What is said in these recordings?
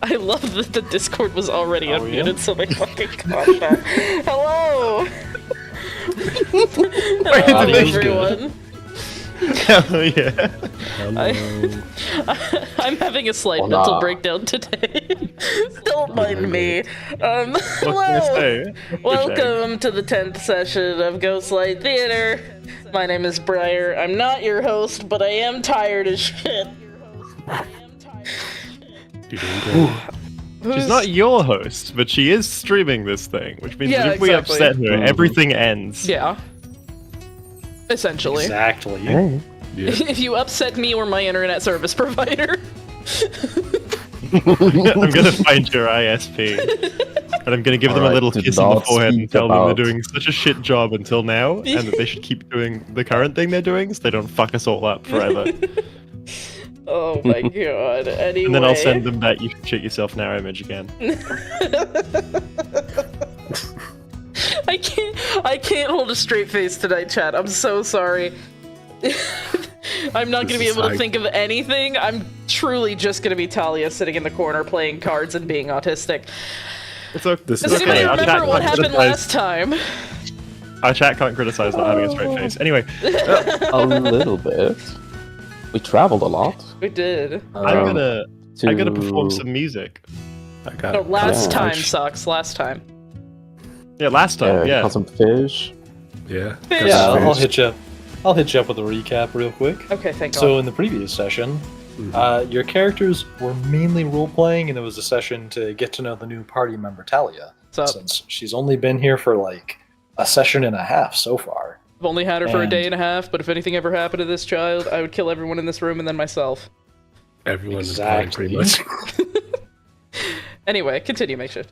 I love that the Discord was already unmuted, so they fucking caught that. Hello! Hello, everyone. Oh, yeah. I'm having a slight mental breakdown today. Don't mind me. Hello! Welcome to the 10th session of Ghostlight Theatre. My name is Briar. I'm not your host, but I am tired as shit. She's not your host, but she is streaming this thing, which means that if we upset her, everything ends. Yeah. Essentially. Exactly. Hey. Yeah. If you upset me or my internet service provider. I'm gonna find your ISP, and I'm gonna give them a little kiss on the forehead and tell them they're doing such a shit job until now, and that they should keep doing the current thing they're doing so they don't fuck us all up forever. Oh my god, anyway. And then I'll send them that you should shit yourself now image again. I can't hold a straight face tonight, chat. I'm so sorry. I'm not gonna be able to think of anything. I'm truly just gonna be Talia sitting in the corner playing cards and being autistic. Does anybody remember what happened last time? Our chat can't criticize not having a straight face. Anyway. A little bit. We traveled a lot. We did. I'm gonna perform some music. No, last time sucks. Last time. Yeah, last time. Yeah. Got some fish. Yeah. Fish. Yeah, I'll hit you up with a recap real quick. Okay, thank God. So in the previous session, your characters were mainly role-playing, and it was a session to get to know the new party member, Talia. Since she's only been here for like a session and a half so far. I've only had her for a day and a half, but if anything ever happened to this child, I would kill everyone in this room and then myself. Everyone exactly. Pretty much. Anyway, continue, Makeshift.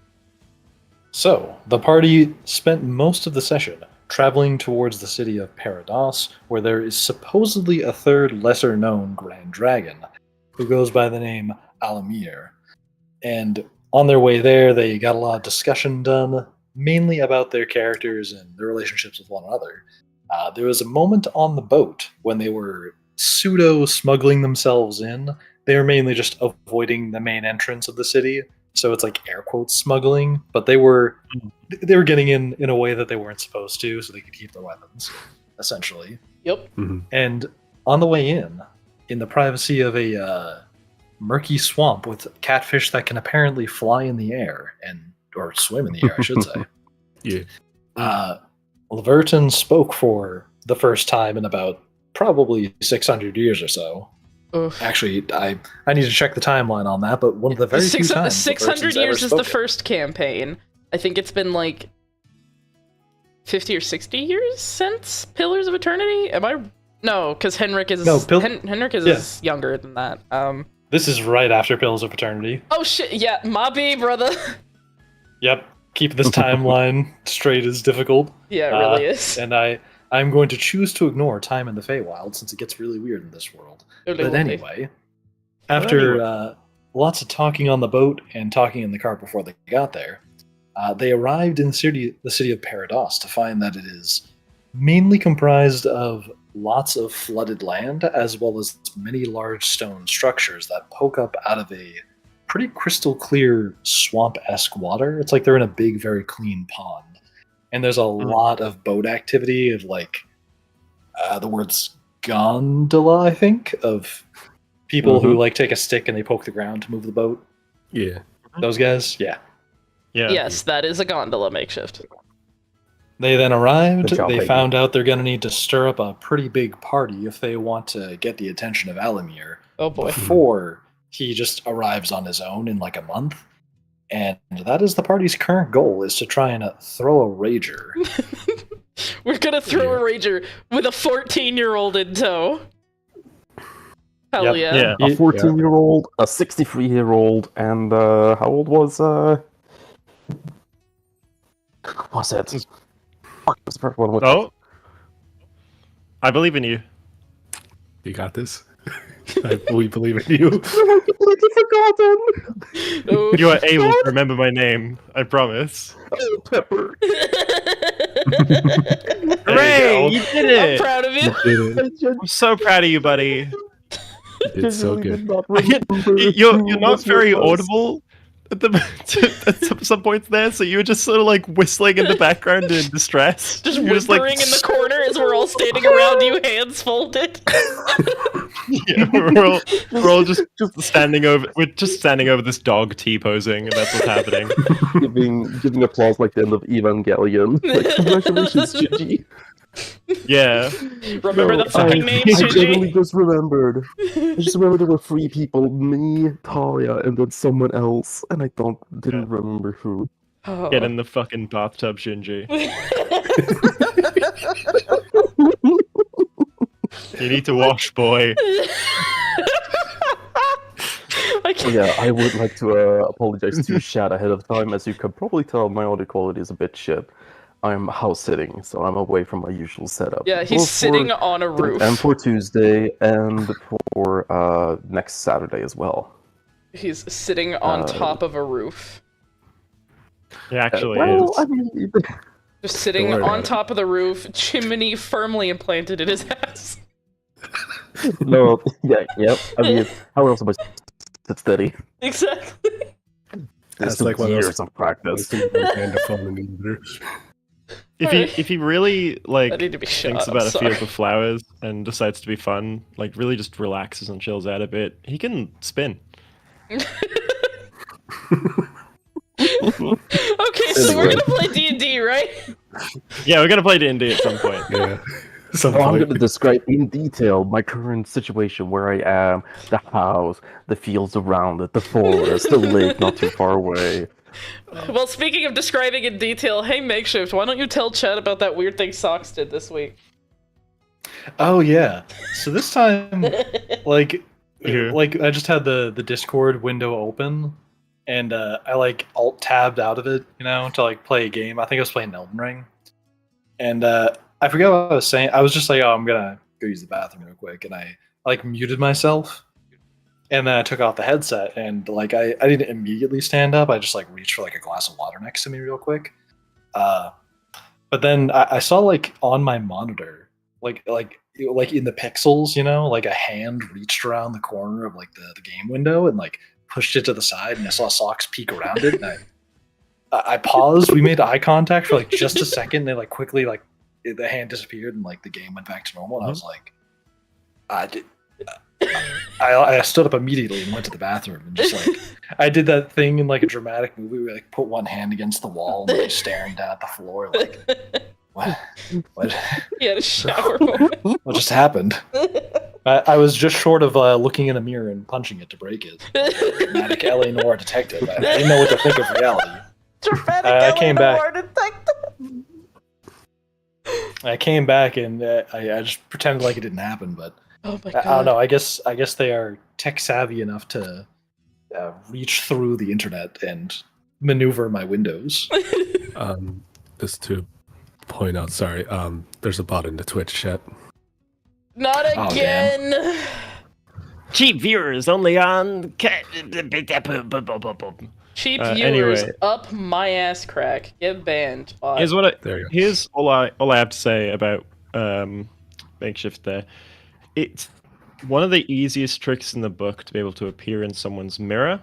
So, the party spent most of the session traveling towards the city of Parados, where there is supposedly a third lesser-known Grand Dragon, who goes by the name Alamir. And on their way there, they got a lot of discussion done, mainly about their characters and their relationships with one another. There was a moment on the boat when they were pseudo-smuggling themselves in. They were mainly just avoiding the main entrance of the city, so it's like air quotes smuggling, but they were getting in a way that they weren't supposed to, so they could keep their weapons, essentially. Yep. Mm-hmm. And on the way in the privacy of a murky swamp with catfish that can apparently fly in the air, or swim in the air, I should say. Yeah. Leverton spoke for the first time in about probably 600 years or so. Oof. Actually, I need to check the timeline on that, but one of the very few times 600 years is the first campaign. I think it's been like 50 or 60 years since Pillars of Eternity? Am I? No, because Henrik is Henrik is younger than that. This is right after Pillars of Eternity. Oh shit! Yeah, Mabi, brother. Yep. Keep this timeline straight is difficult. Yeah, it really is. And I'm going to choose to ignore time in the Feywild since it gets really weird in this world. But anyway, after lots of talking on the boat and talking in the car before they got there, they arrived in the city of Parados to find that it is mainly comprised of lots of flooded land, as well as many large stone structures that poke up out of a pretty crystal clear swamp-esque water. It's like they're in a big, very clean pond. And there's a lot of boat activity of like the words gondola, I think, of people who like take a stick and they poke the ground to move the boat. Yeah. Those guys? Yeah. Yes, that is a gondola, Makeshift. They then arrived. They found out they're going to need to stir up a pretty big party if they want to get the attention of Alamir. Oh boy. Before he just arrives on his own in like a month. And that is the party's current goal, is to try and throw a rager. We're gonna throw a rager with a 14-year-old in tow. Hell yeah. A 14-year-old, a 63-year-old, and how old was what's it? Fuck, what's the first one? Oh, I believe in you. You got this. We believe in you. Completely forgotten. You are able to remember my name, I promise. Oh, Pepper. Hooray! You did it! I'm proud of you. I'm so proud of you, buddy. You did so good. You're not very audible, at some points there, so you were just sort of like whistling in the background in distress. Just whispering in the corner as we're all standing around you, hands folded. Yeah, we're all just standing over. We're just standing over this dog T-posing, and that's what's happening. giving applause like the end of Evangelion. Like, congratulations, Gigi. Yeah. Remember the fucking name, I Shinji? suddenly just remembered. I just remembered there were 3 people: me, Talia, and then someone else, and I didn't remember who. Oh. Get in the fucking bathtub, Shinji. You need to wash, boy. Yeah, I would like to apologize to Shad ahead of time. As you could probably tell, my audio quality is a bit shit. I'm house sitting, so I'm away from my usual setup. Yeah, he's sitting on a roof. And for Tuesday, and for next Saturday as well. He's sitting on top of a roof. He actually well, is. I mean, Just sitting on top of the roof, chimney firmly implanted in his ass. No, yeah, yep. I mean, how else am I supposed to sit steady? Exactly. That's like one of years of practice. If he really like I need to be shot. thinks about a field of flowers and decides to be fun, like really just relaxes and chills out a bit, he can spin. Okay, so we're gonna play D&D, right? Yeah, we're gonna play D&D at some point. Yeah. I'm going to describe in detail my current situation, where I am, the house, the fields around it, the forest, the lake not too far away. Well, speaking of describing in detail, hey Makeshift, why don't you tell Chad about that weird thing Socks did this week? Oh yeah. So this time, like Yeah. I just had the Discord window open, and I like alt tabbed out of it, to like play a game. I think I was playing Elden Ring, and I forgot what I was saying. I was just like, oh, I'm gonna go use the bathroom real quick, and I like muted myself, and then I took off the headset, and like I didn't immediately stand up. I just like reached for like a glass of water next to me real quick. But then I saw like on my monitor, like in the pixels, like a hand reached around the corner of like the game window and like pushed it to the side, and I saw Socks peek around it, and I paused. We made eye contact for like just a second. And then like quickly like the hand disappeared and like the game went back to normal. And I was like, I stood up immediately and went to the bathroom and just like I did that thing in like a dramatic movie where like put one hand against the wall and like staring down at the floor like what He had a shower moment. what just happened? I was just short of looking in a mirror and punching it to break it. Dramatic LA Noir detective. I didn't know what to think of reality. Dramatic came LA back. Noir detective. I came back and I just pretended like it didn't happen, but Oh my god. I don't know. I guess they are tech savvy enough to reach through the internet and maneuver my windows. Just to point out, sorry, there's a bot in the Twitch chat. Not again. Cheap viewers only on. Cheap viewers anyway. up my ass crack. Get banned. Here's all I have to say about Makeshift there. It's one of the easiest tricks in the book to be able to appear in someone's mirror,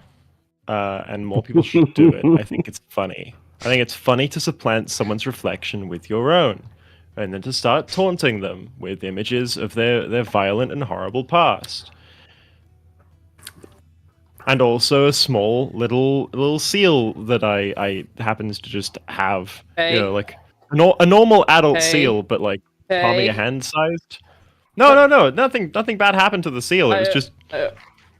and more people should do it. I think it's funny. I think it's funny to supplant someone's reflection with your own, and then to start taunting them with images of their violent and horrible past. And also a small little seal that I happens to just have, like a normal adult seal, but like palm of your hand sized. No, nothing bad happened to the seal. It was just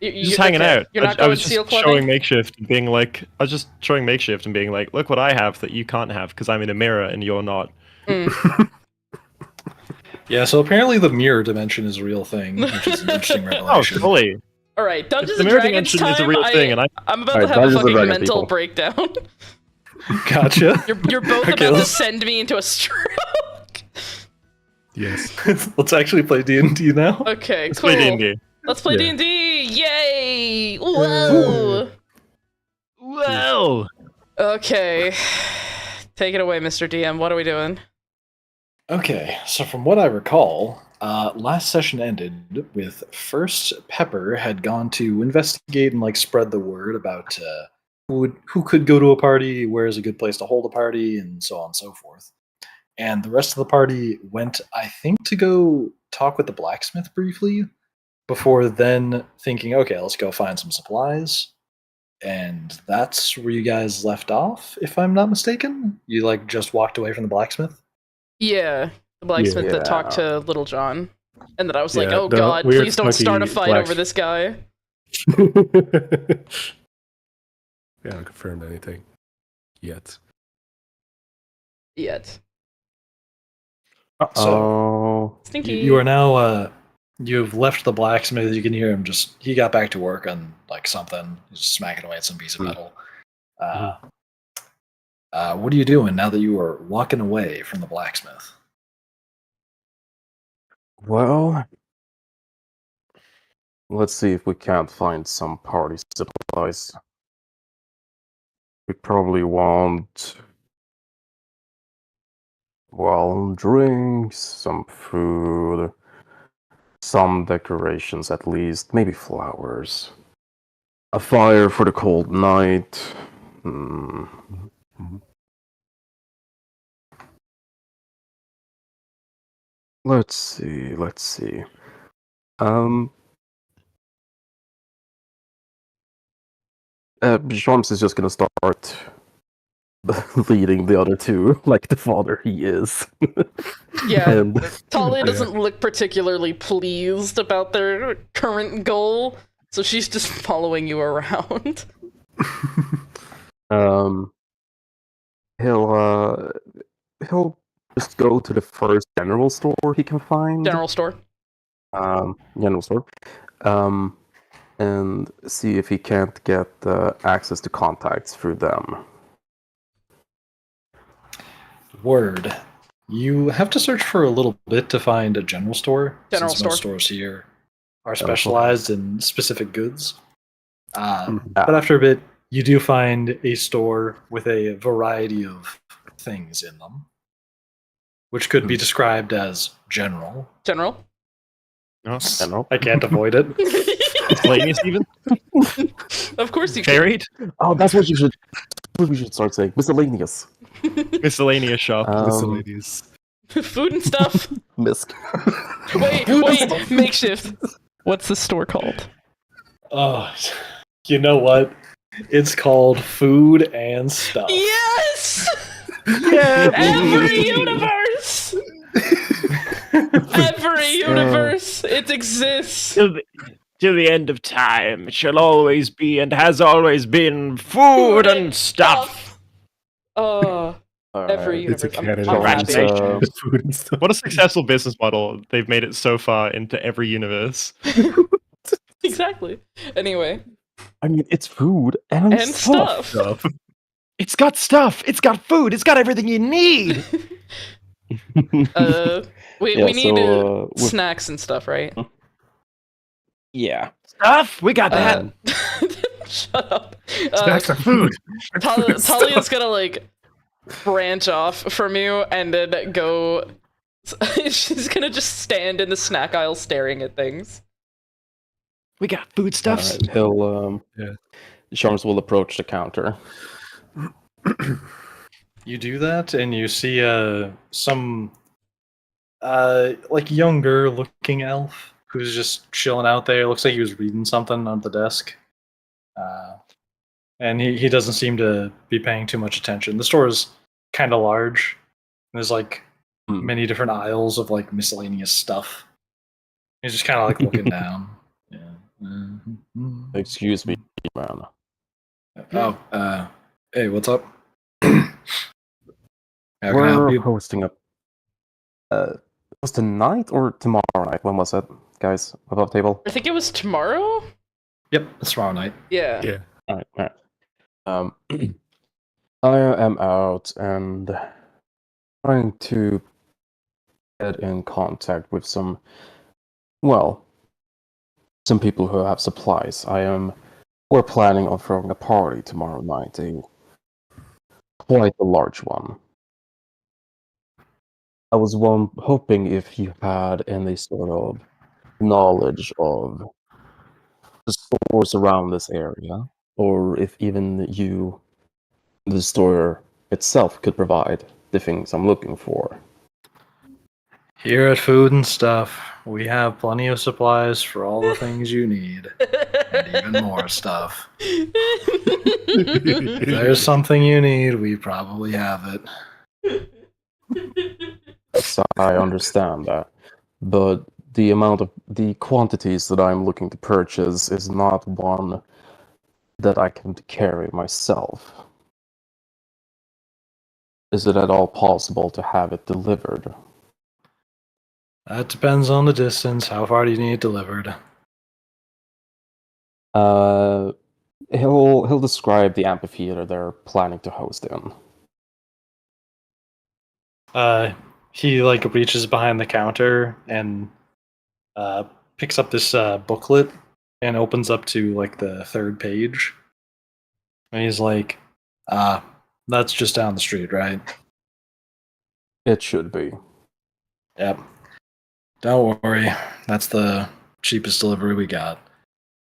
hanging out. You're not I was seal just showing Makeshift and being like, look what I have that you can't have because I'm in a mirror and you're not. Yeah, so apparently the mirror dimension is a real thing, which is an interesting revelation. Oh, fully. All right, Dungeons The and mirror Dragons dimension time. is a real thing, and I'm about to have a fucking mental breakdown. Gotcha. You're both about to send me into a stroke. Yes. Let's actually play D&D now. Okay, Let's cool. play D&D. Let's play D&D. Yay! Whoa! Whoa! Okay. Take it away, Mr. DM. What are we doing? Okay, so from what I recall, last session ended with first Pepper had gone to investigate and like spread the word about who could go to a party, where is a good place to hold a party, and so on and so forth. And the rest of the party went, I think, to go talk with the blacksmith briefly, before then thinking, okay, let's go find some supplies. And that's where you guys left off, if I'm not mistaken. You just walked away from the blacksmith. Yeah, the blacksmith that talked to Little John, and then I was like, "Oh God, weird, please don't start a fight over this guy." We haven't confirmed anything yet. So Stinky. You are now. You've left the blacksmith. You can hear him he got back to work on something. He's just smacking away at some piece of metal. What are you doing now that you are walking away from the blacksmith? Well, let's see if we can't find some party supplies. We probably want, drinks, some food, some decorations at least, maybe flowers. A fire for the cold night. Let's see. Sharms is just gonna start leading the other two like the father he is. Yeah, Talia doesn't look particularly pleased about their current goal, so she's just following you around. He'll just go to the first general store he can find. General store. And see if he can't get access to contacts through them. Word. You have to search for a little bit to find a general store. Most stores here are specialized in specific goods. But after a bit, you do find a store with a variety of things in them, which could be described as general. General? No, general. I can't avoid it. Miscellaneous, even? Of course you Varied? Oh, that's what we should start saying. Miscellaneous. Miscellaneous shop. Miscellaneous. Food and stuff. Misc. Wait, makeshift. What's the store called? Oh, you know what? It's called Food and Stuff. Yes! Yeah! Every universe! Every universe! It exists! Till the end of time, it shall always be and has always been food and stuff. Every universe. I'm happy. Food and stuff. What a successful business model. They've made it so far into every universe. Exactly. Anyway. I mean, it's food and stuff. It's got stuff. It's got food. It's got everything you need. We need snacks and stuff, right? Yeah. Stuff? We got that. Shut up. Snacks are food. Talia's gonna branch off from you and then go. She's gonna just stand in the snack aisle staring at things. We got food stuffs. He'll Sharms will approach the counter. You do that, and you see some younger looking elf who's just chilling out there. Looks like he was reading something on the desk. And he doesn't seem to be paying too much attention. The store is kind of large. There's many different aisles of miscellaneous stuff. He's just kind of looking down. Yeah. Mm-hmm. Excuse me, man. Oh, hey, what's up? We're hosting was tonight or tomorrow night? When was it, guys? Above table? I think it was tomorrow? Yep, it's tomorrow night. Yeah. All right. I am out and trying to get in contact with some people who have supplies. We're planning on throwing a party tomorrow night, quite a large one. I was hoping if you had any sort of knowledge of the stores around this area, or if even you, the store itself, could provide the things I'm looking for. Here at Food and Stuff, we have plenty of supplies for all the things you need, and even more stuff. If there's something you need, we probably have it. Yes, I understand that, but the quantities that I'm looking to purchase is not one that I can carry myself. Is it at all possible to have it delivered? That depends on the distance. How far do you need it delivered? He'll describe the amphitheater they're planning to host in. He reaches behind the counter and picks up this booklet and opens up to the third page. And he's like, that's just down the street, right? It should be. Yep. Don't worry. That's the cheapest delivery we got.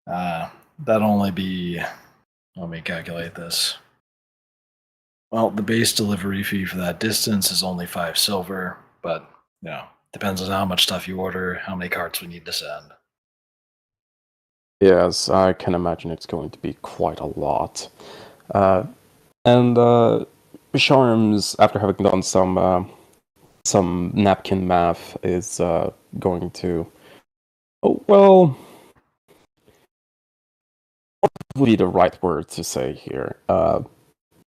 That'll only be... Let me calculate this. Well, the base delivery fee for that distance is only 5 silver, but, depends on how much stuff you order, how many carts we need to send. Yes, I can imagine it's going to be quite a lot. And Charms, after having done some napkin math, is going to... Oh, well... What would be the right word to say here?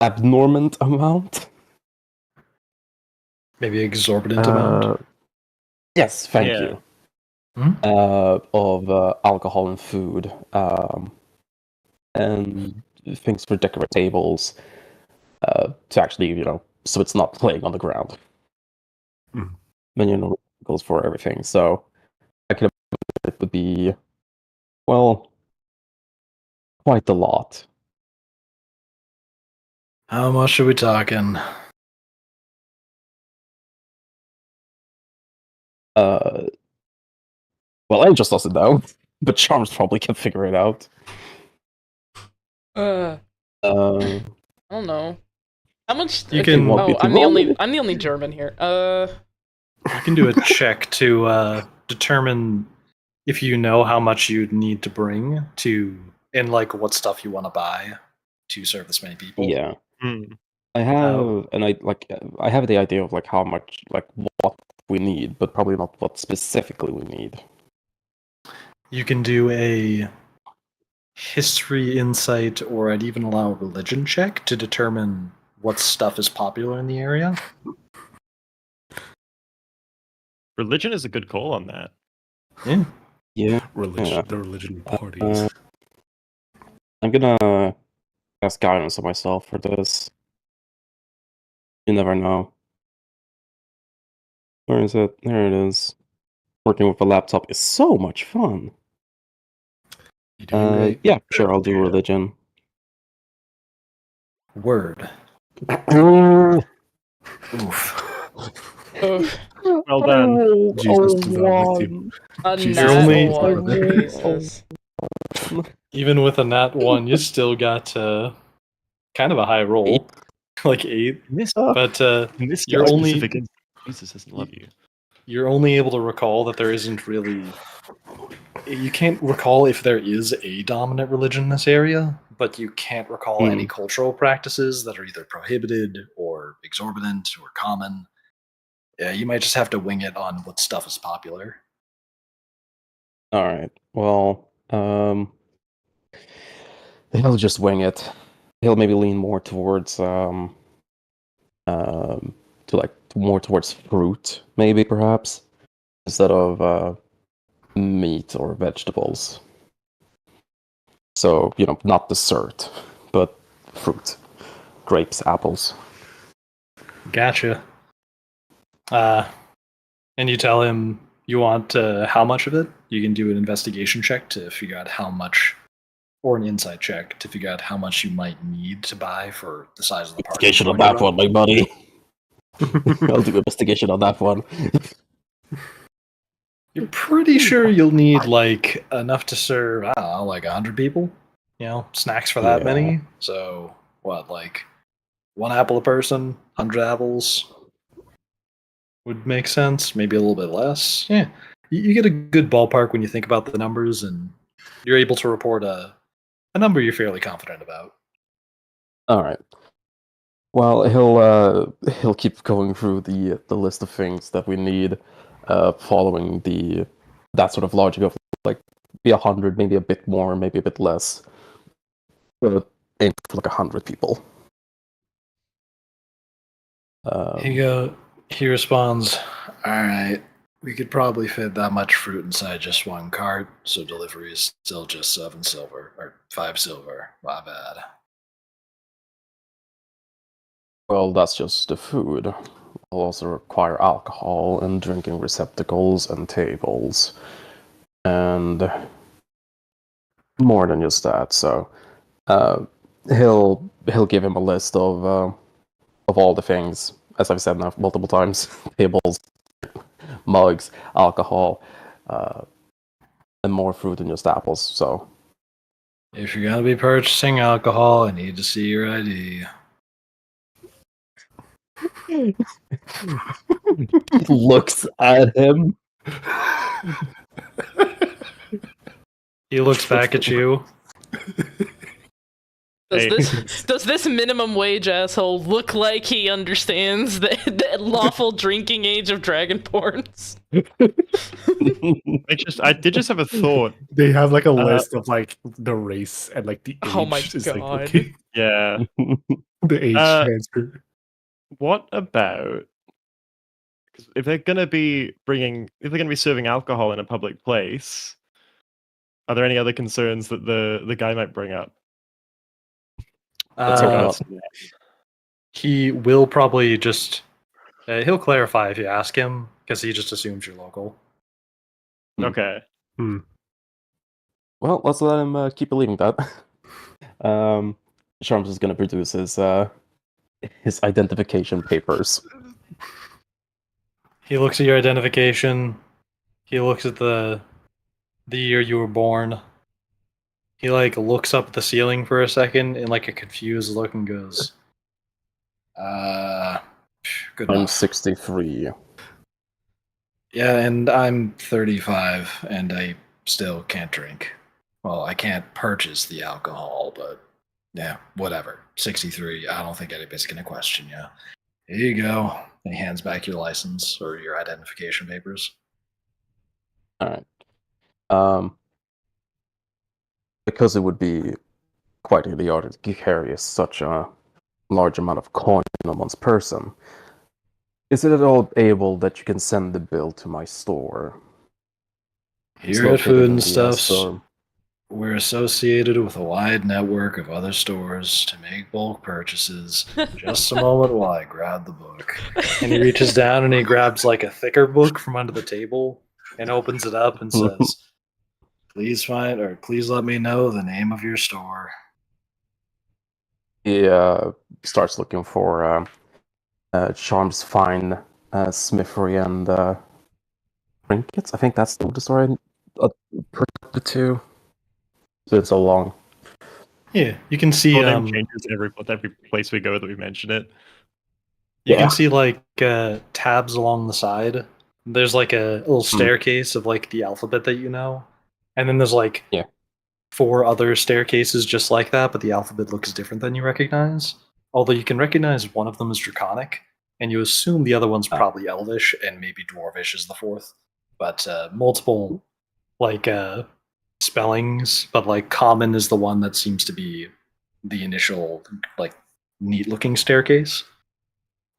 Abnormant amount? Maybe exorbitant amount? Yes, thank you. Of alcohol and food, and things for decorate tables, to actually, so it's not playing on the ground. Then, goes for everything. So I could imagine it would be, well, quite a lot. How much are we talking? Well, Angel doesn't know, but Charms probably can figure it out. I don't know. How much? You can. I'm the only German here. You can do a check to determine if you know how much you'd need to bring and what stuff you want to buy to serve this many people. Yeah. I have, I have the idea of how much, what we need, but probably not what specifically we need. You can do a history, insight, or I'd even allow a religion check to determine what stuff is popular in the area. Religion is a good call on that. Yeah. Yeah. The religion parties. I'm gonna ask guidance on myself for this. You never know. Where is it? There it is. Working with a laptop is so much fun. You doing great. Yeah, sure, I'll do religion. Word. Oof. Well done. Jesus is with you. Jesus. Even with a nat 1, you still got kind of a high roll. 8. But you're only... Jesus doesn't love you. You're only able to recall that there isn't really... You can't recall if there is a dominant religion in this area, but you can't recall any cultural practices that are either prohibited or exorbitant or common. Yeah, you might just have to wing it on what stuff is popular. Alright, well, he'll just wing it. He'll maybe lean more towards, more towards fruit, maybe, perhaps, instead of, meat or vegetables. So, not dessert, but fruit. Grapes, apples. Gotcha. And you tell him you want how much of it? You can do an investigation check to figure out how much, or an insight check to figure out how much you might need to buy for the size of the party. Investigation on that one, my buddy. I'll do investigation on that one. You're pretty sure you'll need enough to serve, I don't know, 100 people? snacks for that many. So what, like 1 apple a person, 100 apples would make sense. Maybe a little bit less. Yeah, you get a good ballpark when you think about the numbers, and you're able to report a number you're fairly confident about. All right. Well, he'll keep going through the list of things that we need, following that sort of logic of like be 100, maybe a bit more, maybe a bit less, but aim for like 100 people. He responds, "All right, we could probably fit that much fruit inside just 1 cart, so delivery is still just 7 silver or 5 silver. My bad." Well, that's just the food. We'll also require alcohol and drinking receptacles and tables, and more than just that. So, he'll give him a list of all the things, as I've said now multiple times: tables, mugs, alcohol, and more fruit than just apples. So, If you're gonna be purchasing alcohol, I need to see your ID. looks at him. He looks back at you. Does this minimum wage asshole look like he understands the lawful drinking age of dragonborns? I did just have a thought. They have like a list of like the race and like the age. Oh my is, god! like, okay. Yeah. The age transfer. What about if they're gonna be serving alcohol in a public place? Are there any other concerns that the guy might bring up? He will probably just he'll clarify if you ask him, because he just assumes you're local. Okay. Well, let's let him keep believing that. Sharms is going to produce his identification papers. He looks at your identification. He looks at the year you were born. He like looks up at the ceiling for a second in like a confused look and goes, good I'm enough. 63. Yeah, and I'm 35, and I still can't drink. Well, I can't purchase the alcohol, but yeah, whatever. 63, I don't think anybody's going to question you. Here you go. And he hands back your license or your identification papers. All right. Because it would be quite idiotic to carry such a large amount of coin on one's person, is it at all able that you can send the bill to my store? Here at Food and Stuffs, we're associated with a wide network of other stores to make bulk purchases. Just a moment while I grab the book. And he reaches down and he grabs like a thicker book from under the table and opens it up and says, please let me know the name of your store. He starts looking for Charms Fine Smithery and Trinkets. I think that's the store I put the two. It's been so long. Yeah, you can see changes every place we go that we mention it. You can see like tabs along the side. There's like a little staircase of like the alphabet that you know, and then there's like 4 other staircases just like that, but the alphabet looks different than you recognize. Although you can recognize one of them as Draconic, and you assume the other one's probably Elvish, and maybe Dwarvish is the 4th. But multiple like spellings, but like Common is the one that seems to be the initial like neat looking staircase.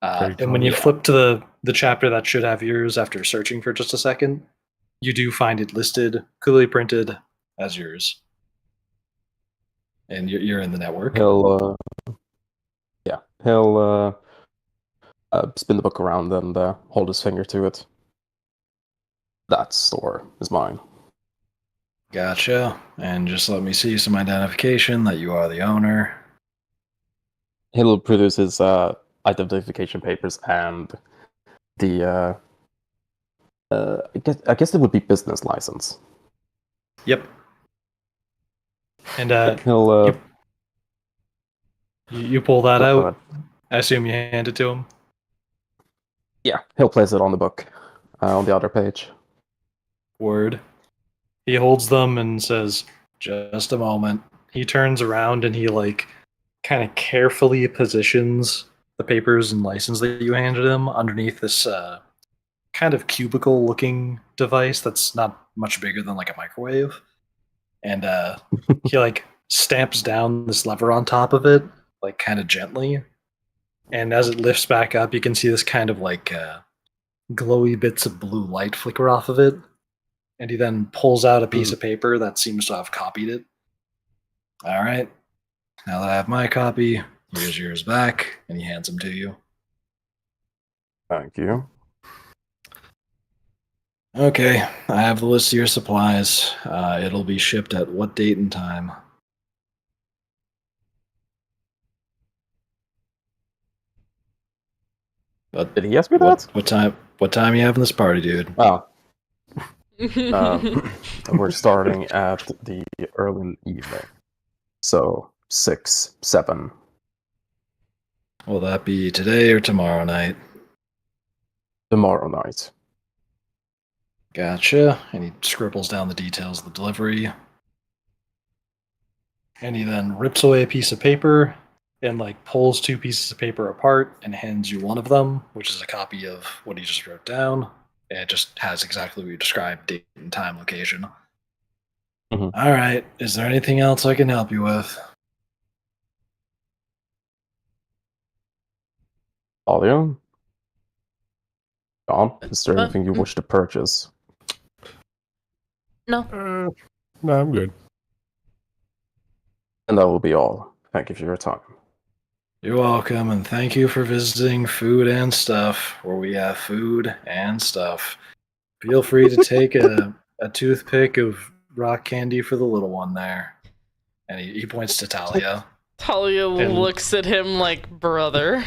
And when you flip to the chapter that should have yours after searching for just a second, you do find it listed, clearly printed as yours. And you're in the network. He'll spin the book around and hold his finger to it. That store is mine. Gotcha. And just let me see some identification that you are the owner. He'll produce his identification papers and the I guess it would be business license. Yep. And He'll you pull that go out. ahead. I assume you hand it to him. Yeah, he'll place it on the book, on the other page. Word. He holds them and says, "Just a moment." He turns around and he kind of carefully positions the papers and license that you handed him underneath this kind of cubicle-looking device that's not much bigger than like a microwave. And he stamps down this lever on top of it, kind of gently. And as it lifts back up, you can see this kind of glowy bits of blue light flicker off of it. And he then pulls out a piece of paper that seems to have copied it. All right. Now that I have my copy, here's yours back. And he hands them to you. Thank you. Okay. I have the list of your supplies. It'll be shipped at what date and time? Did he ask me that? What time you having this party, dude? Oh. We're starting at the early evening. So 6, 7. Will that be today or tomorrow night? Tomorrow night. Gotcha. And he scribbles down the details of the delivery. And he then rips away a piece of paper and pulls 2 pieces of paper apart and hands you one of them, which is a copy of what he just wrote down. And it just has exactly what you described, date and time, location. Mm-hmm. All right. Is there anything else I can help you with? Talia? John, is there anything you wish to purchase? No. No, I'm good. And that will be all. Thank you for your time. You're welcome, and thank you for visiting Food and Stuff, where we have food and stuff. Feel free to take a toothpick of rock candy for the little one there. And he points to Talia. Talia looks at him like, brother.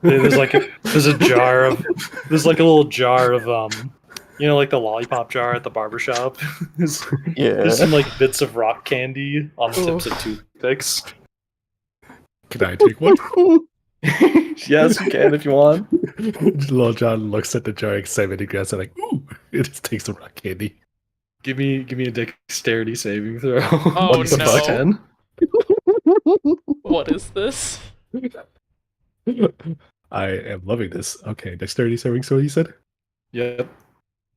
There's a jar of there's a little jar of the lollipop jar at the barbershop. There's some bits of rock candy on the tips of toothpicks. Can I take one? Yes, you can if you want. Little John looks at the jar excited and grabs it ooh, it just takes the rock candy. Give me a dexterity saving throw. Oh no. 10. What is this? I am loving this. Okay, dexterity saving throw, you said? Yep.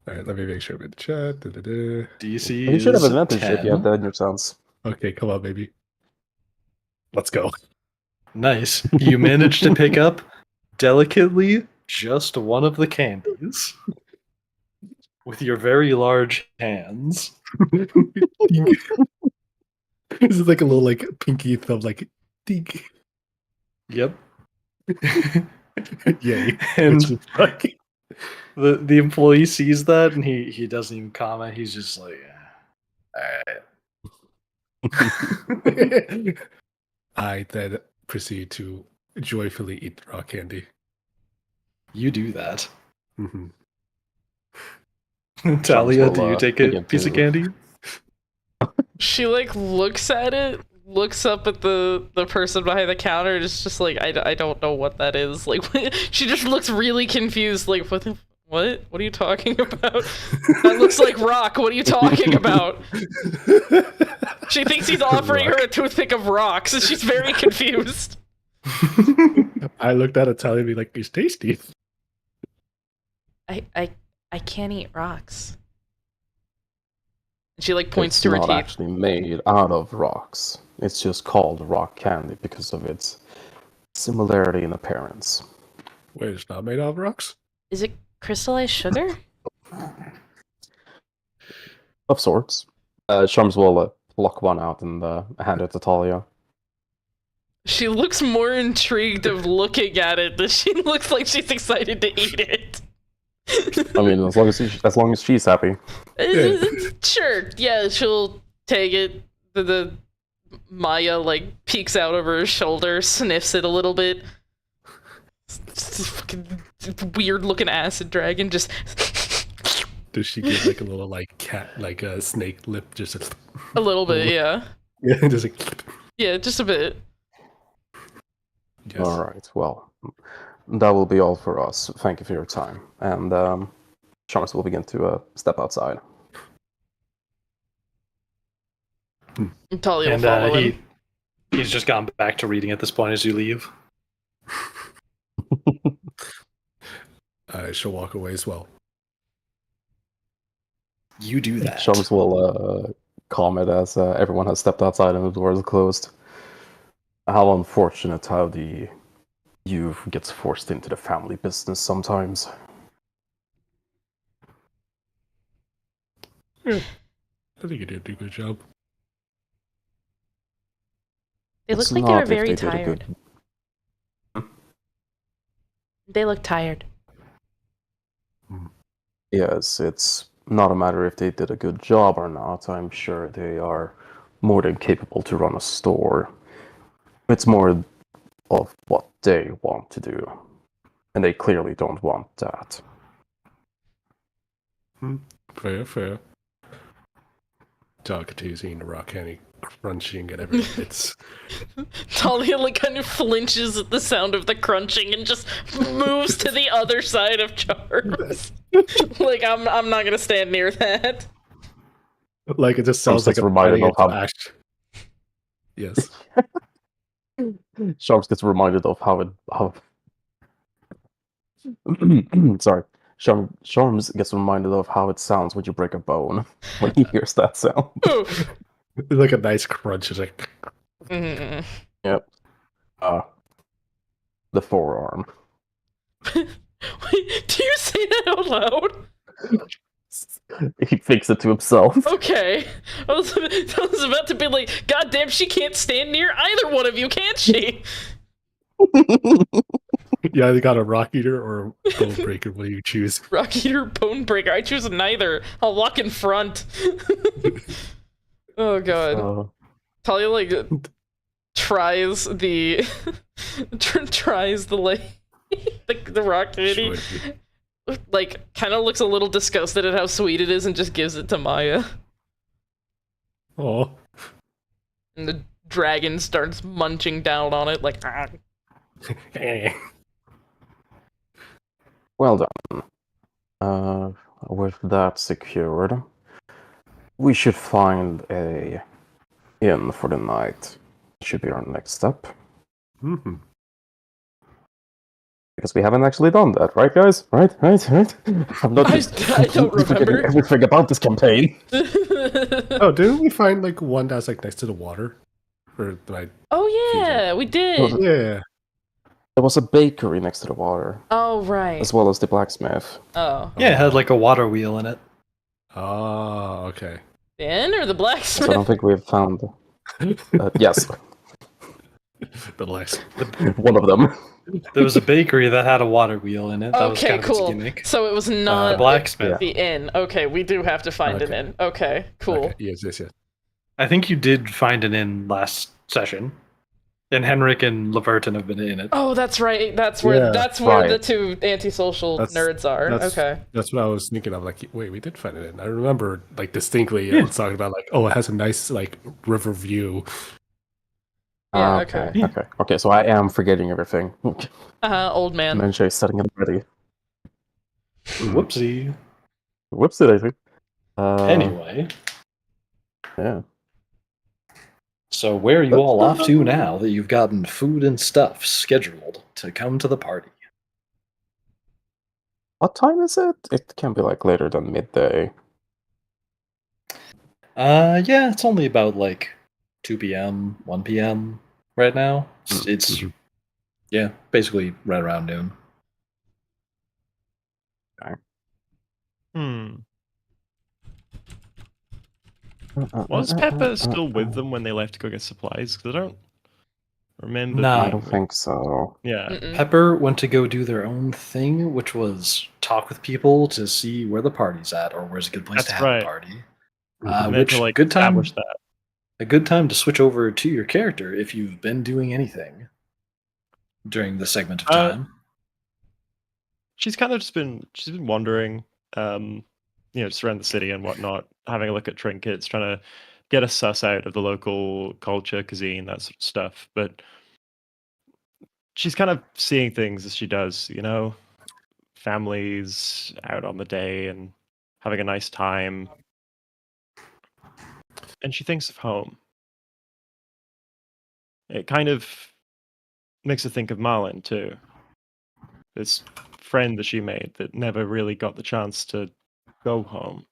Alright, let me make sure I'm in the chat. DC You should have is advantage 10. if you have that in your sounds. Okay, come on, baby. Let's go. Nice. You managed to pick up delicately just one of the candies with your very large hands. This is like a little pinky thumb, dink. Yep. Yay. And the employee sees that and he doesn't even comment. He's just like, alright. I then proceed to joyfully eat the rock candy. You do that. Mm-hmm. Talia, do you take a piece of candy? She looks at it, looks up at the person behind the counter, and is just like, I don't know what that is. She just looks really confused. What are you talking about? That looks like rock. What are you talking about? She thinks he's offering her a toothpick of rocks, and she's very confused. I looked at it, telling me it's tasty. I can't eat rocks. She points to her teeth. It's not actually made out of rocks. It's just called rock candy because of its similarity in appearance. Wait, it's not made out of rocks? Is it crystallized sugar? Of sorts. Charms will pluck one out and hand it to Talia. She looks more intrigued of looking at it than she looks like she's excited to eat it. I mean, as long as she's happy. Sure, yeah, she'll take it. The Maya peeks out over her shoulder, sniffs it a little bit. Fucking weird looking acid dragon just. Does she give a little cat, a snake lip, just a little bit, yeah. Yeah, just like, Yeah, just a bit. yes. All right. Well, that will be all for us. Thank you for your time. And Chalmers will begin to step outside. Talia will follow him. He's just gone back to reading at this point as you leave. I shall walk away as well. You do that. Chalmers will comment as everyone has stepped outside and the doors are closed. How unfortunate how the youth gets forced into the family business sometimes. Yeah, I think you did a good job. They It's look like they were not if very did a tired. good- They look tired. Yes, it's not a matter if they did a good job or not. I'm sure they are more than capable to run a store. It's more of what they want to do. And they clearly don't want that. Fair. Dog continues eating the rock candy, crunching and everything. It's Talia like kind of flinches at the sound of the crunching and just moves to the other side of Charles. Like I'm not gonna stand near that. like it just sounds like a reminded of how Yes. Sharks gets reminded of how sorry. Sharms gets reminded of how it sounds when you break a bone when he hears that sound. Like a nice crunch. It's like Yep. The forearm. Wait, do you say that out loud? He thinks it to himself. Okay. I was about to be like, God damn, she can't stand near either one of you, can't she? you either got a rock eater or a bone breaker. What do you choose? Rock eater, bone breaker. I choose neither. I'll walk in front. Oh god. Talia like tries the like the rock candy. Like kind of looks a little disgusted at how sweet it is and just gives it to Maya. Oh. And the dragon starts munching down on it like ah. Well done. With that secured, we should find a inn for the night. Should be our next step. Mm-hmm. Because we haven't actually done that, right, guys? Right? I'm not just I don't remember everything about this campaign. Oh, didn't we find like one that's like next to the water? Or did I... Oh yeah, we did. Yeah. There was a bakery next to the water. Oh right. As well as the blacksmith. Oh. Yeah, it had like a water wheel in it. Oh, okay. The inn or the blacksmith? So I don't think we have found. Yes. The last. One of them. There was a bakery that had a water wheel in it. That was kind of its cool. gimmick. So it was not the blacksmith. the inn. Okay, we do have to find an inn. Okay, cool. Okay. Yes. I think you did find an inn last session. And Henrik and Leverton have been in it. Oh, that's right. That's where right. the two antisocial nerds are. Okay. That's what I was thinking of. Like, wait, we did find it in. I remember like distinctly. I was talking about like, oh, it has a nice like river view. Yeah. Okay. Okay. So I am forgetting everything. Old man. Menche is setting it ready. Whoopsie. Whoopsie daisy. Anyway. Yeah. So where are you all off to now that you've gotten food and stuff scheduled to come to the party? What time is it? It can be like later than midday. Yeah, it's only about like 2 p.m., 1 p.m. right now. It's yeah, basically right around noon. Okay. Was Pepper still with them when they left to go get supplies? Because I don't remember. No, I don't think so. Yeah. Pepper went to go do their own thing, which was talk with people to see where the party's at or where's a good place to have a party. Which to, like, good time? establish that. A good time to switch over to your character if you've been doing anything during the segment of time. She's kind of been wandering, just around the city and whatnot, having a look at trinkets, trying to get a suss out of the local culture, cuisine, that sort of stuff. But she's kind of seeing things as she does, families out on the day and having a nice time. And she thinks of home. It kind of makes her think of Marlin too. This friend that she made that never really got the chance to go home.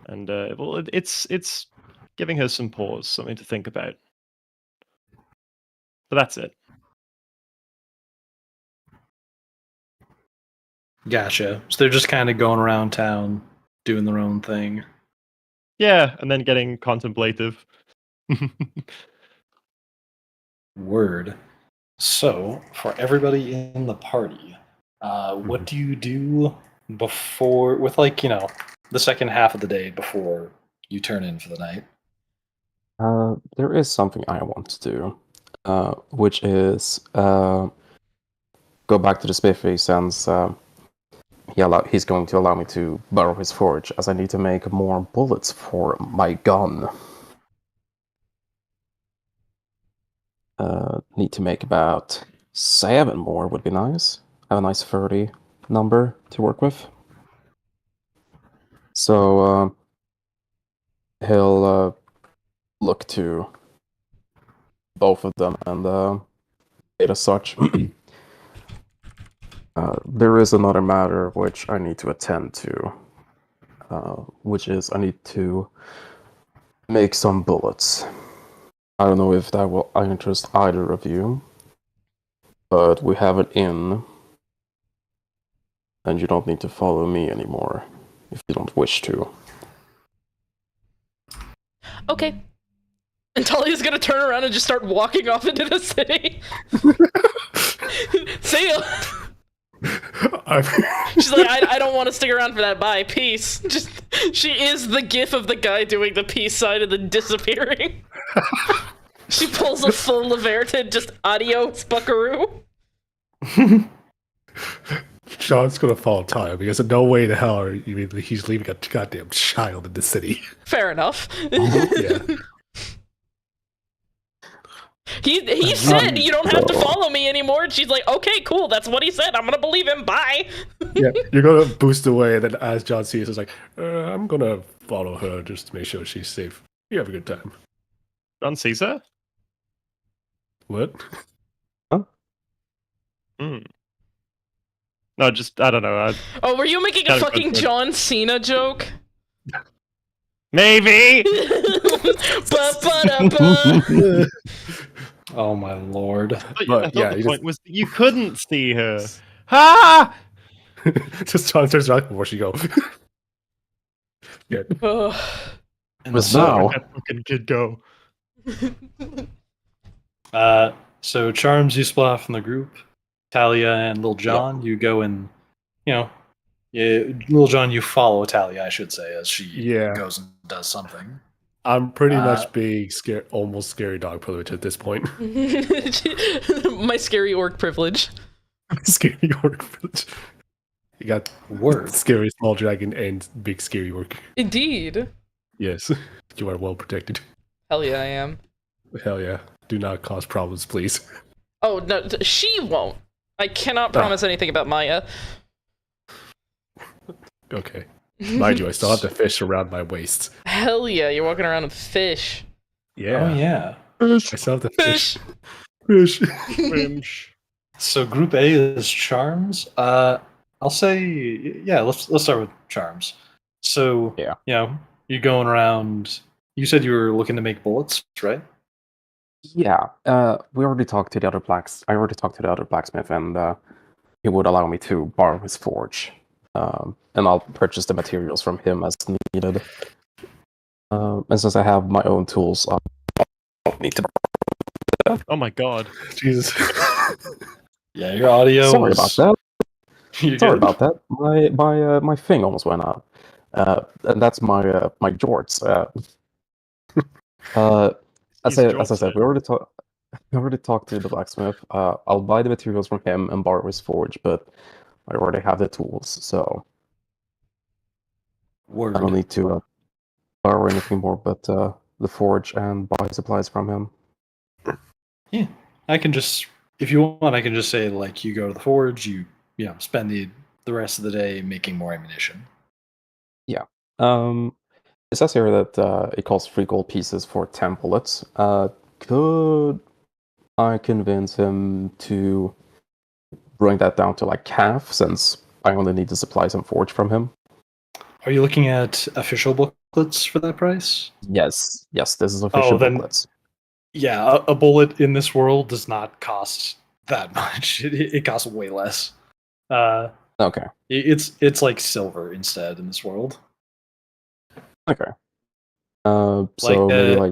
And it's giving her some pause, something to think about. But that's it. Gotcha. So they're just kind of going around town, doing their own thing. Yeah, and then getting contemplative. Word. So, for everybody in the party, what do you do before, with the second half of the day before you turn in for the night? There is something I want to do, which is go back to the spiffy since he's going to allow me to borrow his forge, as I need to make more bullets for my gun. Need to make about 7 more would be nice. Have a nice 30 number to work with. So he'll look to both of them and as such. There is another matter which I need to attend to, which is I need to make some bullets. I don't know if that will interest either of you, but we have an inn, and you don't need to follow me anymore if you don't wish to. Okay. And Talia's gonna turn around and just start walking off into the city. See ya! She's like, I don't want to stick around for that. Bye, peace. She is the gif of the guy doing the peace sign and then disappearing. She pulls a full Leverton, just adios, buckaroo. Sean's gonna follow Talia because no way the hell he's leaving a goddamn child in the city. Fair enough. Yeah. He said you don't have to follow me anymore, and she's like, okay, cool, that's what he said, I'm gonna believe him, bye. Yeah, you're gonna boost away, and then as John sees, it's like, I'm gonna follow her just to make sure she's safe. You have a good time. John Caesar? What? Huh? No, I don't know. Oh, were you making a fucking John Cena joke? Maybe! Oh my lord. I thought the point was that you couldn't see her. Ha! Just John turns around before she goes. Yeah. And But now, That fucking kid go. So Charms, you split off from the group. Talia and Lil John, you go and, Lil John, you follow Talia, I should say, as she goes and does something. I'm pretty much being scared, almost scary dog privilege at this point. My scary orc privilege. Scary orc privilege. You got scary small dragon and big scary orc. Indeed. Yes, you are well protected. Hell yeah, I am. Hell yeah. Do not cause problems, please. Oh, no, she won't. I cannot promise anything about Maya. Okay. Mind you, I still have the fish around my waist. Hell yeah, you're walking around with fish. Yeah. Oh yeah. Fish. I still have the fish. Fish. So Group A is Charms. I'll say, let's start with Charms. So, you're going around. You said you were looking to make bullets, right? Yeah. We already talked to the other I already talked to the other blacksmith, and he would allow me to borrow his forge. And I'll purchase the materials from him as needed. And since I have my own tools, I don't need to. Oh my god. Jesus. Yeah, your audio. Sorry about that. Sorry about that. My thing almost went out. And that's my jorts. As I said, we already talked to the blacksmith. I'll buy the materials from him and borrow his forge, but I already have the tools, so I don't need to borrow anything more but the forge and buy supplies from him. Yeah, I can just, if you want, I can just say like you go to the forge, you spend the rest of the day making more ammunition. Yeah. It says here that it costs 3 gold pieces for 10 bullets. Could I convince him to bring that down to like half, since I only need to supply some forge from him? Are you looking at official booklets for that price? Yes, this is official booklets. Yeah, a bullet in this world does not cost that much. It costs way less. Okay. It's like silver instead in this world. Okay. So maybe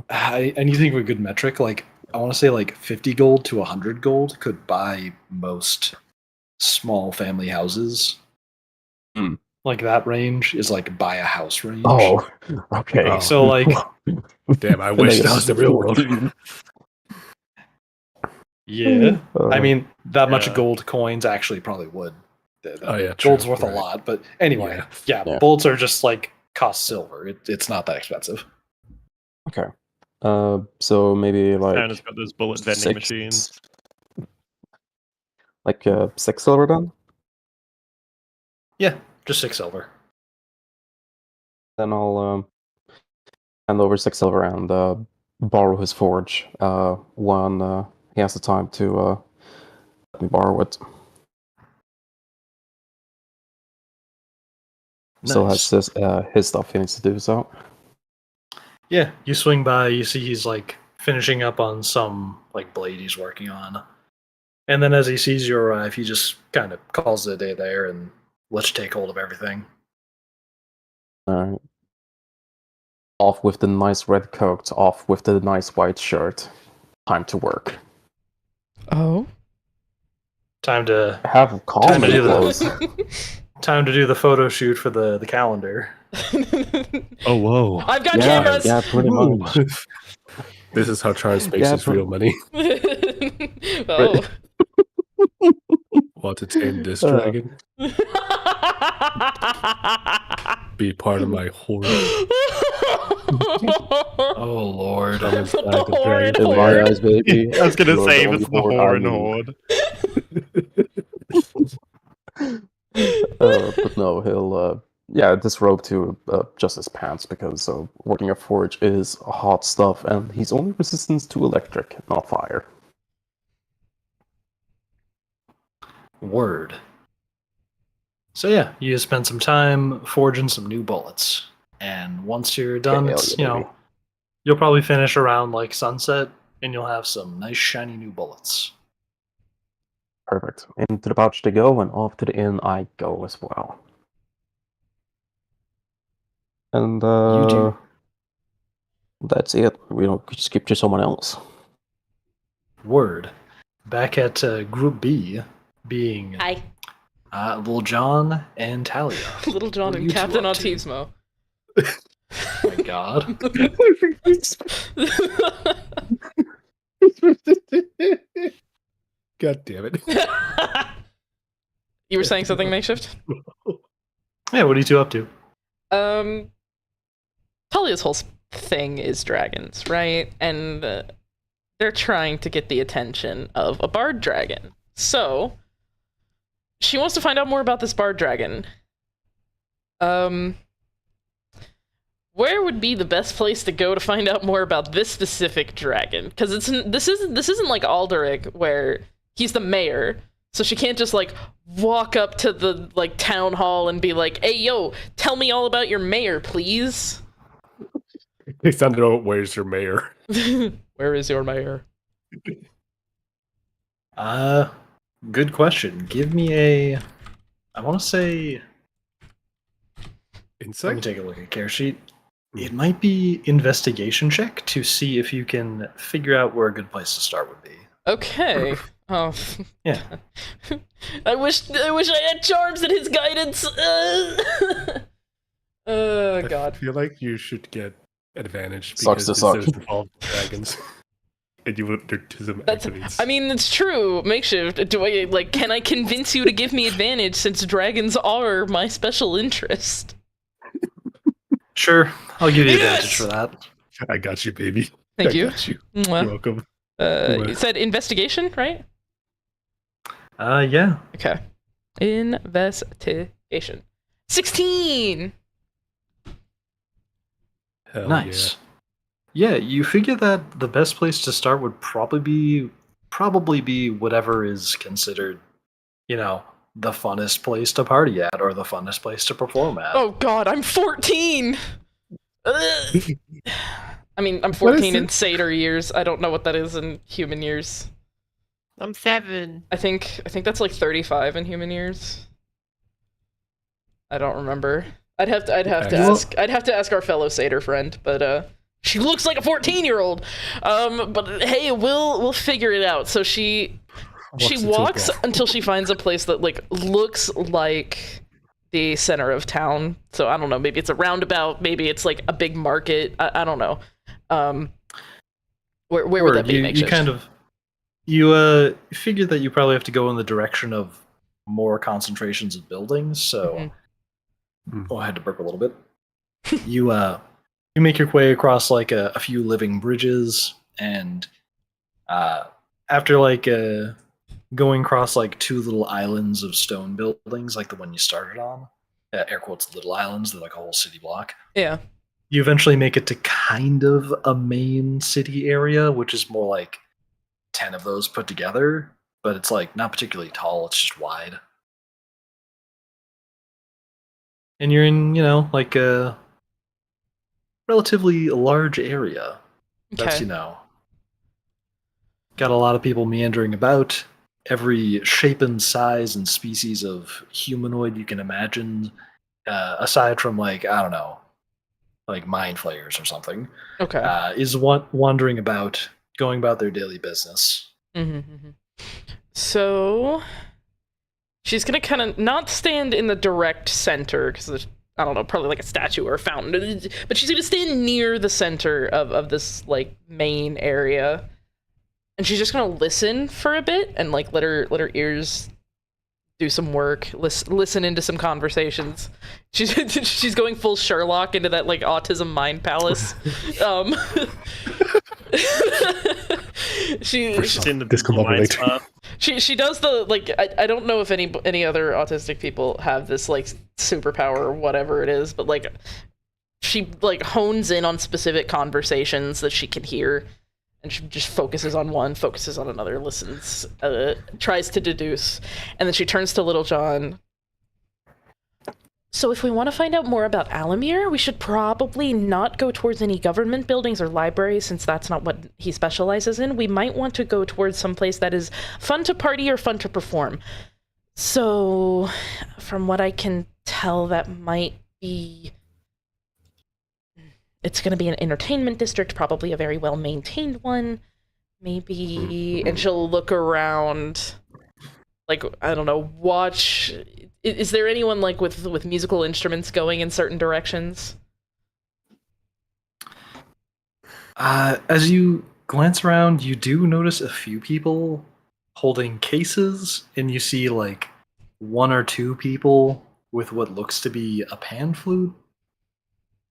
I need to think of a good metric. Like I want to say like 50 gold to 100 gold could buy most small family houses. Mm. Like that range is like buy a house range. Oh, okay. Oh. So like, damn, I wish that was the real world. Yeah, I mean that much gold coins actually probably would. Gold's worth a lot, but anyway, yeah, bullets are just like cost silver. It's not that expensive. Okay. So maybe like Town has got those bullet vending machines. Like 6 silver then? Yeah, just 6 silver. Then I'll hand over 6 silver and borrow his forge when he has the time to let me borrow it. Nice. Still has his stuff he needs to do, so. Yeah, you swing by, you see he's like finishing up on some like blade he's working on. And then as he sees you arrive, he just kind of calls it a day there and lets you take hold of everything. Alright. Off with the nice red coat, off with the nice white shirt. Time to work. Oh? Time to time to do the photo shoot for the calendar. Oh, whoa. I've got cameras! Yeah, pretty much. This is how Charles makes his real money. Oh. Want to tame this dragon? Be part of my horde. Oh lord. I'm inside the Horrid dragon. In my eyes, baby. I was gonna You are say, the it's the only Horn Horde. Horde. But no, he'll disrobe to just his pants, because working a forge is hot stuff, and he's only resistant to electric, not fire. Word. So yeah, you spend some time forging some new bullets, and once you're done, it's you'll probably finish around like sunset, and you'll have some nice shiny new bullets. Perfect. Into the pouch to go, and off to the inn I go as well. And You do. that's it. We don't skip to someone else. Word. Back at Group B, being Hi. Little John and Talia. Little John What are and you two Captain up to? Autismo. Oh my god. God damn it. You were saying something, Makeshift? Yeah, what are you two up to? Talia's whole thing is dragons, right? And they're trying to get the attention of a bard dragon. So, she wants to find out more about this bard dragon. Where would be the best place to go to find out more about this specific dragon? Because this isn't like Alderic, where he's the mayor, so she can't just like walk up to the like town hall and be like, "Hey, yo, tell me all about your mayor, please." They sounded out, where's your mayor? Where is your mayor? Good question. Give me a, I want to say, Insight? let me take a look at care sheet. It might be investigation check to see if you can figure out where a good place to start would be. Okay. Oh. Yeah. I wish I had charms and his guidance. Oh god. I feel like you should get advantage Sucks because to this suck. is involved dragons. And you would some activities. I mean, it's true. Makeshift. Can I convince you to give me advantage since dragons are my special interest? Sure, I'll give you advantage for that. I got you, baby. Thank I you. got you. Mwah. You're welcome. You said investigation, right? Yeah. Okay. Investigation. 16! Hell Nice. Yeah, you figure that the best place to start would probably be whatever is considered, the funnest place to party at or the funnest place to perform at. Oh god, I'm 14! Ugh. I mean, I'm 14 in satyr years. I don't know what that is in human years. I'm 7. I think that's like 35 in human years. I don't remember. I'd have to ask our fellow satyr friend, but she looks like a 14-year-old. But hey, we'll figure it out. So she walks until she finds a place that like looks like the center of town. So I don't know, maybe it's a roundabout, maybe it's like a big market. I don't know. Where would that be? You figure that you probably have to go in the direction of more concentrations of buildings, so I had to burp a little bit. You make your way across like a few living bridges, and after like going across like two little islands of stone buildings, like the one you started on, air quotes little islands, they're like a whole city block. Yeah. You eventually make it to kind of a main city area, which is more like 10 of those put together, but it's like not particularly tall, it's just wide. And you're in, like a relatively large area. That's, got a lot of people meandering about, every shape and size and species of humanoid you can imagine, aside from like, I don't know, like mind flayers or something. Okay. Is wandering about, going about their daily business. So she's gonna kind of not stand in the direct center because there's, I don't know, probably like a statue or a fountain, but she's gonna stand near the center of this like main area, and she's just gonna listen for a bit and like let her ears do some work, listen into some conversations. She's going full Sherlock into that like autism mind palace. She's in the discombobulated. She does the like I don't know if any other autistic people have this like superpower or whatever it is, but like she like hones in on specific conversations that she can hear, and she just focuses on one, focuses on another, listens, tries to deduce, and then she turns to Little John. So if we want to find out more about Alamir, we should probably not go towards any government buildings or libraries, since that's not what he specializes in. We might want to go towards some place that is fun to party or fun to perform. So, from what I can tell, that might be... It's going to be an entertainment district, probably a very well-maintained one. Maybe... And she'll look around... Like, I don't know, watch... Is there anyone, like, with musical instruments going in certain directions? As you glance around, you do notice a few people holding cases, and you see, like, one or two people with what looks to be a pan flute.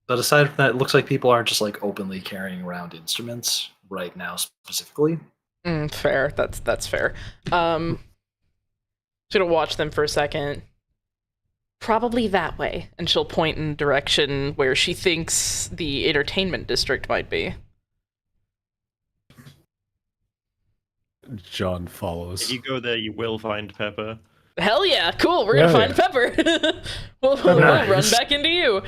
But aside from that, it looks like people aren't just, like, openly carrying around instruments right now, specifically. Fair. That's fair. Just gonna watch them for a second. Probably that way, and she'll point in direction where she thinks the entertainment district might be. John follows. If you go there, you will find Pepper. Hell yeah, cool, we're gonna find Pepper. we'll run back into you.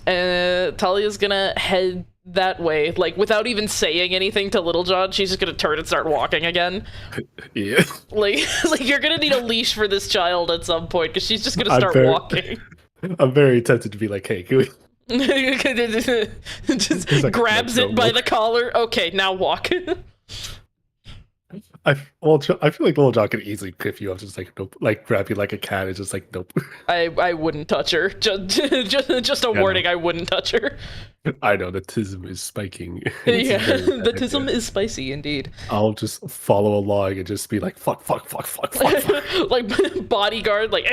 And Talia's gonna head that way, like, without even saying anything to Little John. She's just gonna turn and start walking again. Yeah. Like you're gonna need a leash for this child at some point, because she's just gonna start walking. I'm very tempted to be like, hey, can we... just like, grabs it by the collar. Okay, now walk. I feel like Little John could easily pick you up, just like nope, like grab you like a cat. It's just like nope. I wouldn't touch her. Just a warning. I wouldn't touch her. I know the tism is spiking. Yeah, the tism is spicy indeed. I'll just follow along and just be like fuck. Like bodyguard, like.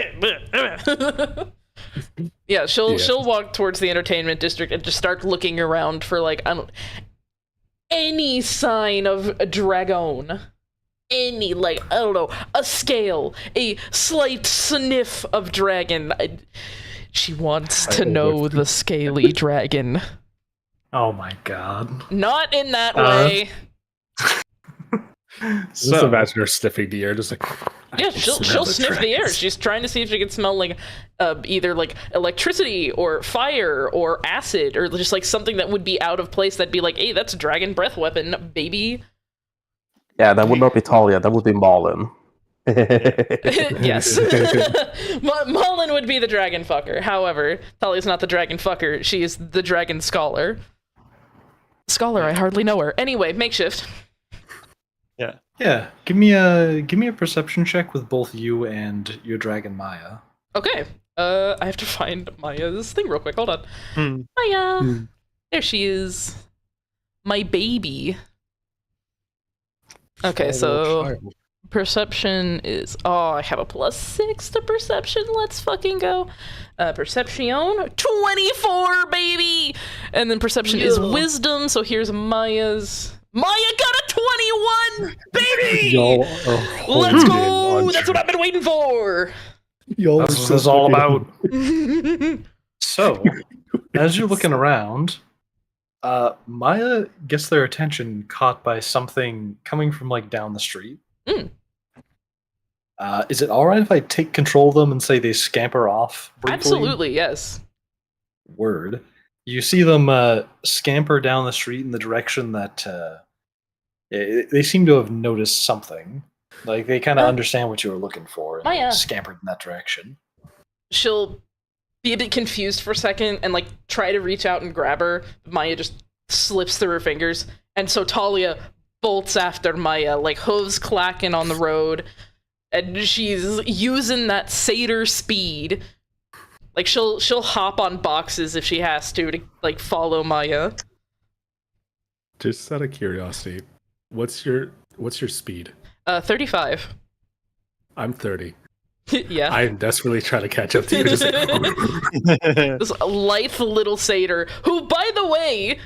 Yeah, she'll walk towards the entertainment district and just start looking around for like any sign of a dragon. Any, like, I don't know, a scale, a slight sniff of dragon. She wants to know the scaly dragon. Oh my god. Not in that way. Just imagine her sniffing the air, just like... Yeah, she'll sniff the air. She's trying to see if she can smell, like, either, like, electricity or fire or acid or just, like, something that would be out of place that'd be like, hey, that's a dragon breath weapon, baby. Yeah, that would not be Talia, that would be Malin. Yes. Malin would be the dragon fucker. However, Talia's not the dragon fucker. She is the dragon scholar. Scholar, I hardly know her. Anyway, makeshift. Yeah. Give me a perception check with both you and your dragon Maya. Okay. I have to find Maya's thing real quick. Hold on. Maya. There she is. My baby. Okay, so perception is... Oh, I have a +6 to perception. Let's fucking go. Perception, 24, baby! And then perception is wisdom, so here's Maya's... Maya got a 21, baby! Y'all Let's go! That's what I've been waiting for! That's what this is all about. So, as you're looking around, Maya gets their attention caught by something coming from, like, down the street. Is it alright if I take control of them and say they scamper off briefly? Absolutely, yes. Word. You see them scamper down the street in the direction that they seem to have noticed something. Like, they kind of understand what you were looking for and scampered in that direction. She'll be a bit confused for a second and, like, try to reach out and grab her. Maya just slips through her fingers. And so Talia bolts after Maya, like, hooves clacking on the road. And she's using that satyr speed. Like, she'll hop on boxes if she has to like, follow Maya. Just out of curiosity, what's your speed? 35. I'm 30. Yeah. I'm desperately trying to catch up to you. Just like... This lithe little satyr, who, by the way,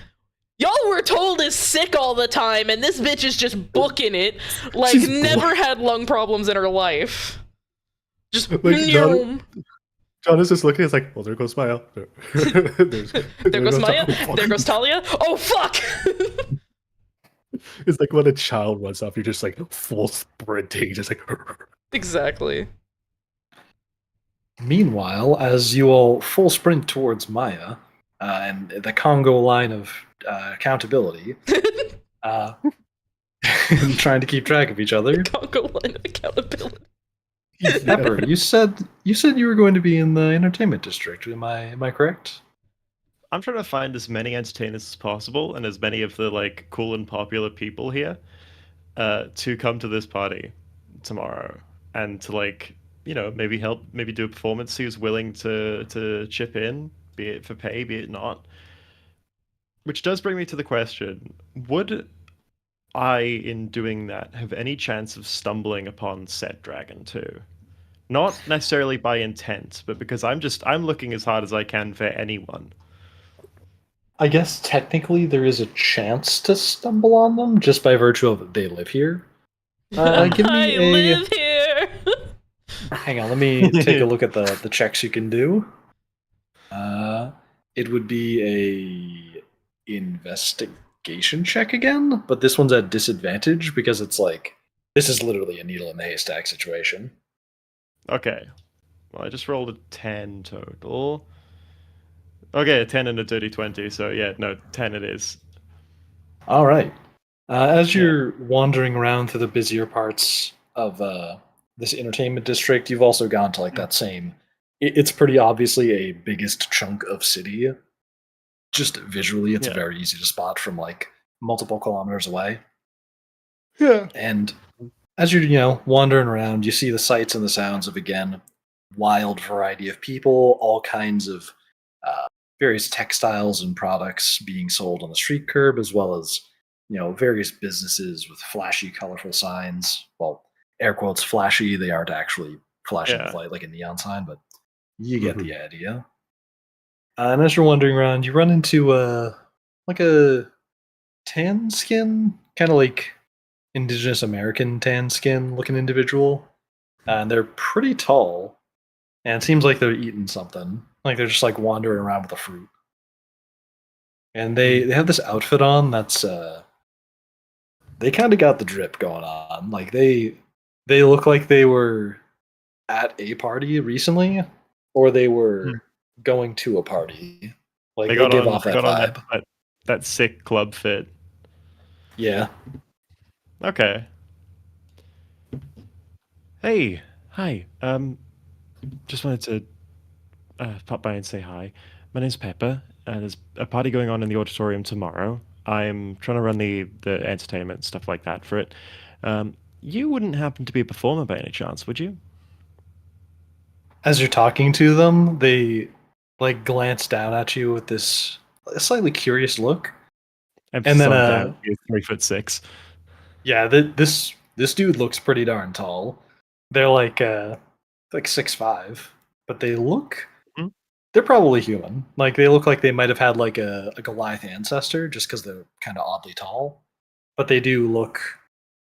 y'all were told is sick all the time, and this bitch is just booking it. Like, never had lung problems in her life. Just, like, John is just looking, it's like, well, there goes Maya. there goes Maya. There goes Talia. Oh, fuck! It's like when a child runs off, you're just like full sprinting, just like... Exactly. Meanwhile, as you all full sprint towards Maya, and the Congo line of accountability, trying to keep track of each other. Congo line of accountability. Pepper, you said you were going to be in the entertainment district. Am I correct? I'm trying to find as many entertainers as possible and as many of the like cool and popular people here to come to this party tomorrow and to like, you know, maybe do a performance who's willing to chip in, be it for pay, be it not. Which does bring me to the question, would I, in doing that, have any chance of stumbling upon said dragon too? Not necessarily by intent, but because I'm looking as hard as I can for anyone. I guess technically there is a chance to stumble on them just by virtue of they live here. Live here. Hang on, let me take a look at the checks you can do. It would be a investigation check again, but this one's at disadvantage because it's like this is literally a needle in the haystack situation. Okay. Well, I just rolled a 10 total. Okay, a 10 and a dirty 20, so yeah, no, 10 it is. All right. As you're wandering around through the busier parts of this entertainment district, you've also gone to like that same... It's pretty obviously a biggest chunk of city. Just visually, it's very easy to spot from like multiple kilometers away. Yeah. And as you're, wandering around, you see the sights and the sounds of, again, wild variety of people, all kinds of various textiles and products being sold on the street curb, as well as, various businesses with flashy, colorful signs. Well, air quotes flashy, they aren't actually flashing with light like a neon sign, but, You get the idea. And as you're wandering around, you run into like a tan skin, kind of like indigenous American tan skin looking individual. And they're pretty tall. And it seems like they're eating something. Like they're just like wandering around with a fruit. And they have this outfit on that's they kind of got the drip going on. Like they look like they were at a party recently, or they were going to a party. Like they give off that vibe. That sick club fit. Yeah. Okay. Hey, hi. Just wanted to pop by and say hi. My name's Pepper. There's a party going on in the auditorium tomorrow. I'm trying to run the entertainment stuff like that for it. You wouldn't happen to be a performer by any chance, would you? As you're talking to them, they like glance down at you with this slightly curious look. And then you're 3'6". Yeah, this dude looks pretty darn tall. They're like 6'5", but they look they're probably human. Like they look like they might have had like a Goliath ancestor just because they're kind of oddly tall. But they do look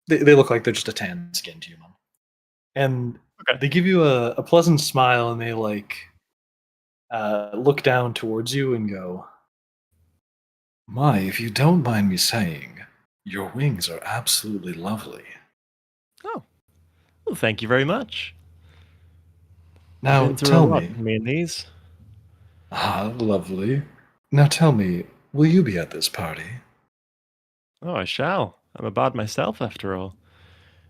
they look like they're just a tan-skinned human. And they give you a pleasant smile, and they like look down towards you and go, "My, if you don't mind me saying, your wings are absolutely lovely." Oh, well, thank you very much. Now tell me and these. Ah, lovely. Now tell me, will you be at this party? Oh, I shall. I'm a bard myself, after all.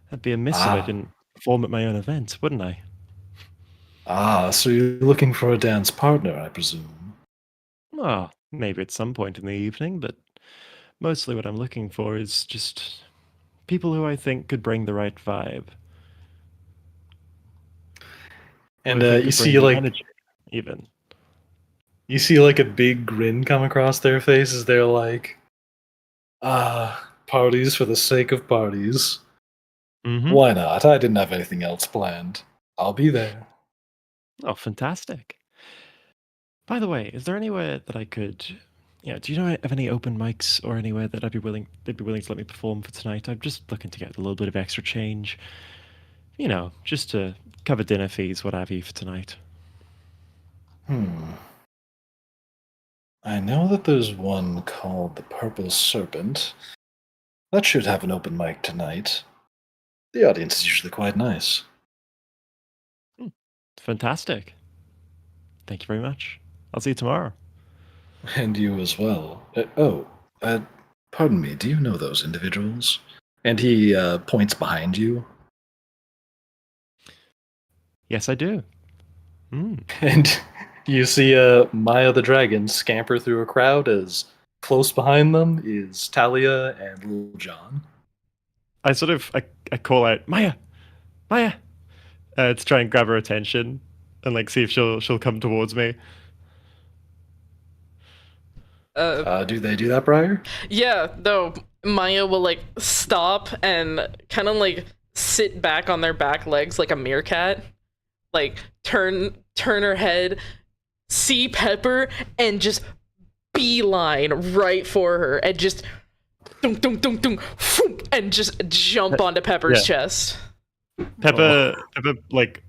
That'd be a miss if I didn't perform at my own event, wouldn't I? Ah, so you're looking for a dance partner, I presume? Oh, maybe at some point in the evening, but mostly what I'm looking for is just people who I think could bring the right vibe. And you see like energy, even. You see like a big grin come across their faces. They're like, parties for the sake of parties. Why not? I didn't have anything else planned. I'll be there. Oh, fantastic. By the way, is there anywhere that I could, do you know of any open mics or anywhere that they'd be willing to let me perform for tonight? I'm just looking to get a little bit of extra change. Just to cover dinner fees, what have you, for tonight. I know that there's one called the Purple Serpent. That should have an open mic tonight. The audience is usually quite nice. Fantastic. Thank you very much. I'll see you tomorrow. And you as well. Pardon me, do you know those individuals? And he points behind you. Yes, I do. And you see Maya the Dragon scamper through a crowd as close behind them is Talia and Little John. I call out, Maya! Maya! To try and grab her attention and like see if she'll come towards me. Do they do that, Briar? Yeah, no. Maya will like stop and kind of like sit back on their back legs like a meerkat. Like turn her head, see Pepper, and just beeline right for her, and just dunk, dunk, dunk, dunk, and just jump onto Pepper's chest. Pepper like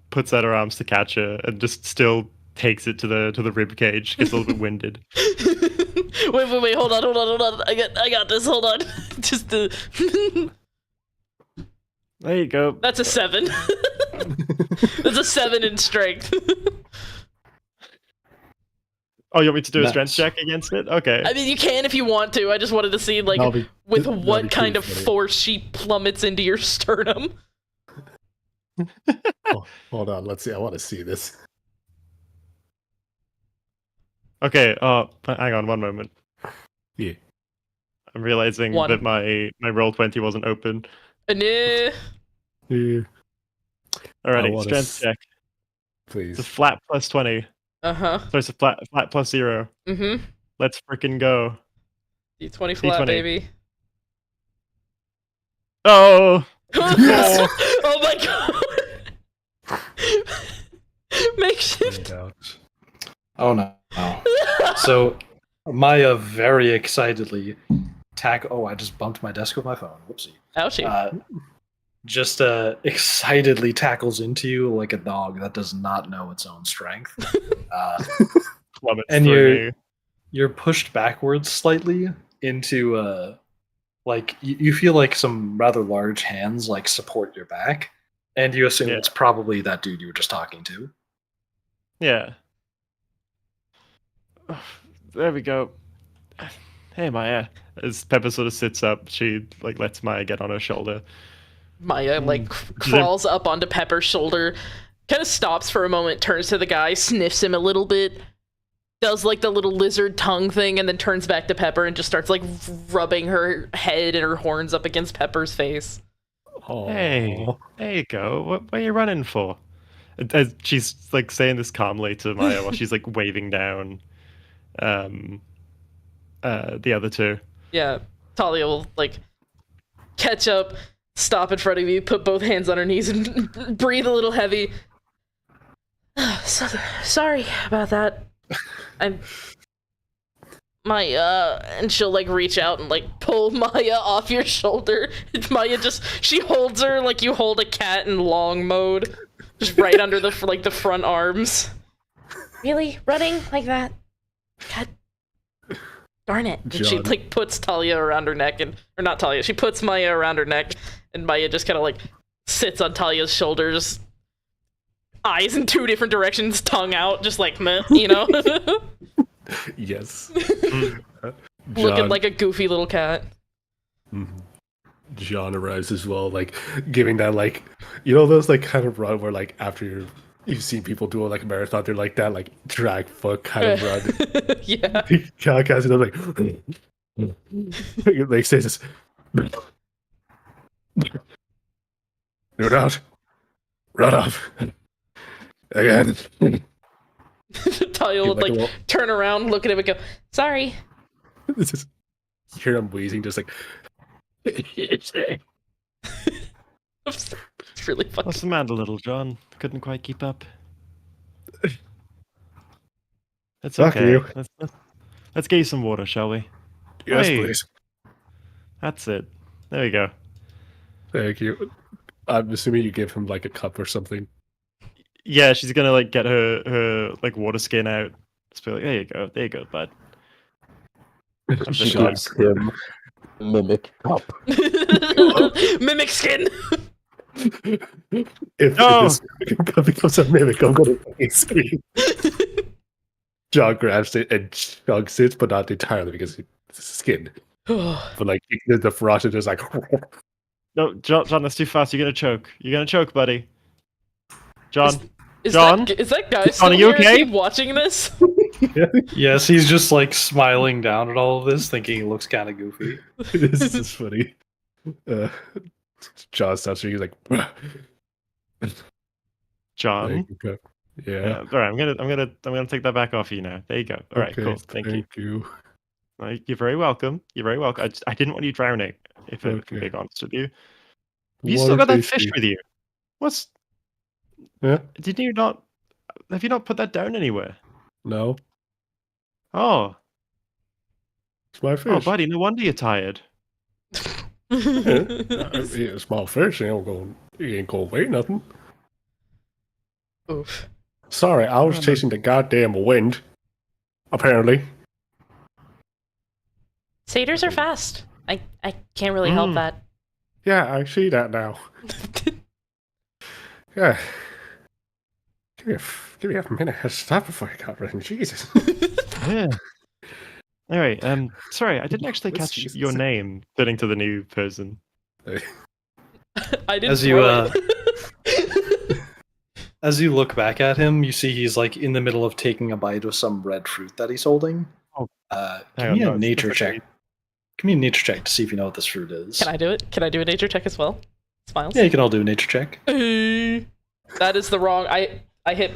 puts out her arms to catch her and just still takes it to the rib cage. Gets a little bit winded. Wait, hold on. I got this. Hold on. Just there you go. That's a 7. That's a 7 in strength. Oh, you want me to do a strength check against it? Okay. I mean, you can if you want to. I just wanted to see like with what kind of force she plummets into your sternum. Hold on, let's see. I want to see this. Okay, hang on one moment. Yeah. I'm realizing that my Roll20 wasn't open. Yeah. Alrighty, strength check. Please. It's a flat plus 20. Uh-huh. So it's a flat plus 0. Mm-hmm. Let's frickin' go. D20 flat, D20. baby. Oh! Oh my god! Makeshift. Oh no. So Maya very excitedly Oh, I just bumped my desk with my phone. Whoopsie. Ouchie. Just excitedly tackles into you like a dog that does not know its own strength. And you're pushed backwards slightly into like you feel like some rather large hands like support your back, and you assume it's probably that dude you were just talking to. Yeah. There we go. Hey, Maya. As Pepper sort of sits up, she like lets Maya get on her shoulder. Maya like crawls up onto Pepper's shoulder, kind of stops for a moment, turns to the guy, sniffs him a little bit, does like the little lizard tongue thing, and then turns back to Pepper and just starts like rubbing her head and her horns up against Pepper's face. Oh. Hey, there you go. What are you running for? As she's like saying this calmly to Maya while she's like waving down the other two. Yeah, Talia will like catch up, stop in front of you, put both hands on her knees, and breathe a little heavy. Sorry about that. I'm Maya, and she'll like reach out and like pull Maya off your shoulder. Maya she holds her like you hold a cat in long mode, just right under the front arms. Really, running like that? God darn it! And she like puts Talia around her neck, or not Talia. She puts Maya around her neck, and Maya just kind of like sits on Talia's shoulders, eyes in two different directions, tongue out, just like meh, you know. Yes. Looking like a goofy little cat. John arrives as well, like giving that like, you know, those like kind of run where like after you've seen people do like a marathon, they're like that like drag foot kind of run. Yeah. Cast like like says this. Run off. Again. Talia would like turn around, look at him, and go, "Sorry." This is, you hear him wheezing, just like. It's really funny. What's the matter, little John? Couldn't quite keep up. It's okay. Let's get you some water, shall we? Yes, please. That's it. There we go. Thank you. I'm assuming you gave him like a cup or something. Yeah, she's gonna like get her like water skin out. Just be like, there you go, bud. She gives him mimic cup. Mimic skin. If this cup becomes a mimic, I'm gonna fucking scream. John grabs it and chugs it, but not entirely because it's skin. But like the frost is just like. No, John, that's too fast. You're gonna choke. You're gonna choke, buddy. John. Is John? Is that guy still John, are you here? okay? Is he watching this? Yes, he's just like smiling down at all of this, thinking it looks kind of goofy. This is funny. John stops here. He's like, John. Yeah. All right, I'm gonna take that back off you now. There you go. All right, cool. Thank you. You're very welcome. You're very welcome. I didn't want you drowning. If I'm being honest with you. You still got that fish with you. What's? Yeah. Did you not? Have you not put that down anywhere? No. Oh. It's my fish. Oh, buddy, no wonder you're tired. A small fish, he ain't gonna weigh nothing. Oof. Sorry, I was chasing the goddamn wind. Apparently. Satyrs are fast. I can't really help that. Yeah, I see that now. Yeah. Give me a minute to stop before I got running. Jesus. Yeah. All right. Sorry, I didn't actually catch your name. Turning to the new person. I didn't. As you look back at him, you see he's like in the middle of taking a bite of some red fruit that he's holding. Give me a nature check. Give me a nature check to see if you know what this fruit is. Can I do it? Can I do a nature check as well? Smiles. Yeah, you can all do a nature check. That is the wrong. I hit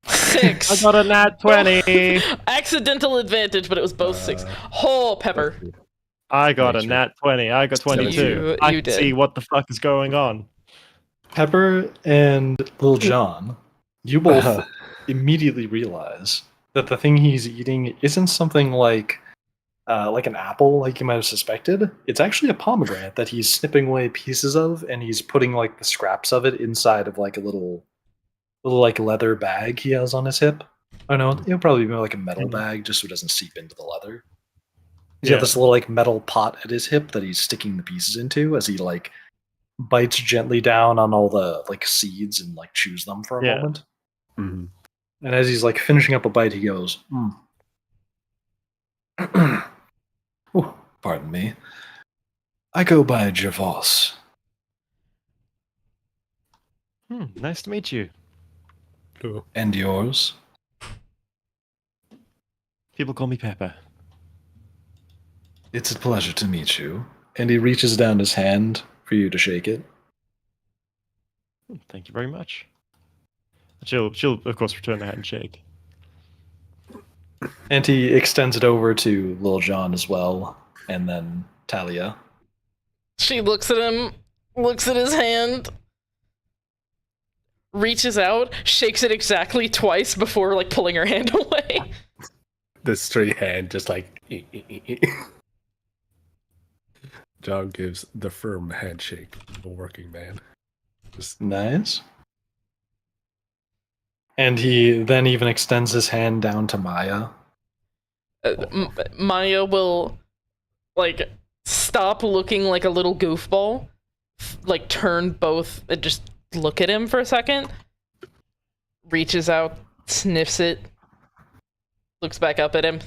6. I got a nat 20. Accidental advantage, but it was both 6. Oh, Pepper. I got a nat 20. I got 22. You I did. can see what the fuck is going on. Pepper and Little John You both immediately realize that the thing he's eating isn't something like an apple, like you might have suspected. It's actually a pomegranate that he's snipping away pieces of, and he's putting like the scraps of it inside of like a little like leather bag he has on his hip. I don't know, it'll probably be more like a metal bag, just so it doesn't seep into the leather. He's got this little like metal pot at his hip that he's sticking the pieces into as he like bites gently down on all the like seeds and like chews them for a moment. Mm-hmm. And as he's like finishing up a bite, he goes, oh, pardon me. I go by Javos. Nice to meet you. Cool. And yours? People call me Pepper. It's a pleasure to meet you. And he reaches down his hand for you to shake it. Thank you very much. She'll of course return the handshake. And he extends it over to Lil Jon as well, and then Talia. She looks at him, looks at his hand, reaches out, shakes it exactly twice before like pulling her hand away. The straight hand just like John gives the firm handshake of a working man. Just nice. And he then even extends his hand down to Maya. Maya will like stop looking like a little goofball, like turn both and just look at him for a second, reaches out, sniffs it, looks back up at him,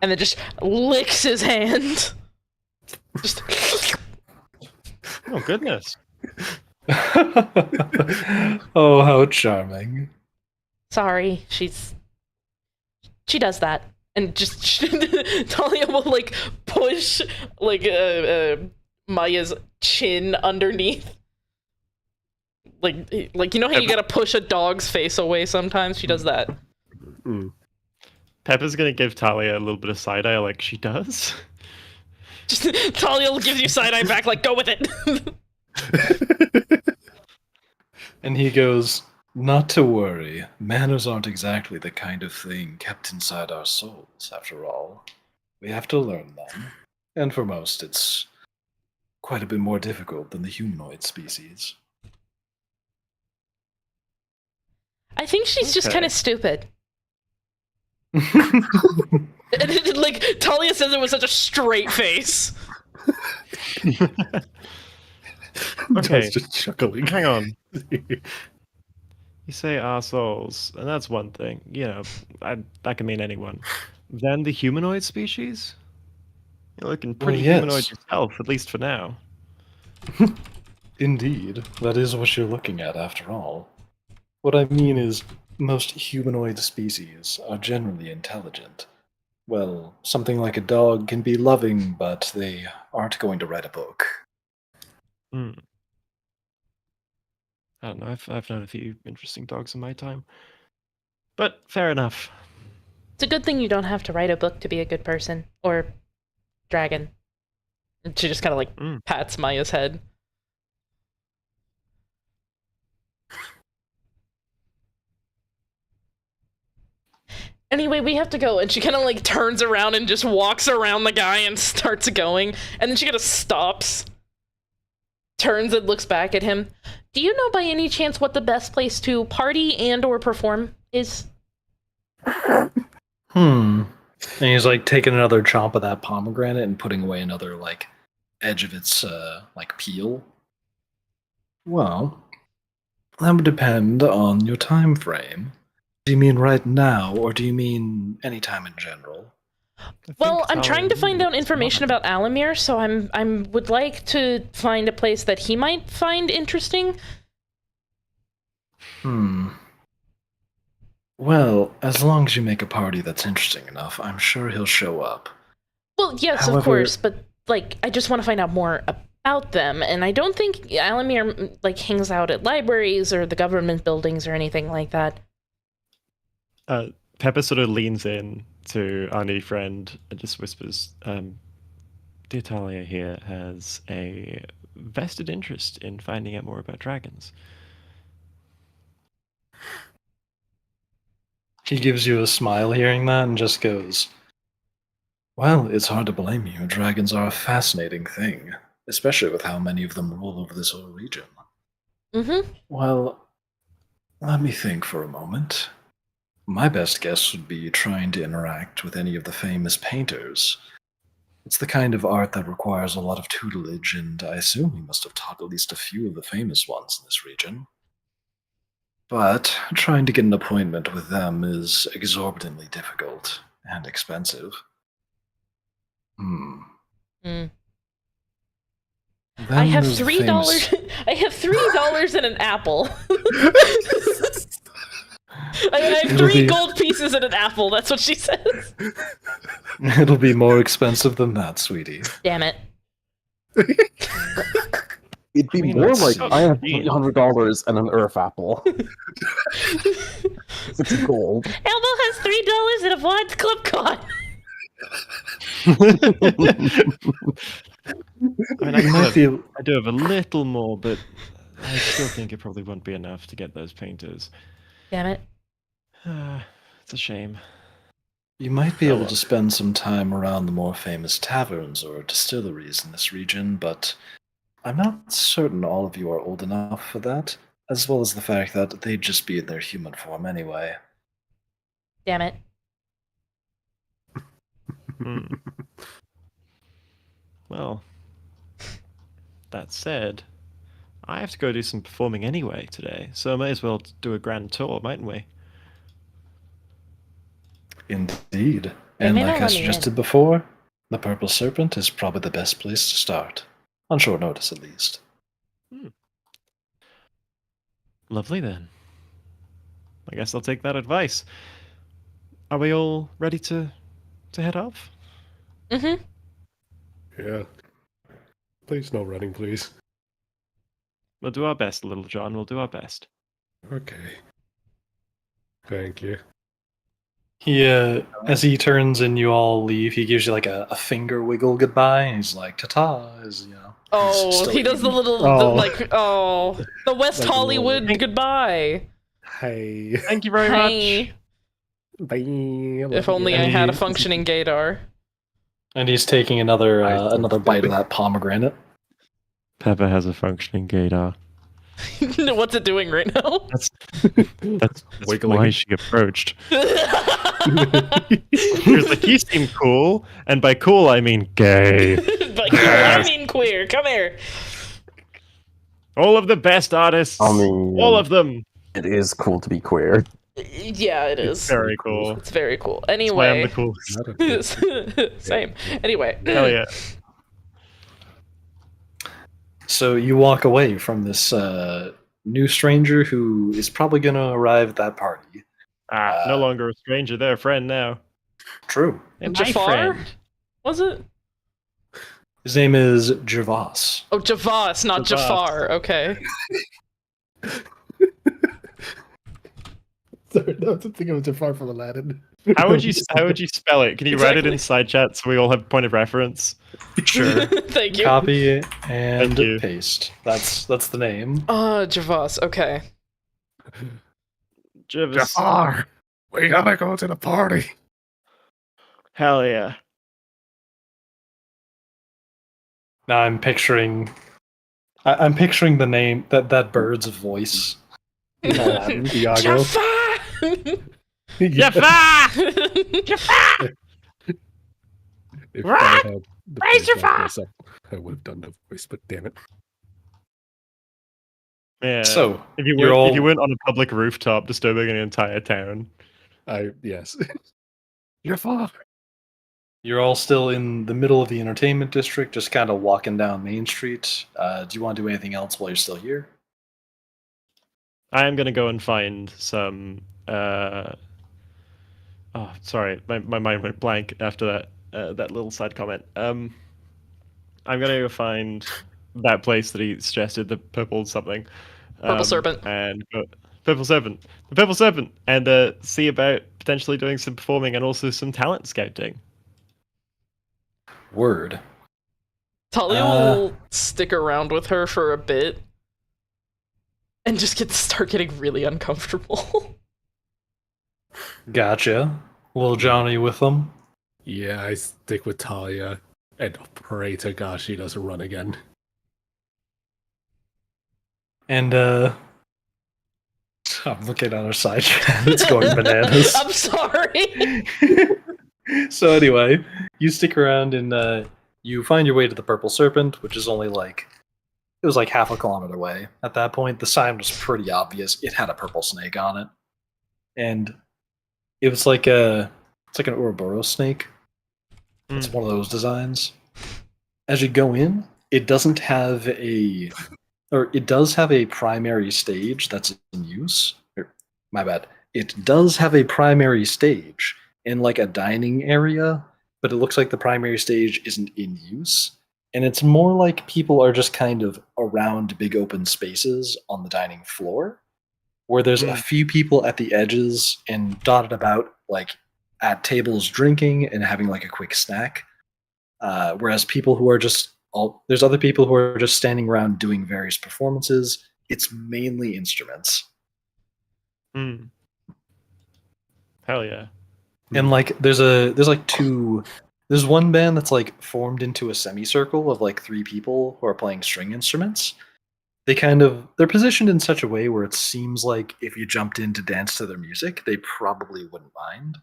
and then just licks his hand. Just oh goodness. Oh, how charming. Sorry, she does that. And just Talia will like push like Maya's chin underneath. Like you know how you gotta push a dog's face away sometimes? She does that. Pepper's gonna give Talia a little bit of side eye like she does. Just Talia gives you side eye back like go with it. And he goes, not to worry. Manners aren't exactly the kind of thing kept inside our souls, after all. We have to learn them. And for most, it's quite a bit more difficult than the humanoid species. I think she's just kind of stupid. Like Talia says it with such a straight face. Okay, just chuckling. hang on. You say our souls, and that's one thing. You know, that can mean anyone. Then the humanoid species? You're looking pretty humanoid yourself, at least for now. Indeed, that is what you're looking at, after all. What I mean is, most humanoid species are generally intelligent. Well, something like a dog can be loving, but they aren't going to write a book. I don't know, I've known a few interesting dogs in my time. But fair enough. It's a good thing you don't have to write a book to be a good person. Or dragon. And she just kind of like pats Maya's head. Anyway, we have to go. And she kind of like turns around and just walks around the guy and starts going. And then she kind of stops. Turns and looks back at him. Do you know by any chance what the best place to party and or perform is? And he's like taking another chomp of that pomegranate and putting away another like edge of its like peel. Well, that would depend on your time frame. Do you mean right now, or do you mean any time in general? Well, I'm trying to find out information about Alamir, so I would like to find a place that he might find interesting. Well, as long as you make a party that's interesting enough, I'm sure he'll show up. Well, yes, of course, but like I just want to find out more about them, and I don't think Alamir like hangs out at libraries or the government buildings or anything like that. Pepper sort of leans in to our new friend and just whispers, Dear Talia here has a vested interest in finding out more about dragons. He gives you a smile hearing that and just goes, "Well, it's hard to blame you. Dragons are a fascinating thing, especially with how many of them rule over this whole region." Mm-hmm. Well, let me think for a moment. My best guess would be trying to interact with any of the famous painters. It's the kind of art that requires a lot of tutelage, and I assume he must have taught at least a few of the famous ones in this region. But trying to get an appointment with them is exorbitantly difficult and expensive. Mm. I have $3. I have $3 and an apple. I have 3 gold pieces and an apple. That's what she says. It'll be more expensive than that, sweetie. Damn it. It'd be more like I have $300 and an earth apple. It's gold. Elmo has $3 and a Vons Club card. I mean, I do have a little more, but I still think it probably won't be enough to get those painters. Damn it. It's a shame. You might be able to spend some time around the more famous taverns or distilleries in this region, but I'm not certain all of you are old enough for that, as well as the fact that they'd just be in their human form anyway. Damn it. Well, that said, I have to go do some performing anyway today, so I may as well do a grand tour, mightn't we? Indeed. And like I suggested before, the Purple Serpent is probably the best place to start. On short notice, at least. Lovely then. I guess I'll take that advice. Are we all ready to head off? Mm-hmm. Yeah. Please, no running, please. We'll do our best, Little John. We'll do our best. Okay. Thank you. He, as he turns and you all leave, he gives you like a finger wiggle goodbye, and he's like, "Ta-ta," as you know. Oh, he does the little, the West Hollywood goodbye. Hey. Thank you very much. Bye. If only I had a functioning gaydar. And he's taking another bite of that pomegranate. Pepper has a functioning gaydar. What's it doing right now? That's why she approached. He was like, you seem cool, and by cool I mean gay. By cool I mean queer. Come here. All of the best artists. I mean, all of them. It is cool to be queer. Yeah, it is. It's very cool. It's very cool. Anyway. That's why I'm the coolest. Same. Anyway. Hell yeah. So you walk away from this new stranger who is probably going to arrive at that party. No longer a stranger, they're a friend now. True. And Jafar? Was it? His name is Javas. Oh, Javas, not Jafar. Okay. Sorry, no, I was thinking of Jafar from Aladdin. How would you spell it? Can you write it in side chat so we all have point of reference? Sure. Thank you. Copy and paste. That's the name. Javas. Okay. Jafar, we gotta go to the party. Hell yeah. Now I'm picturing the name that bird's voice. Aladdin, Iago. Jafar! Jafar! Jafar! If Right? I had the Raise your voice up, I would have done the voice, but damn it. Yeah. So if you went on a public rooftop disturbing an entire town. Yes. Jafar. You're all still in the middle of the entertainment district, just kind of walking down Main Street. Do you want to do anything else while you're still here? I am gonna go and find some oh, sorry, my mind went blank after that little side comment. I'm gonna go find that place that he suggested, the purple something. Purple Serpent. And Purple Serpent. The Purple Serpent. And see about potentially doing some performing and also some talent scouting. Word. Talia will stick around with her for a bit. and just start getting really uncomfortable. Gotcha. Little Johnny with them. Yeah, I stick with Talia and pray to God she doesn't run again. And I'm looking on our side chat. It's going bananas. I'm sorry. So anyway, you stick around and you find your way to the Purple Serpent, which is only like it was like half a kilometer away. At that point, the sign was pretty obvious. It had a purple snake on it, and it was like an Ouroboros snake. It's one of those designs. As you go in, it doesn't have it does have a primary stage that's in use. My bad. It does have a primary stage in like a dining area, but it looks like the primary stage isn't in use. And it's more like people are just kind of around big open spaces on the dining floor, where there's a few people at the edges and dotted about like at tables drinking and having like a quick snack. Whereas people who are there's other people who are just standing around doing various performances. It's mainly instruments. Hell yeah. And like there's one band that's like formed into a semicircle of like 3 people who are playing string instruments. They're positioned in such a way where it seems like if you jumped in to dance to their music, they probably wouldn't mind.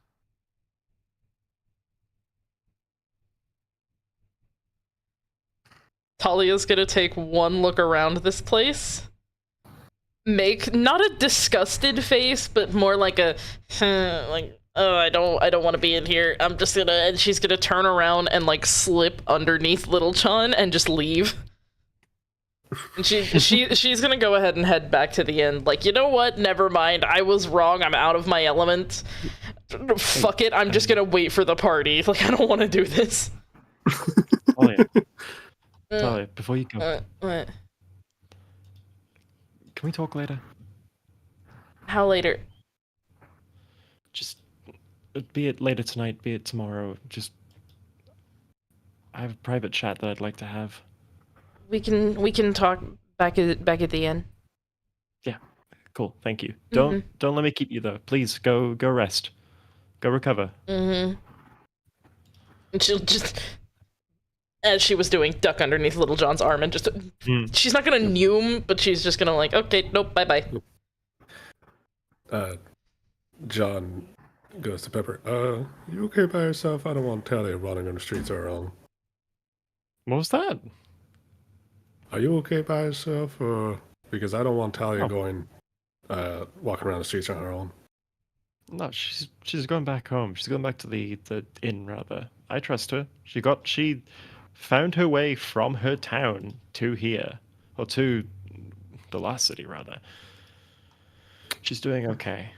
Talia's gonna take one look around this place. Make not a disgusted face, but more like a like, oh, I don't want to be in here. I'm just gonna, and she's gonna turn around and like slip underneath Little John and just leave. And she's gonna go ahead and head back to the inn. Like, you know what? Never mind. I was wrong. I'm out of my element. Fuck it. I'm just gonna wait for the party. Like, I don't want to do this. Oh yeah. Talia, before you go, What? can we talk later? How later? Just be it later tonight, be it tomorrow. Just I have a private chat that I'd like to have. We can talk back at the inn. Yeah, cool. Thank you. Don't let me keep you though. Please go rest. Go recover. And she'll just, as she was doing, duck underneath Little John's arm and just. She's not gonna neume, but she's just gonna like, okay, nope, bye bye. John goes to Pepper. You okay by yourself? I don't want Talia running on the streets on her own. What was that? Are you okay by yourself? Because I don't want Talia going, walking around the streets on her own. No, she's going back home. She's going back to the inn rather. I trust her. She found her way from her town to here, or to the last city rather. She's doing okay.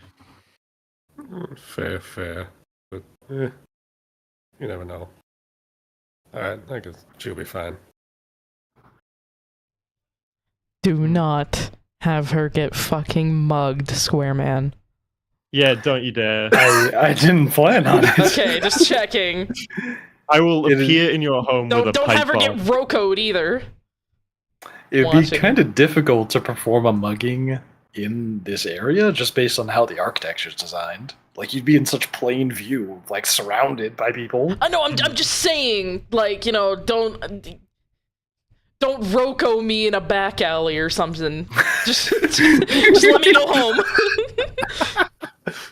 Fair. But, you never know. Alright, I guess she'll be fine. Do not have her get fucking mugged, Square Man. Yeah, don't you dare. I didn't plan on it. Okay, just checking. I will appear in your home with a Don't pipe have her get bomb. rocoed either. It'd be kind of difficult to perform a mugging in this area just based on how the architecture's designed. Like, you'd be in such plain view, like surrounded by people. I know. I'm just saying, like, you know, don't roco me in a back alley or something. Just let me go home.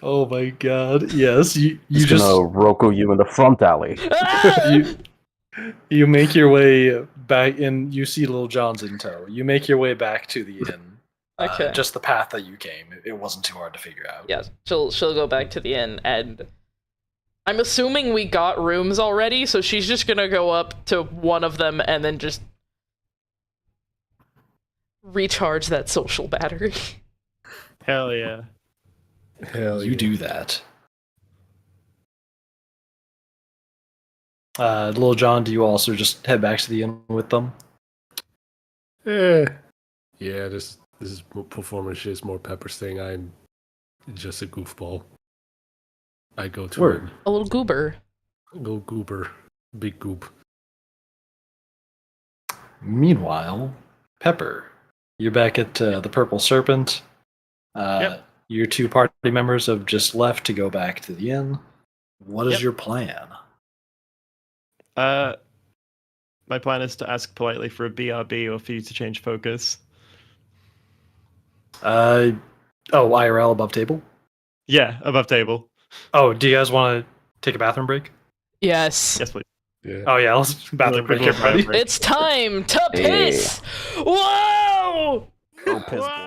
Oh my god! Yes, you just gonna roko you in the front alley. you make your way back, and you see Little John's in tow. You make your way back to the inn. Okay. Just the path that you came. It wasn't too hard to figure out. Yeah, she'll go back to the inn, and I'm assuming we got rooms already, so she's just gonna go up to one of them and then just recharge that social battery. Hell yeah. Hell You do that. Little John, do you also just head back to the inn with them? Yeah, this is performance shit, more Pepper's thing. I'm just a goofball. I go to Word. A little goober. Go goober. Big goop. Meanwhile, Pepper, You're back at the Purple Serpent. Yep. Your 2 party members have just left to go back to the inn. What is your plan? My plan is to ask politely for a BRB or for you to change focus. IRL above table? Yeah, above table. Oh, do you guys want to take a bathroom break? Yes. Yes, please. Yeah. Oh, yeah, let's bathroom break, everybody. It's time to piss! Whoa! Go piss, boy.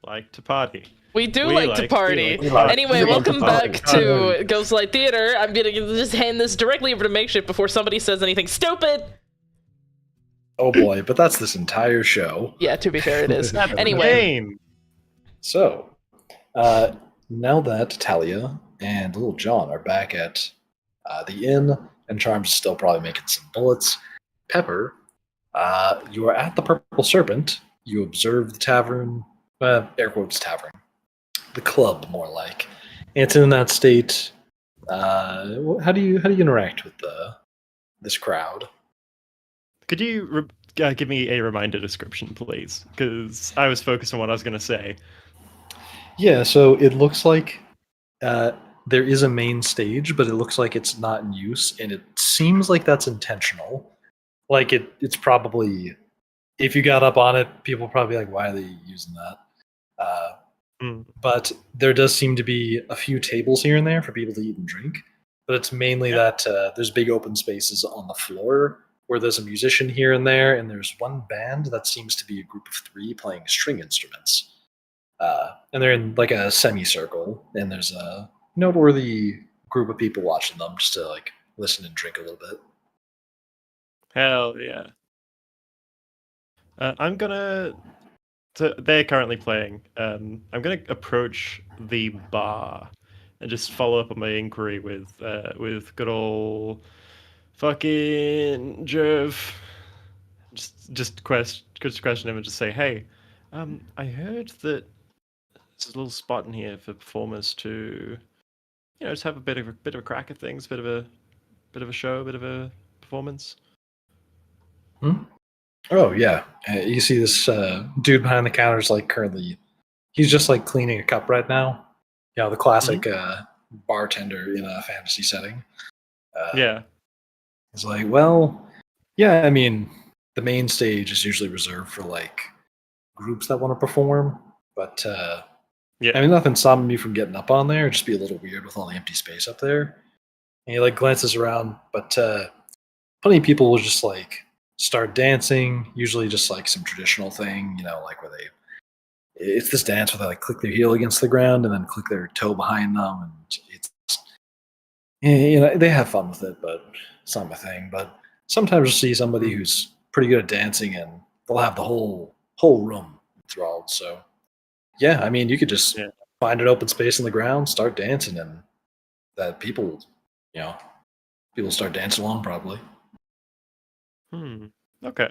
like to party. We do like to party. We like Anyway, to welcome party. back to Ghostlight Theatre. I'm gonna just hand this directly over to Makeshift before somebody says anything stupid. Oh boy, but that's this entire show. Yeah, to be fair, it is. That's Anyway. insane. So, now that Talia and Little John are back at the inn, and Charms is still probably making some bullets, Pepper, you are at the Purple Serpent. You observe the tavern, air quotes tavern, the club more like. And it's in that state. How do you interact with this crowd? Could you give me a reminder description, please? Because I was focused on what I was going to say. Yeah, so it looks like there is a main stage, but it looks like it's not in use, and it seems like that's intentional. Like it's probably, if you got up on it, people probably like, why are they using that? But there does seem to be a few tables here and there for people to eat and drink, but it's mainly that there's big open spaces on the floor where there's a musician here and there, and there's one band that seems to be a group of 3 playing string instruments. And they're in like a semicircle, and there's a noteworthy group of people watching them just to like listen and drink a little bit. Hell yeah. I'm gonna. So they're currently playing. I'm gonna approach the bar and just follow up on my inquiry with good old fucking Jerv. Just question him and just say, hey, I heard that there's a little spot in here for performers to, just have a bit of a crack at things, bit of a show, a bit of a performance. Oh yeah, you see this dude behind the counter is like currently, he's just like cleaning a cup right now. The classic bartender in a fantasy setting. Yeah. He's like, well, yeah, I mean, the main stage is usually reserved for like groups that want to perform, but yeah, I mean, nothing stopping me from getting up on there. It'd just be a little weird with all the empty space up there. And he like glances around, but plenty of people will just like start dancing, usually just like some traditional thing, like where it's this dance where they like click their heel against the ground and then click their toe behind them, and it's they have fun with it, but it's not my thing. But sometimes you'll see somebody who's pretty good at dancing and they'll have the whole room enthralled. So yeah, I mean, you could just find an open space in the ground, start dancing, and that people start dancing along probably. Okay.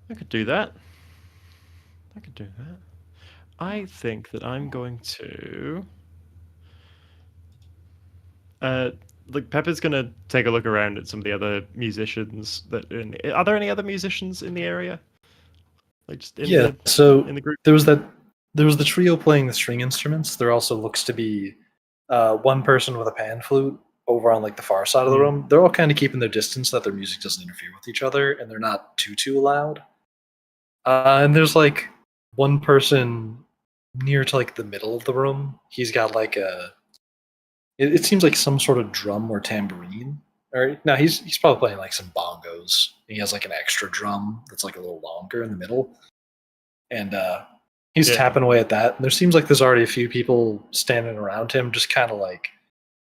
I could do that. I think that I'm going to... like, Pepper's going to take a look around at some of the other musicians. Are there any other musicians in the area? Like, just in the group? There was the trio playing the string instruments. There also looks to be one person with a pan flute over on like the far side of the room. They're all kind of keeping their distance so that their music doesn't interfere with each other, and they're not too loud. And there's like one person near to like the middle of the room. He's got like it seems like some sort of drum or tambourine. Or no, he's probably playing like some bongos. He has like an extra drum that's like a little longer in the middle, and he's tapping away at that. And there seems like there's already a few people standing around him, just kind of like,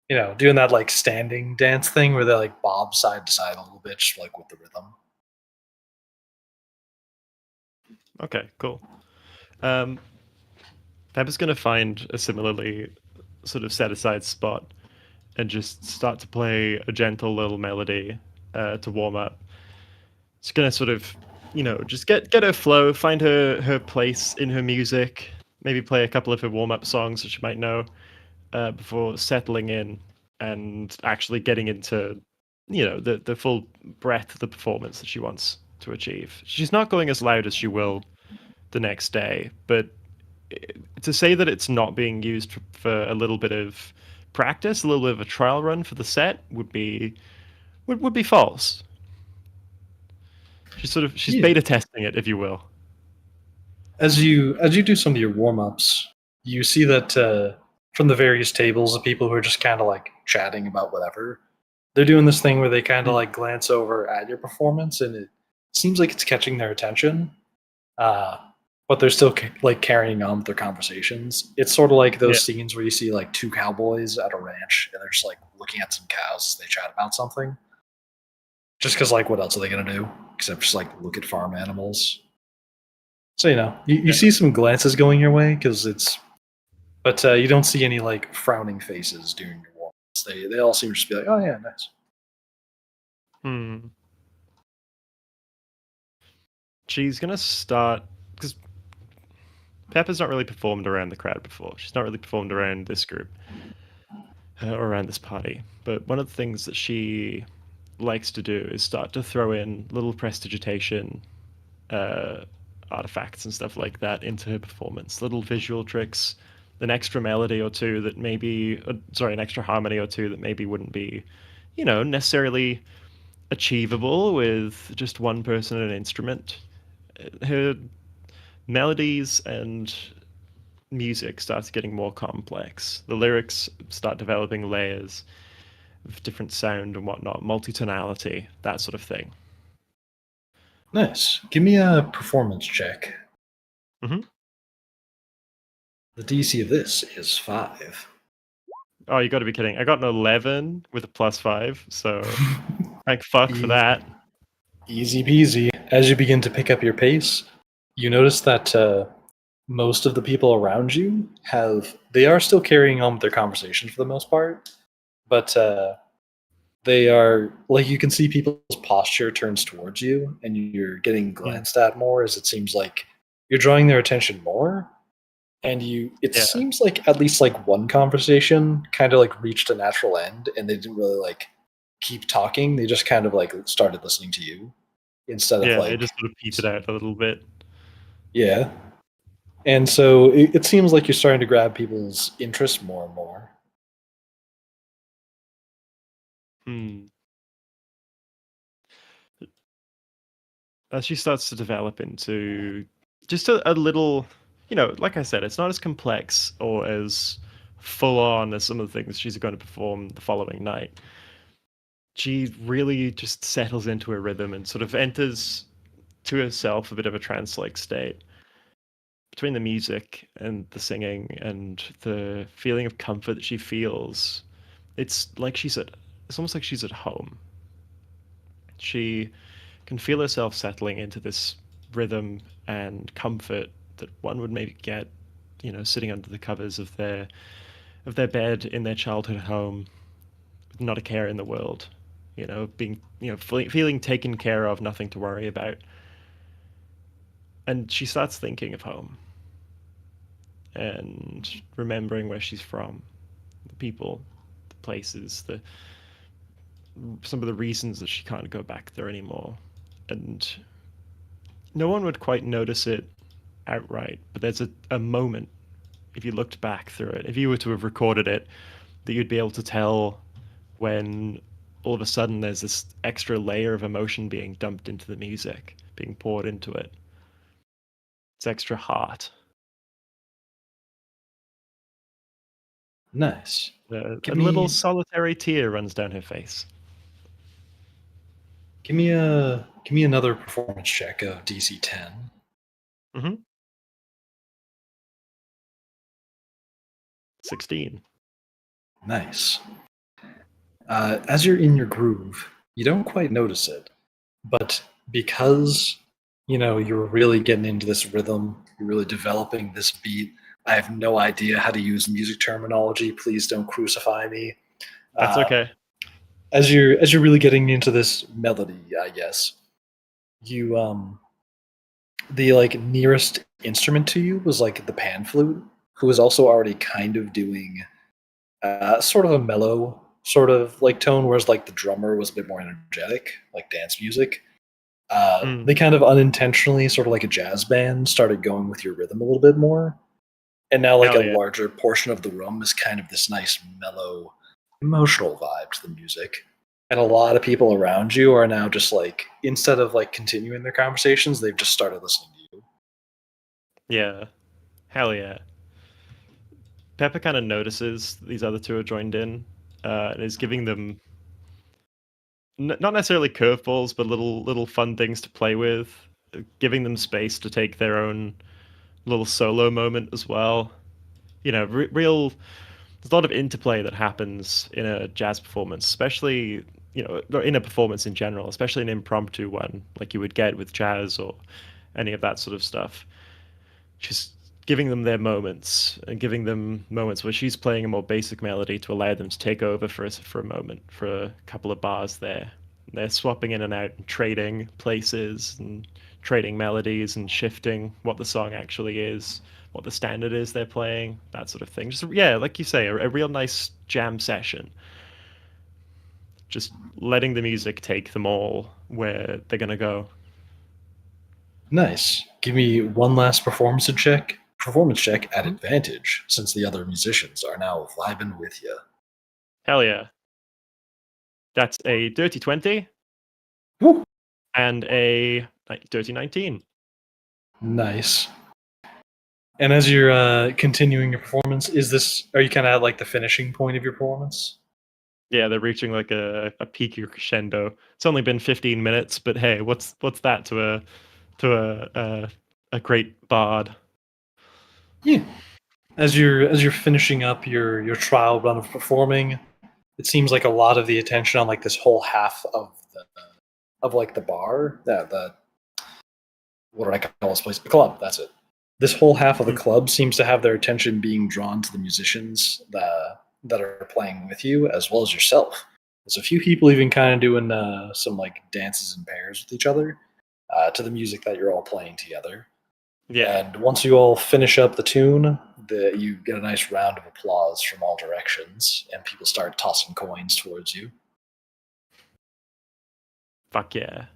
doing that like standing dance thing where they like bob side to side a little bit, just like with the rhythm. Okay, cool. Pepper's going to find a similarly sort of set aside spot and just start to play a gentle little melody to warm up. It's going to sort of, just get her flow, find her place in her music, maybe play a couple of her warm up songs that she might know before settling in and actually getting into, the full breadth of the performance that she wants to achieve. She's not going as loud as she will the next day, but to say that it's not being used for a little bit of practice, a little bit of a trial run for the set would be false. She's beta testing it, if you will. As you do some of your warm-ups, you see that from the various tables of people who are just kind of like chatting about whatever, they're doing this thing where they kind of like glance over at your performance, and it seems like it's catching their attention. But they're still like carrying on with their conversations. It's sort of like those scenes where you see like two cowboys at a ranch and they're just like looking at some cows as they chat about something. Just because, like, what else are they gonna do except just like look at farm animals? So you see some glances going your way but you don't see any like frowning faces during your walks. They all seem to just be like, oh yeah, nice. She's gonna start because Pepper's not really performed around the crowd before. She's not really performed around this group or around this party. But one of the things that she likes to do is start to throw in little prestidigitation artifacts and stuff like that into her performance. Little visual tricks, an extra melody or two that maybe, an extra harmony or two that maybe wouldn't be, necessarily achievable with just one person and an instrument. Her melodies and music starts getting more complex. The lyrics start developing layers of different sound and whatnot, multi-tonality, that sort of thing. Nice. Give me a performance check. Mm-hmm. The DC of this is 5. Oh, you got to be kidding! I got an 11 with a +5, so thank fuck for that. Easy peasy. As you begin to pick up your pace, you notice that most of the people around you they are still carrying on with their conversation for the most part, but they are, like, you can see people's posture turns towards you and you're getting glanced at more, as it seems like you're drawing their attention more. And seems like at least like one conversation kind of like reached a natural end and they didn't really like keep talking. They just kind of like started listening to you instead of like, it just sort of petered out a little bit. Yeah. And so it seems like you're starting to grab people's interest more and more. As she starts to develop into just a little, like I said, it's not as complex or as full on as some of the things she's going to perform the following night. She really just settles into a rhythm and sort of enters to herself a bit of a trance-like state. Between the music and the singing and the feeling of comfort that she feels, it's almost like she's at home. She can feel herself settling into this rhythm and comfort that one would maybe get, sitting under the covers of their bed in their childhood home, with not a care in the world, being, feeling taken care of, nothing to worry about. And she starts thinking of home and remembering where she's from, the people, the places, some of the reasons that she can't go back there anymore. And no one would quite notice it outright, but there's a moment, if you looked back through it, if you were to have recorded it, that you'd be able to tell when all of a sudden there's this extra layer of emotion being dumped into the music, being poured into it. It's extra heart. Nice. A little solitary tear runs down her face. Give me another performance check of DC 10. Mm-hmm. 16. Nice. As you're in your groove, you don't quite notice it, but because you're really getting into this rhythm, you're really developing this beat. I have no idea how to use music terminology. Please don't crucify me. That's okay. As you're really getting into this melody, I guess, you the like nearest instrument to you was like the pan flute, who was also already kind of doing sort of a mellow sort of like tone, whereas like the drummer was a bit more energetic, like dance music. They kind of unintentionally, sort of like a jazz band, started going with your rhythm a little bit more. And now like a larger portion of the room is kind of this nice, mellow, emotional vibe to the music. And a lot of people around you are now just like, instead of like continuing their conversations, they've just started listening to you. Yeah. Hell yeah. Pepper kind of notices these other two are joined in and is giving them not necessarily curveballs, but little fun things to play with. giving them space to take their own little solo moment as well. You know, real. There's a lot of interplay that happens in a jazz performance, especially, you know, or in a performance in general, especially an impromptu one like you would get with jazz or any of that sort of stuff. Just giving them their moments and giving them moments where she's playing a more basic melody to allow them to take over for a moment, for a couple of bars there. They're swapping in and out and trading places and trading melodies and shifting what the song actually is, what the standard is they're playing, that sort of thing. Just, yeah, like you say, a real nice jam session. Just letting the music take them all where they're going to go. Nice. Give me one last performance check at advantage, since the other musicians are now vibing with you. Hell yeah. That's a dirty 20. Woo. And a dirty 19. Nice. And as you're continuing your performance, are you kind of at like the finishing point of your performance? Yeah, they're reaching like a peak crescendo. It's only been 15 minutes, but hey, what's that to a great bard? Yeah. As you're finishing up your trial run of performing, it seems like a lot of the attention on like this whole half of the bar, what do I call this place? The club. That's it. This whole half of the club seems to have their attention being drawn to the musicians that are playing with you, as well as yourself. There's a few people even kind of doing some like dances in pairs with each other to the music that you're all playing together. Yeah. And once you all finish up the tune, you get a nice round of applause from all directions, and people start tossing coins towards you. Fuck yeah.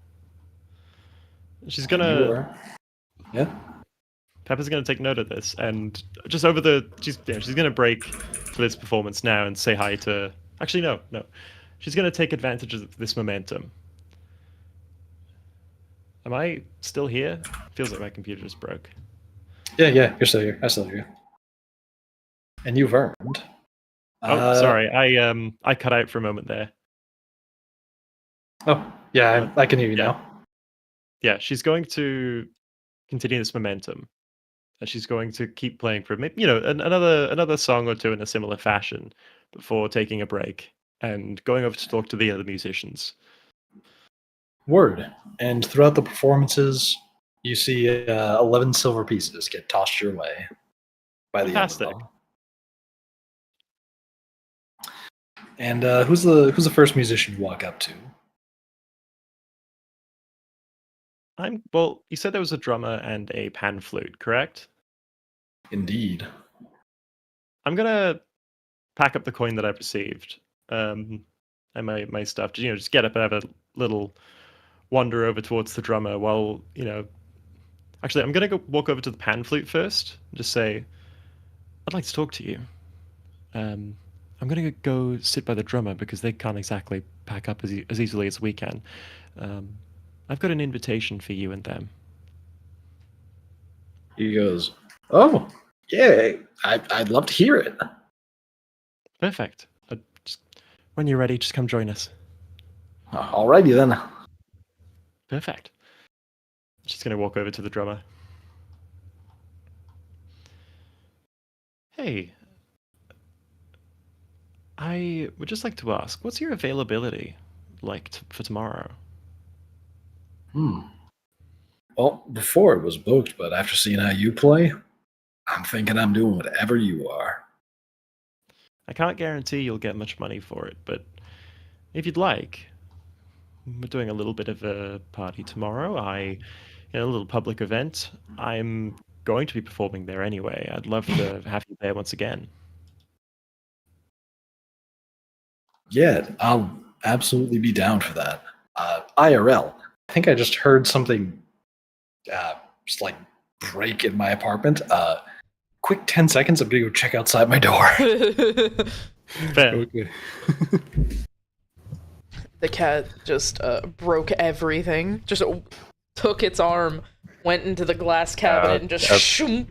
She's gonna. Yeah. Pepper's gonna take note of this, and just she's gonna break for this performance now and say hi to. Actually, no. She's gonna take advantage of this momentum. Am I still here? Feels like my computer just broke. Yeah, you're still here. I still hear you. And you've earned. Oh, sorry. I cut out for a moment there. Oh, yeah, I can hear you now. Yeah, she's going to continue this momentum. And she's going to keep playing for another song or two in a similar fashion before taking a break and going over to talk to the other musicians. Word. And throughout the performances, you see 11 silver pieces get tossed your way by the end of them. And who's the first musician you walk up to? Well, you said there was a drummer and a pan flute, correct? Indeed. I'm gonna pack up the coin that I've received, and my stuff. Just get up and have a little wander over towards the drummer. While actually, I'm gonna walk over to the pan flute first. And just say, "I'd like to talk to you." I'm gonna go sit by the drummer because they can't exactly pack up as easily as we can. I've got an invitation for you and them. He goes, "Oh, yeah, I'd love to hear it." Perfect. When you're ready, just come join us. Alrighty then. Perfect. She's going to walk over to the drummer. Hey, I would just like to ask, what's your availability like for tomorrow? Well, before it was booked, but after seeing how you play, I'm thinking I'm doing whatever you are. I can't guarantee you'll get much money for it, but if you'd like, we're doing a little bit of a party tomorrow. A little public event. I'm going to be performing there anyway. I'd love to have you there once again. Yeah, I'll absolutely be down for that. IRL. I think I just heard something just like break in my apartment. Quick 10 seconds, I'm gonna go check outside my door. Fair. Okay. The cat just broke everything. Just took its arm, went into the glass cabinet, and just shoom.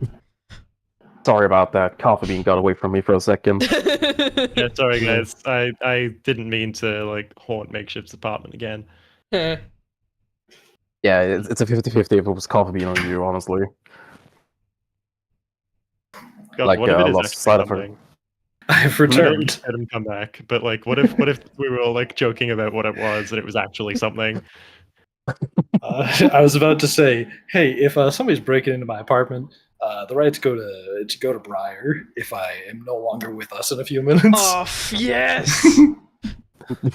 Sorry about that. Coffee bean got away from me for a second. Yeah, sorry guys. I didn't mean to haunt Makeshift's apartment again. Yeah, it's a 50-50 if it was Coffee Bean on you, honestly. God, Like, what if it is lost actually sight of her. something? I've I know we returned. just had him come back, but like, what if we were all like joking about what it was and it was actually something? I was about to say, hey, if somebody's breaking into my apartment, the right to go to Briar if I am no longer with us in a few minutes. Oh, yes!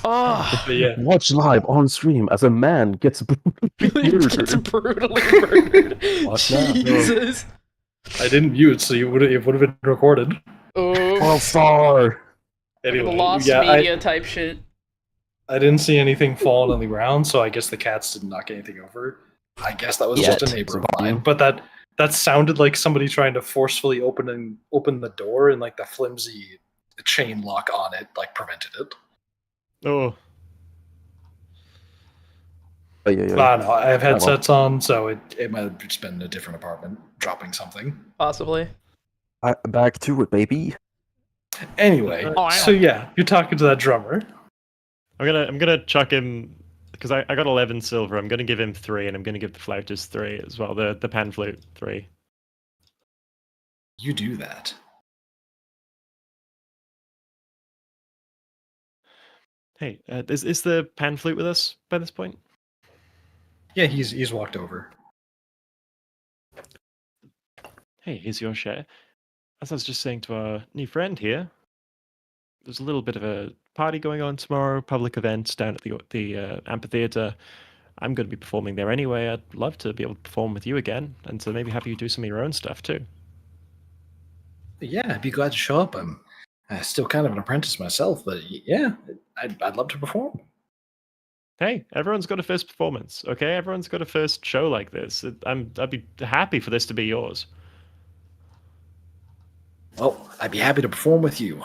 Oh, But yeah, Watch live on stream as a man gets brutally gets murdered. brutally murdered. Watch now. Jesus. I didn't mute, so it would have been recorded. Oh, All-star! Anyway, lost yeah, media type shit. I didn't see anything falling on the ground, so I guess the cats didn't knock anything over. I guess that was just a neighbor of mine. But that sounded like somebody trying to forcefully open the door, and like the flimsy chain lock on it like prevented it. Oh, I don't know. I have headsets on, so it might have just been a different apartment dropping something. Possibly. Back to it, baby. Anyway, so yeah, you're talking to that drummer. I'm gonna chuck him because I got 11 silver. I'm gonna give him 3, and I'm gonna give the flautist 3 as well. The pan flute 3. You do that. Hey, is the pan flute with us by this point? Yeah, he's walked over. Hey, here's your share. As I was just saying to our new friend here, there's a little bit of a party going on tomorrow, public event down at the amphitheater. I'm going to be performing there anyway. I'd love to be able to perform with you again, and to maybe have you do some of your own stuff too. Yeah, I'd be glad to show up. I'm still kind of an apprentice myself, but yeah, I'd love to perform. Hey, everyone's got a first performance, okay? Everyone's got a first show like this. I'd be happy for this to be yours. Well, I'd be happy to perform with you.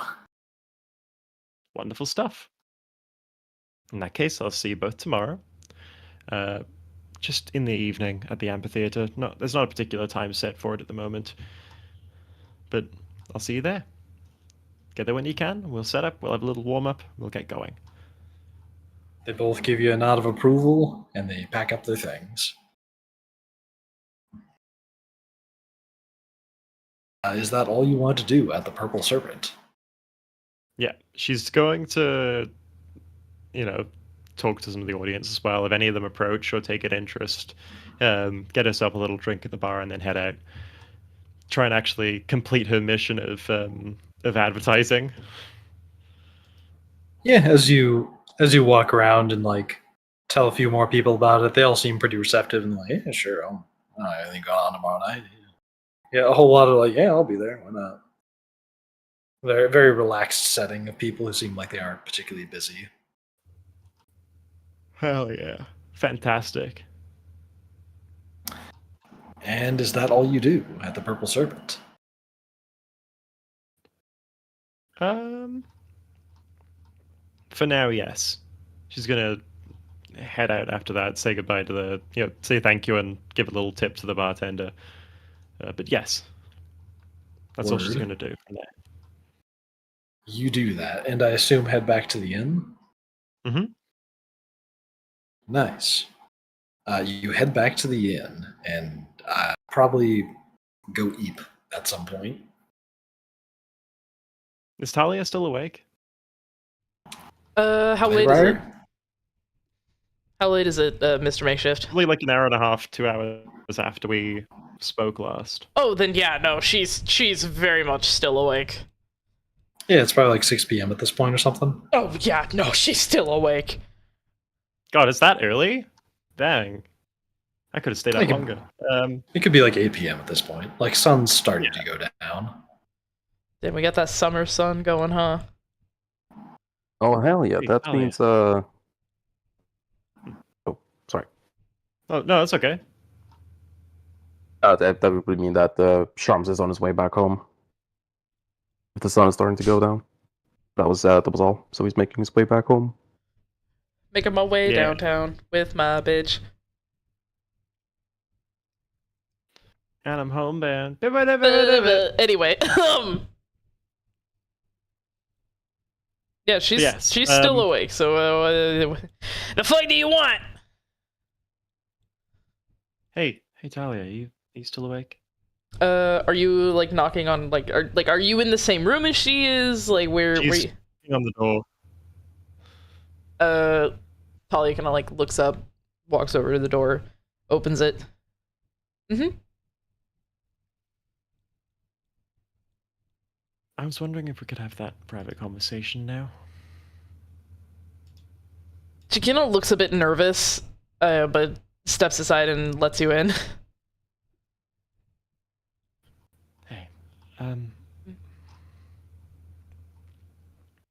Wonderful stuff. In that case, I'll see you both tomorrow. Just in the evening at the amphitheater. There's not a particular time set for it at the moment. But I'll see you there. Get there when you can. We'll set up. We'll have a little warm-up. We'll get going. They both give you a nod of approval, and they pack up their things. Is that all you want to do at the Purple Serpent? Yeah, she's going to, talk to some of the audience as well. If any of them approach or take an interest, get herself a little drink at the bar and then head out. Try and actually complete her mission of advertising. Yeah, as you walk around and like tell a few more people about it, they all seem pretty receptive and like, yeah, sure, I don't have anything going on tomorrow night. Yeah, a whole lot of like, yeah, I'll be there. Why not? Very, very relaxed setting of people who seem like they aren't particularly busy. Hell yeah. Fantastic. And is that all you do at the Purple Serpent? For now, yes. She's gonna head out after that, say goodbye to say thank you and give a little tip to the bartender. But yes, that's all she's gonna do from there. You do that, and I assume head back to the inn? Mm-hmm. Nice. You head back to the inn, and probably go eat at some point. Is Talia still awake? How late is it? How late is it, Mr. Makeshift? Probably like an hour and a half, 2 hours after we spoke last. Oh, then yeah, no, she's very much still awake. Yeah, it's probably like 6 p.m. at this point or something. Oh yeah, no, she's still awake. God, it's that early? Dang. I could have stayed up longer. It could be like 8 p.m. at this point. Like, sun's starting to go down. Then we got that summer sun going, huh? Oh, hell yeah. That means, Oh, sorry. Oh, no, that's okay. That would mean that Sharms is on his way back home. If the sun is starting to go down. That was all. So he's making his way back home. Making my way downtown with my bitch. And I'm homebound. Anyway, yeah, she's still awake. So, the fuck do you want? Hey, Talia, are you still awake? Are you like knocking on are you in the same room as she is? Like where She's you... on the door. Talia kind of like looks up, walks over to the door, opens it. I was wondering if we could have that private conversation now. She kind of looks a bit nervous, but steps aside and lets you in. Hey,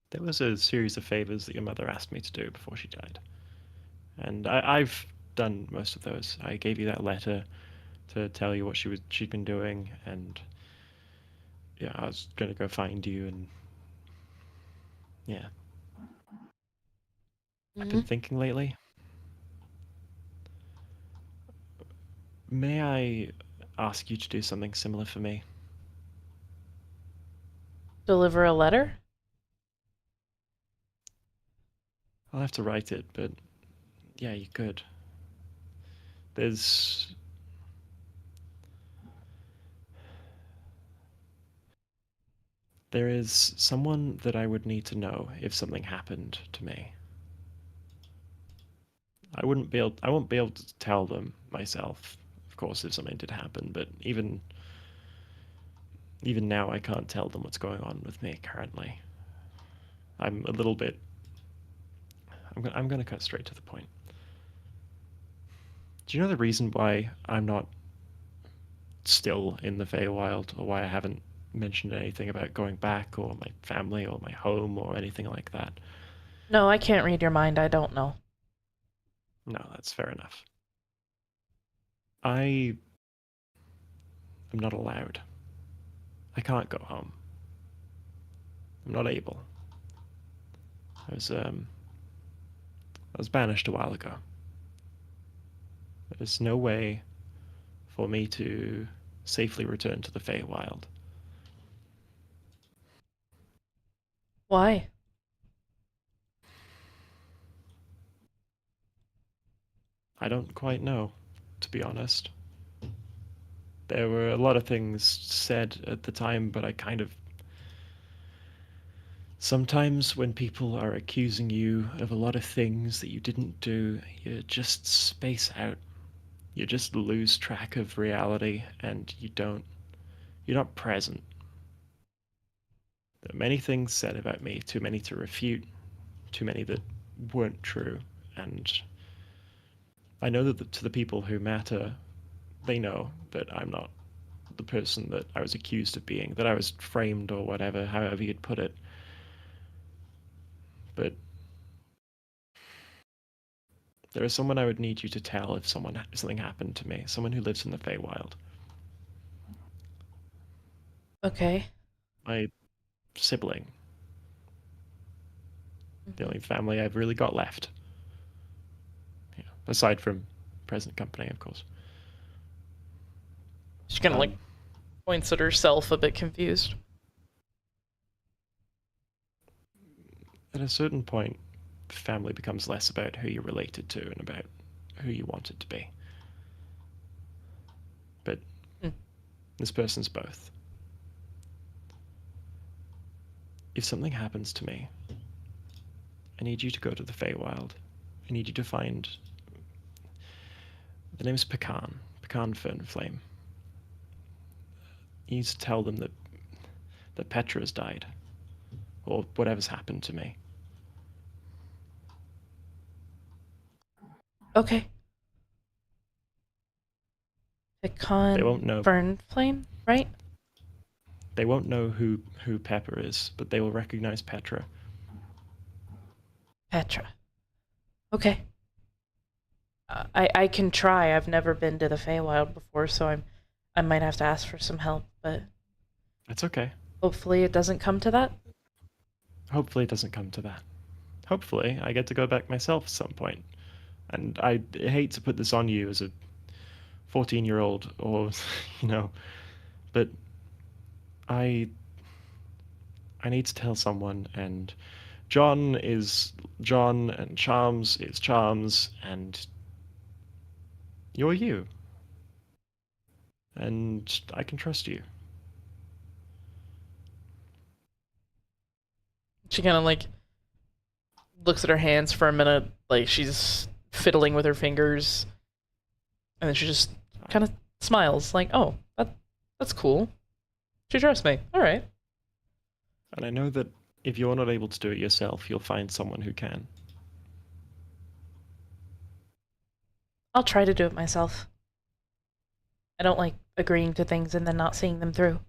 there was a series of favors that your mother asked me to do before she died. And I've done most of those. I gave you that letter to tell you what she'd been doing, and yeah, I was gonna go find you, and yeah. I've been thinking lately. May I ask you to do something similar for me? Deliver a letter? I'll have to write it, but yeah, you could. There's There is someone that I would need to know if something happened to me. I won't be able to tell them myself, of course, if something did happen, but even now I can't tell them what's going on with me currently. I'm a little bit I'm gonna cut straight to the point. Do you know the reason why I'm not still in the Feywild, or why I haven't mentioned anything about going back, or my family, or my home, or anything like that? No, I can't read your mind. I don't know. No, that's fair enough. I am not allowed. I can't go home. I'm not able. I was banished a while ago. There's no way for me to safely return to the Feywild. Why? I don't quite know, to be honest. There were a lot of things said at the time, but I kind of... Sometimes when people are accusing you of a lot of things that you didn't do, you just space out. You just lose track of reality, and you're not present. There are many things said about me, too many to refute, too many that weren't true, and I know that to the people who matter, they know that I'm not the person that I was accused of being, that I was framed or whatever, however you'd put it. But there is someone I would need you to tell if something happened to me, someone who lives in the Feywild. Okay. My sibling. The only family I've really got left. Yeah, aside from present company, of course. She's gonna like points at herself, a bit confused. At a certain point, family becomes less about who you're related to and about who you want it to be. But this person's both. If something happens to me, I need you to go to the Feywild. I need you to find... The name is Pecan Fernflame. You need to tell them that Petra has died, or whatever's happened to me. Okay. Pecan They won't know. Fernflame, right? They won't know who Pepper is, but they will recognize Petra. Petra. Okay. I can try. I've never been to the Feywild before, so I might have to ask for some help, but That's okay. hopefully it doesn't come to that. Hopefully it doesn't come to that. Hopefully I get to go back myself at some point. And I hate to put this on you as a 14-year-old, or but I need to tell someone, and John is John, and Charms is Charms, and you're you. and I can trust you. She kind of like looks at her hands for a minute, like she's fiddling with her fingers, and then she just kind of smiles, like, "Oh, that's cool. She trusts me. All right." And I know that if you're not able to do it yourself, you'll find someone who can. I'll try to do it myself. I don't like agreeing to things and then not seeing them through.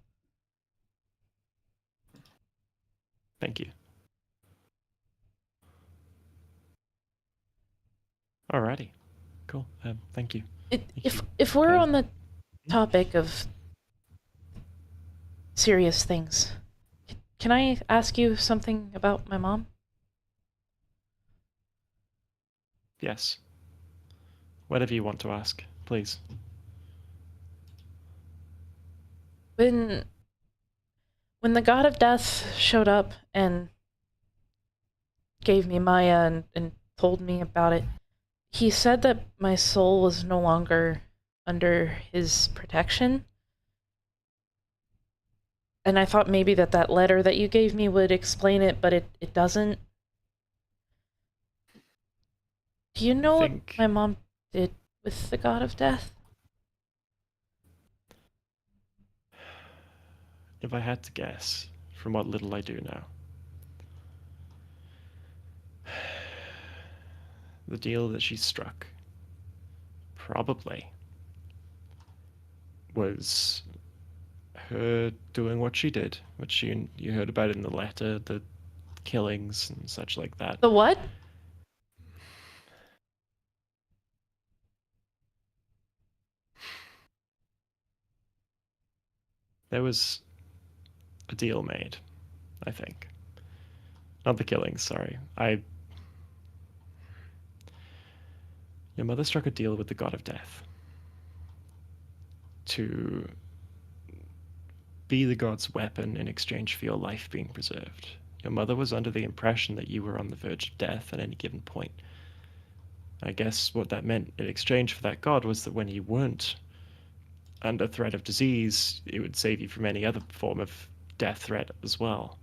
Thank you. Alrighty. Cool. Thank you. If we're on the topic of serious things, can I ask you something about my mom? Yes. Whatever you want to ask, please. When the god of death showed up and gave me Maya and told me about it, he said that my soul was no longer under his protection. And I thought maybe that letter that you gave me would explain it, but it doesn't. Do you know what my mom did with the god of death? If I had to guess, from what little I do now, the deal that she struck probably was her doing what she did, which you heard about in the letter, the killings and such like that. The what? There was a deal made, I think. Not the killings, sorry. Your mother struck a deal with the god of death to be the god's weapon in exchange for your life being preserved. Your mother was under the impression that you were on the verge of death at any given point. I guess what that meant in exchange for that god was that when you weren't under threat of disease, it would save you from any other form of death threat as well.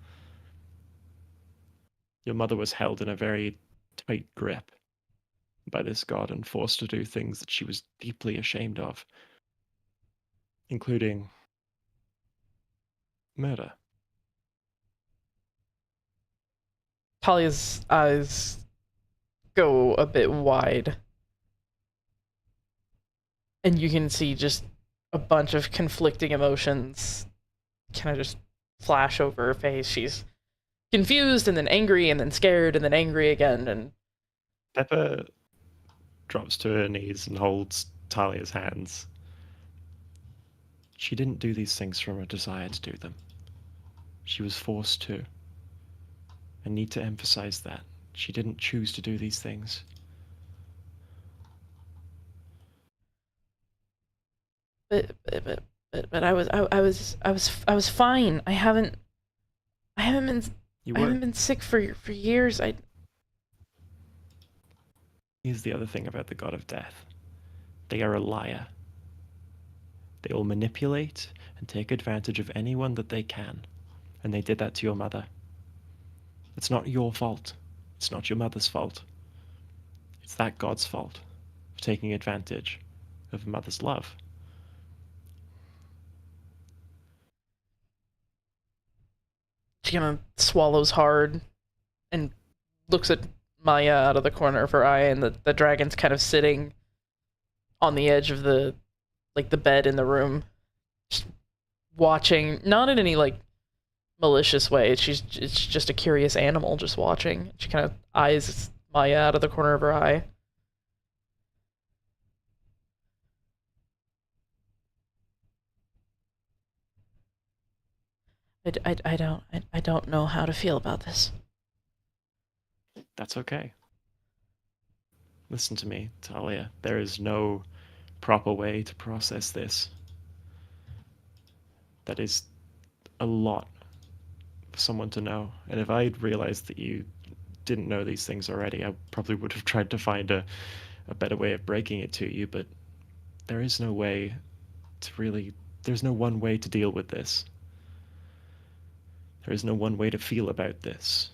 Your mother was held in a very tight grip by this god and forced to do things that she was deeply ashamed of, including murder. Talia's eyes go a bit wide. And you can see just a bunch of conflicting emotions kind of just flash over her face. She's confused and then angry and then scared and then angry again. And Pepper drops to her knees and holds Talia's hands. She didn't do these things from a desire to do them. She was forced to. I need to emphasize that. She didn't choose to do these things. But I was fine. I haven't been sick for years. Here's the other thing about the god of death. They are a liar. They will manipulate and take advantage of anyone that they can. And they did that to your mother. It's not your fault. It's not your mother's fault. It's that god's fault for taking advantage of a mother's love. She kind of swallows hard and looks at Maya out of the corner of her eye, and the dragon's kind of sitting on the edge of the bed in the room, just watching, not in any malicious way. It's just a curious animal just watching. She kind of eyes Maya out of the corner of her eye. I don't know how to feel about this. That's okay. Listen to me, Talia. There is no proper way to process this. That is a lot for someone to know. And if I'd realized that you didn't know these things already, I probably would have tried to find a better way of breaking it to you, but there is no way there's no one way to deal with this. There is no one way to feel about this.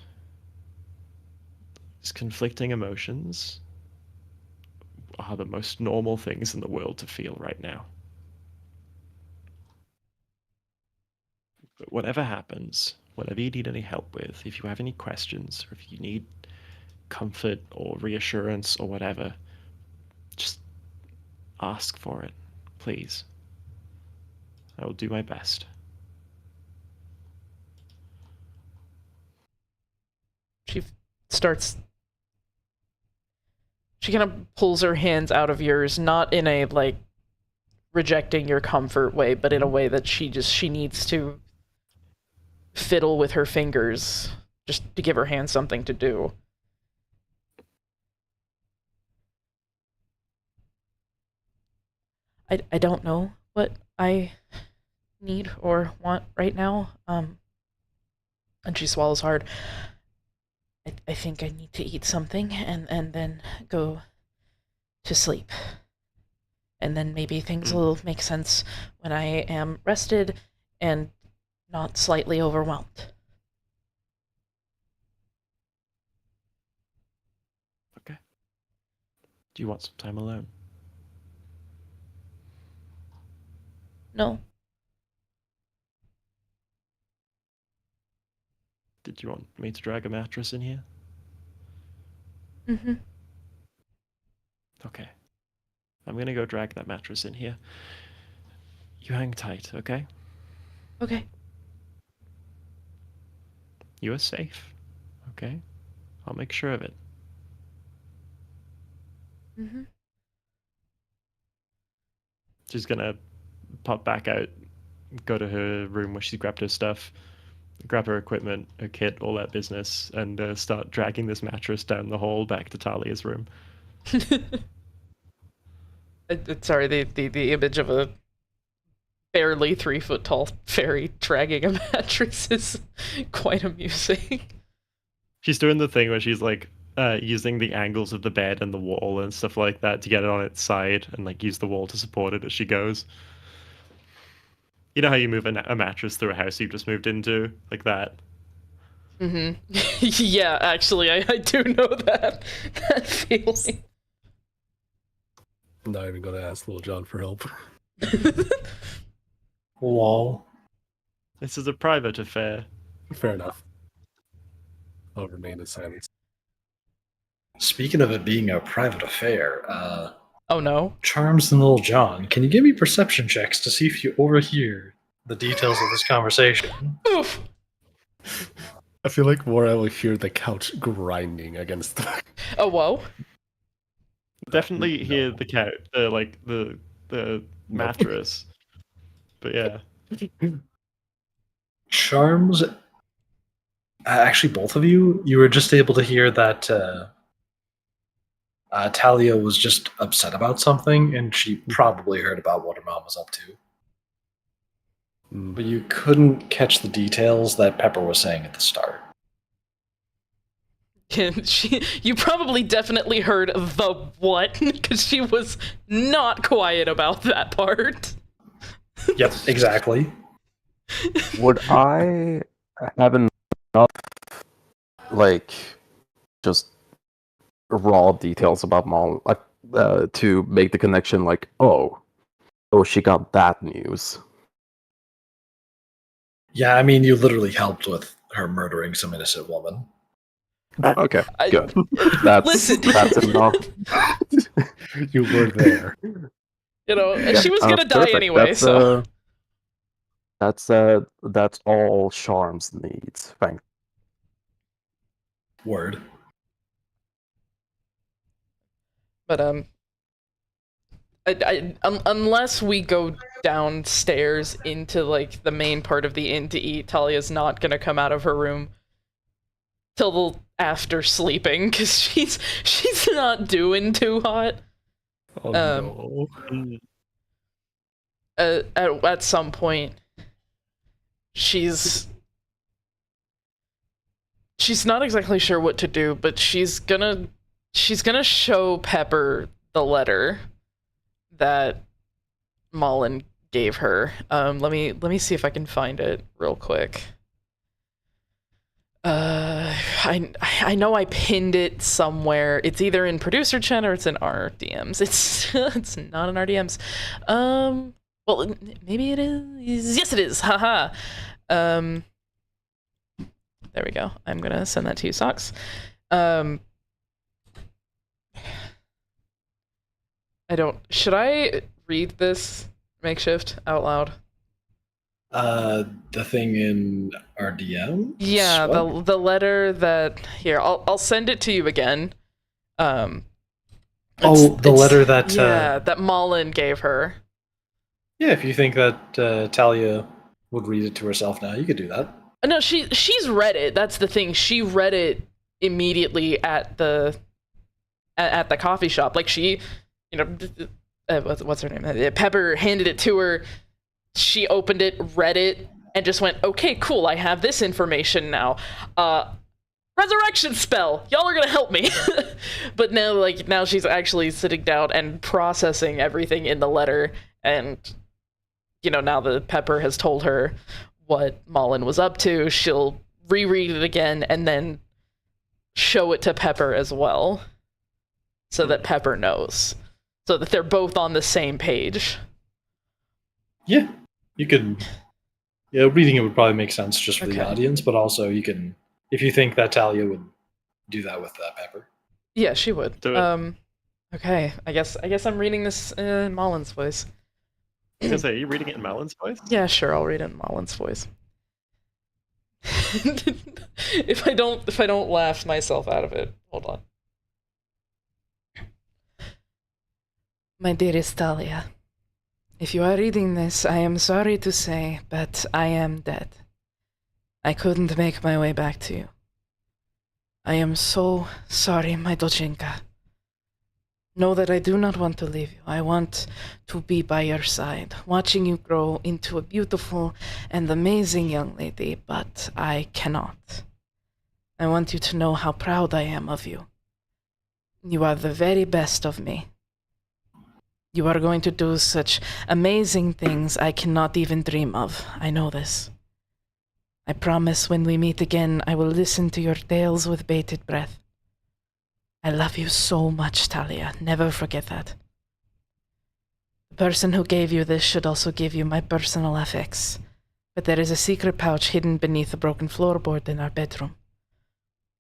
These conflicting emotions are the most normal things in the world to feel right now. But whatever happens, whatever you need any help with, if you have any questions, or if you need comfort or reassurance or whatever, just ask for it, please. I will do my best. She kind of pulls her hands out of yours, not in a, like, rejecting your comfort way, but in a way that she needs to fiddle with her fingers just to give her hand something to do. I don't know what I need or want right now. And she swallows hard. I think I need to eat something and then go to sleep. And then maybe things will make sense when I am rested and not slightly overwhelmed. Okay. Do you want some time alone? No. Did you want me to drag a mattress in here? Mm-hmm. Okay. I'm gonna go drag that mattress in here. You hang tight, okay? Okay. You are safe, okay? I'll make sure of it. Mm-hmm. She's gonna pop back out, go to her room where she grabbed her stuff, grab her equipment, her kit, all that business, and start dragging this mattress down the hall back to Talia's room. Sorry, the image of a barely 3-foot-tall fairy dragging a mattress is quite amusing. She's doing the thing where she's like using the angles of the bed and the wall and stuff like that to get it on its side and like use the wall to support it as she goes. You know how you move a mattress through a house you've just moved into? Like that. Mm-hmm. Yeah, actually, I do know that feeling. I'm not even gonna ask Little John for help. Lol. This is a private affair. Fair enough. I'll remain in silence. Speaking of it being a private affair, Oh no. Charms and Little John, can you give me perception checks to see if you overhear the details of this conversation? Oof. I feel like more I will hear the couch grinding against the... Oh, whoa. Definitely hear the couch, the mattress. But yeah. Charms, actually both of you were just able to hear that Talia was just upset about something, and she probably heard about what her mom was up to. But you couldn't catch the details that Pepper was saying at the start. You probably definitely heard the what, because she was not quiet about that part. Yep, exactly. Would I have enough, like, just raw details about Mom to make the connection, like, oh, she got that news? Yeah, I mean, you literally helped with her murdering some innocent woman. Okay, good. That's enough. You were there. You know, Yeah, she was gonna die perfect. anyway, so... That's all Charms needs. Thank. Word. But, unless we go downstairs into, like, the main part of the inn to eat, Talia's not gonna come out of her room till after sleeping, because she's not doing too hot. Oh no. At some point, she's not exactly sure what to do, but she's gonna show Pepper the letter that Mullen gave her. Let me see if I can find it real quick. I know I pinned it somewhere. It's either in producer chat or it's in our DMs. It's not in our DMs. Well, maybe it is. Yes, it is. Haha. There we go. I'm gonna send that to you, Socks. Should I read this makeshift out loud? The thing in our DM? Yeah, the letter that here, I'll send it to you again. The letter that that Malin gave her. Yeah, if you think that Talia would read it to herself now, you could do that. No, she's read it. That's the thing. She read it immediately at the coffee shop. Like she, what's her name? Pepper handed it to her. She opened it, read it, and just went, okay, cool, I have this information now. Resurrection spell! Y'all are gonna help me! But now she's actually sitting down and processing everything in the letter, and, now that Pepper has told her what Malin was up to, she'll reread it again and then show it to Pepper as well, so that Pepper knows. So that they're both on the same page. Yeah. You could, reading it would probably make sense just for the audience, but also you can, if you think that Talia would do that with Pepper. Yeah, she would. Do it. Okay, I guess I'm reading this in Malin's voice. I was gonna say, are you reading it in Malin's voice? Yeah, sure, I'll read it in Malin's voice. If I don't laugh myself out of it, hold on. My dearest Talia. If you are reading this, I am sorry to say, but I am dead. I couldn't make my way back to you. I am so sorry, my Dochinka. Know that I do not want to leave you. I want to be by your side, watching you grow into a beautiful and amazing young lady, but I cannot. I want you to know how proud I am of you. You are the very best of me. You are going to do such amazing things I cannot even dream of. I know this. I promise when we meet again, I will listen to your tales with bated breath. I love you so much, Talia. Never forget that. The person who gave you this should also give you my personal effects. But there is a secret pouch hidden beneath the broken floorboard in our bedroom.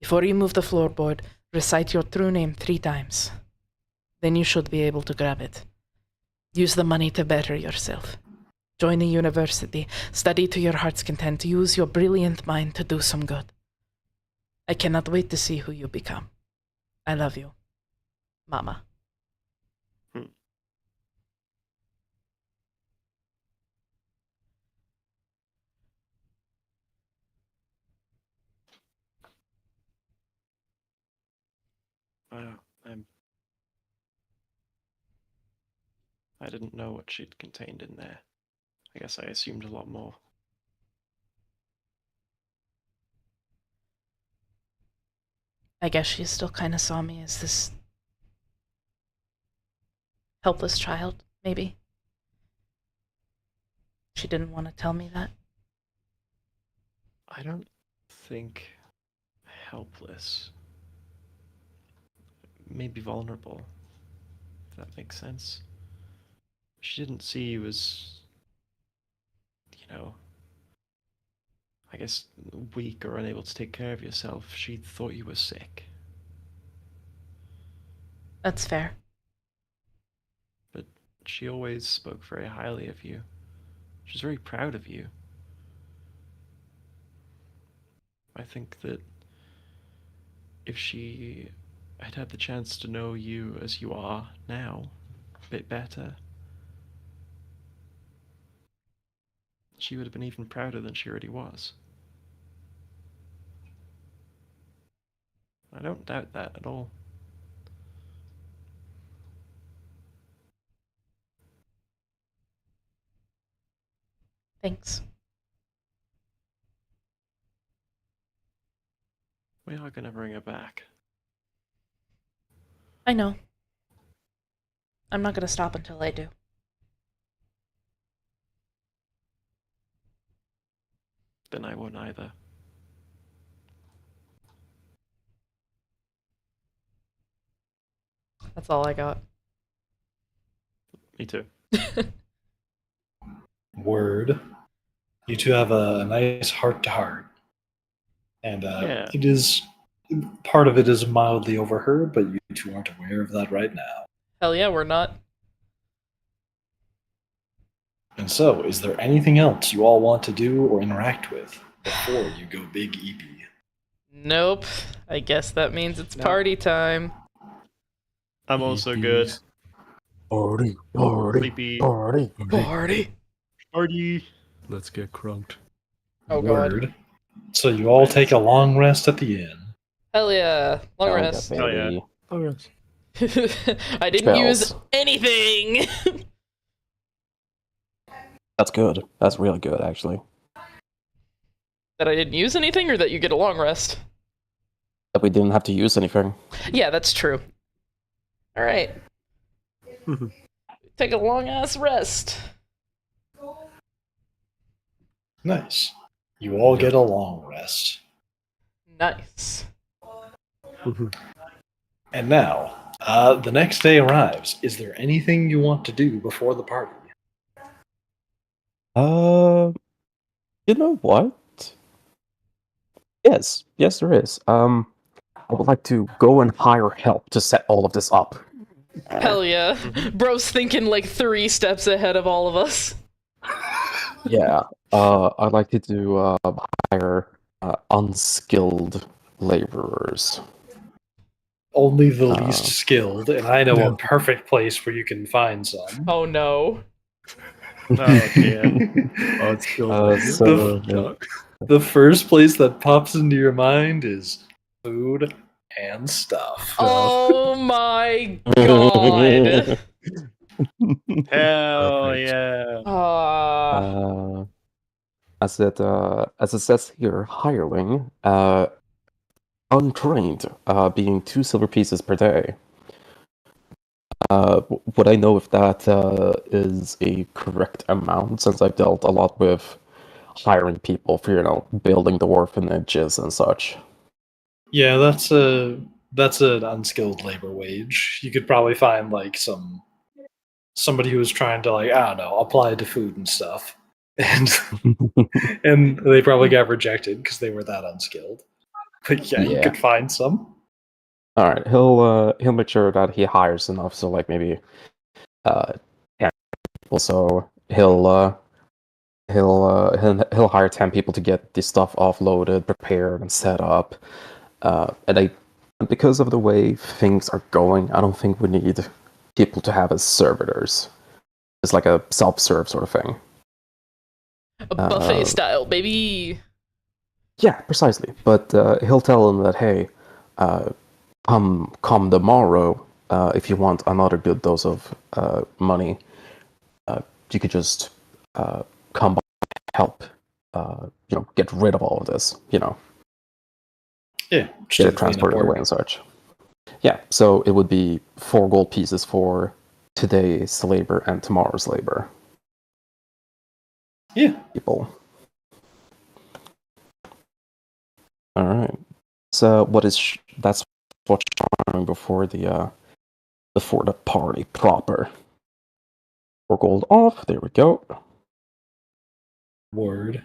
Before you move the floorboard, recite your true name 3 times. Then you should be able to grab it. Use the money to better yourself. Join a university, study to your heart's content, use your brilliant mind to do some good. I cannot wait to see who you become. I love you. Mama. Wow, I didn't know what she'd contained in there. I guess I assumed a lot more. I guess she still kind of saw me as this helpless child, maybe. She didn't want to tell me that. I don't think helpless. Maybe vulnerable, if that makes sense. She didn't see you as, I guess, weak or unable to take care of yourself. She thought you were sick. That's fair. But she always spoke very highly of you. She's very proud of you. I think that if she had had the chance to know you as you are now, a bit better, she would have been even prouder than she already was. I don't doubt that at all. Thanks. We are gonna bring her back. I know. I'm not gonna stop until I do. then I won't either. That's all I got. Me too. Word. You two have a nice heart-to-heart. And Yeah. it is... Part of it is mildly overheard, but you two aren't aware of that right now. Hell yeah, we're not. And so, is there anything else you all want to do or interact with before you go big EP? Nope. I guess that means it's party time. I'm also good. Party, Sleepy. Party. Let's get crunked. Oh god. Word. So you all take a long rest at the inn. Hell yeah. Long Oh, rest. yeah, Oh, yeah. baby. Oh, yes. I didn't use Spells. anything. That's good. That's really good, actually. That I didn't use anything, or that you get a long rest? That we didn't have to use anything. Yeah, that's true. Alright. Take a long ass rest. Nice. You all get a long rest. Nice. And now, the next day arrives. Is there anything you want to do before the party? You know what? Yes, there is. I would like to go and hire help to set all of this up. Hell yeah. Bro's thinking like 3 steps ahead of all of us. Yeah, I'd like to hire unskilled laborers. Only the least skilled, and I know No. a perfect place where you can find some. Oh no. Oh, dear. Oh, it's still The first place that pops into your mind is food and stuff. Oh my god. Hell yeah. As it says here, hireling, untrained, being 2 silver pieces per day. Would I know if that is a correct amount, since I've dealt a lot with hiring people for, building the orphanages and such? Yeah, that's an unskilled labor wage. You could probably find like somebody who was trying to, like, I don't know, apply to food and stuff, and and they probably got rejected because they were that unskilled. But yeah, you Yeah. could find some. All right, he'll make sure that he hires enough, so like maybe 10 people. So he'll hire 10 people to get the stuff offloaded, prepared, and set up. Because of the way things are going, I don't think we need people to have as servitors. It's like a self-serve sort of thing. A buffet style, baby. Yeah, precisely. But he'll tell them that, hey, come tomorrow, if you want another good dose of money, you could just come by and help, get rid of all of this, Yeah, get it transported away and such. Yeah, so it would be 4 gold pieces for today's labor and tomorrow's labor. Yeah. People. All right. So that's what's charming before the party proper. 4 gold off. There we go. Word.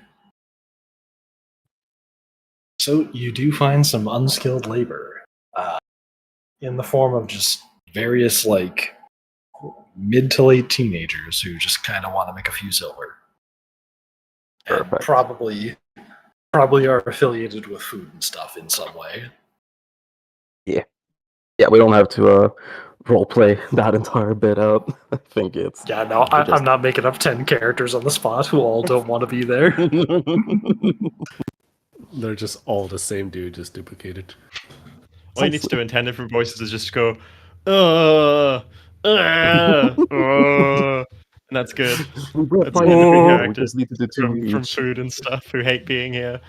So you do find some unskilled labor, in the form of just various, like, mid to late teenagers who just kind of want to make a few silver. And Perfect. probably are affiliated with food and stuff in some way. Yeah, we don't have to roleplay that entire bit out. I think it's... Yeah, no, I'm not making up 10 characters on the spot who all don't want to be there. They're just all the same dude, just duplicated. All you need to do in 10 different voices is just go, and that's good. That's 10 different characters from food and stuff who hate being here.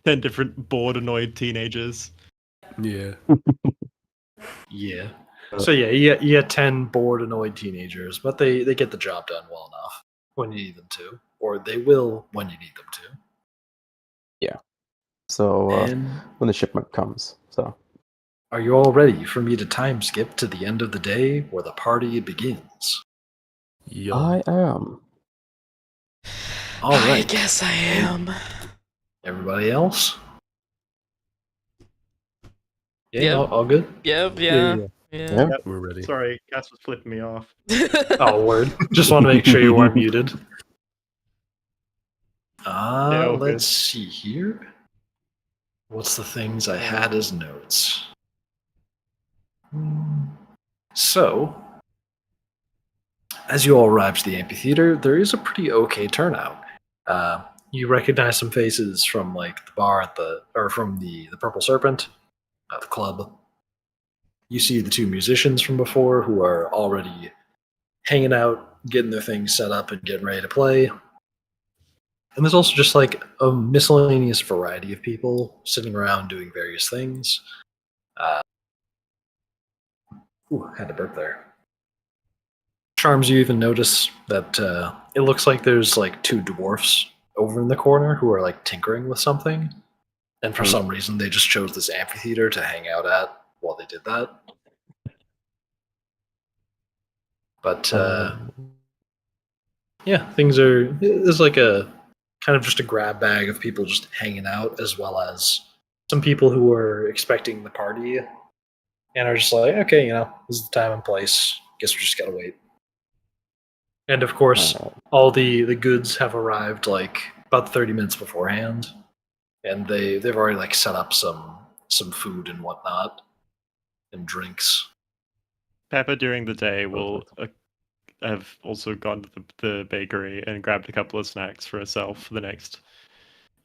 10 different bored, annoyed teenagers. Yeah. Yeah. So yeah, you get 10 bored, annoyed teenagers, but they get the job done well enough when you need them to, or they will when you need them to. So And when the shipment comes, so are you all ready for me to time skip to the end of the day where the party begins? Yo. I am. All right. I guess I am. Everybody else? Yeah, Yep. all good? Yep, Yeah. yeah. We're ready. Sorry, Cass was flipping me off. Oh, word. Just want to make sure you weren't muted. all good. Let's see here. What's the things I had as notes? So, as you all arrive to the amphitheater, there is a pretty okay turnout. You recognize some faces from like the bar from the Purple Serpent, the club. You see the two musicians from before who are already hanging out, getting their things set up and getting ready to play. And there's also just like a miscellaneous variety of people sitting around doing various things. Had to burp there. Charms, you even notice that it looks like there's like two dwarfs over in the corner who are like tinkering with something. And for some reason, they just chose this amphitheater to hang out at while they did that. But yeah, there's like a kind of just a grab bag of people just hanging out, as well as some people who are expecting the party and are just like, okay, this is the time and place. Guess we just gotta wait. And of course, all the goods have arrived like about 30 minutes beforehand, and they've already like set up some food and whatnot and drinks. Pepper during the day will have also gone to the bakery and grabbed a couple of snacks for herself for the next,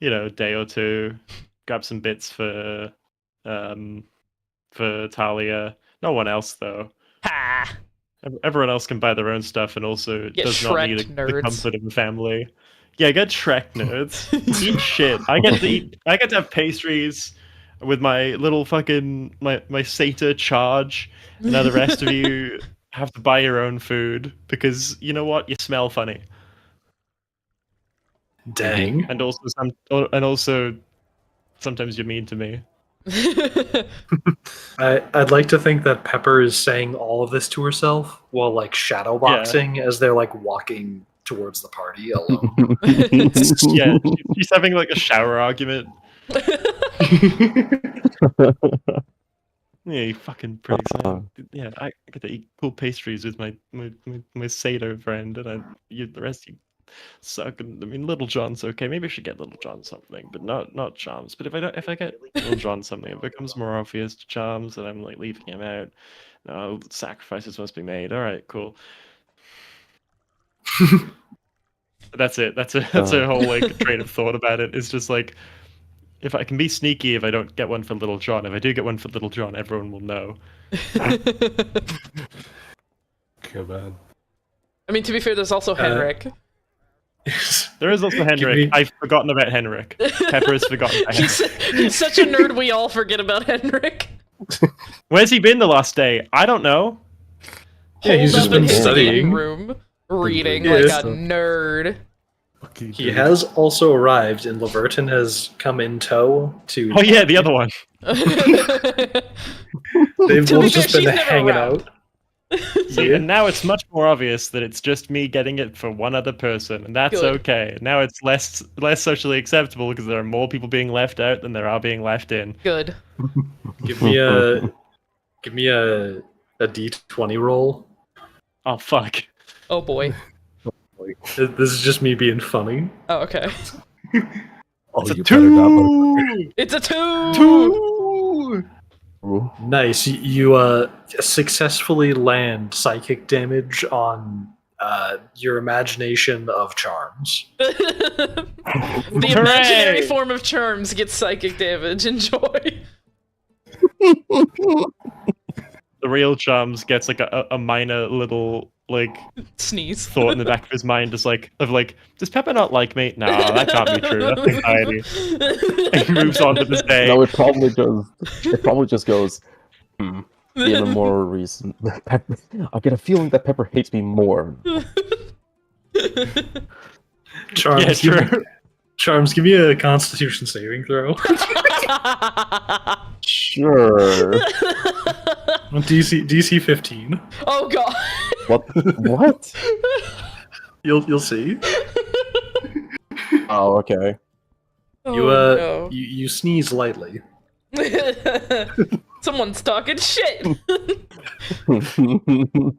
day or two. Grab some bits for Talia. No one else though. Ha! Everyone else can buy their own stuff and also Get does not need Shrek'd, the nerds. comfort of a family. Yeah, get Shrek, nerds. Eat shit. I get to have pastries with my little fucking my Sata charge. Now the rest of you have to buy your own food because you know what? You smell funny. Dang. And also sometimes you're mean to me. I'd like to think that Pepper is saying all of this to herself while like shadowboxing as they're like walking towards the party alone. Yeah, she's having like a shower argument. Yeah, you fucking pricks. Yeah, I get to eat cool pastries with my Sato friend, and the rest you suck. I mean, Little John's okay. Maybe I should get Little John something, but not Charms. But if I get Little John something, it becomes more obvious to Charms that I'm like leaving him out. No, sacrifices must be made. All right, cool. That's it. That's a whole like train of thought about it. It's just like, if I can be sneaky, if I don't get one for Little John, if I do get one for Little John, everyone will know. Come on. I mean, to be fair, there's also Henrik. There is also Henrik. I've forgotten about Henrik. Pepper has forgotten about Henrik. He's such a nerd, we all forget about Henrik. Where's he been the last day? I don't know. Yeah, he's just been in his studying. Room, reading Yeah, like so- a nerd. He has also arrived, and Laverton has come in tow to. Oh yeah, the other one. They've To be both fair, just been she's never hanging around. out. See, Yeah. and now it's much more obvious that it's just me getting it for one other person, and that's Good. okay. Now it's less socially acceptable because there are more people being left out than there are being left in. Good. Give me a D20 roll. Oh fuck. Oh boy. This is just me being funny. Oh, okay. Oh, It's a you better not, motherfucker. 2! It's a 2! 2! Nice. You successfully land psychic damage on your imagination of charms. The Hooray! imaginary form of charms gets psychic damage. Enjoy. The real Charms gets like a minor little like Sneeze. thought in the back of his mind, just like does Pepper not like me? No, that can't be true. That's anxiety. And he moves on to this day. No, it probably just goes. Even more reason. Pepper, I get a feeling that Pepper hates me more. Charms, Yeah, true. Charms, give me a Constitution saving throw. Sure. DC 15. Oh god. What? You'll see. Oh, okay. Oh, You sneeze lightly. no. Someone's talking shit. A little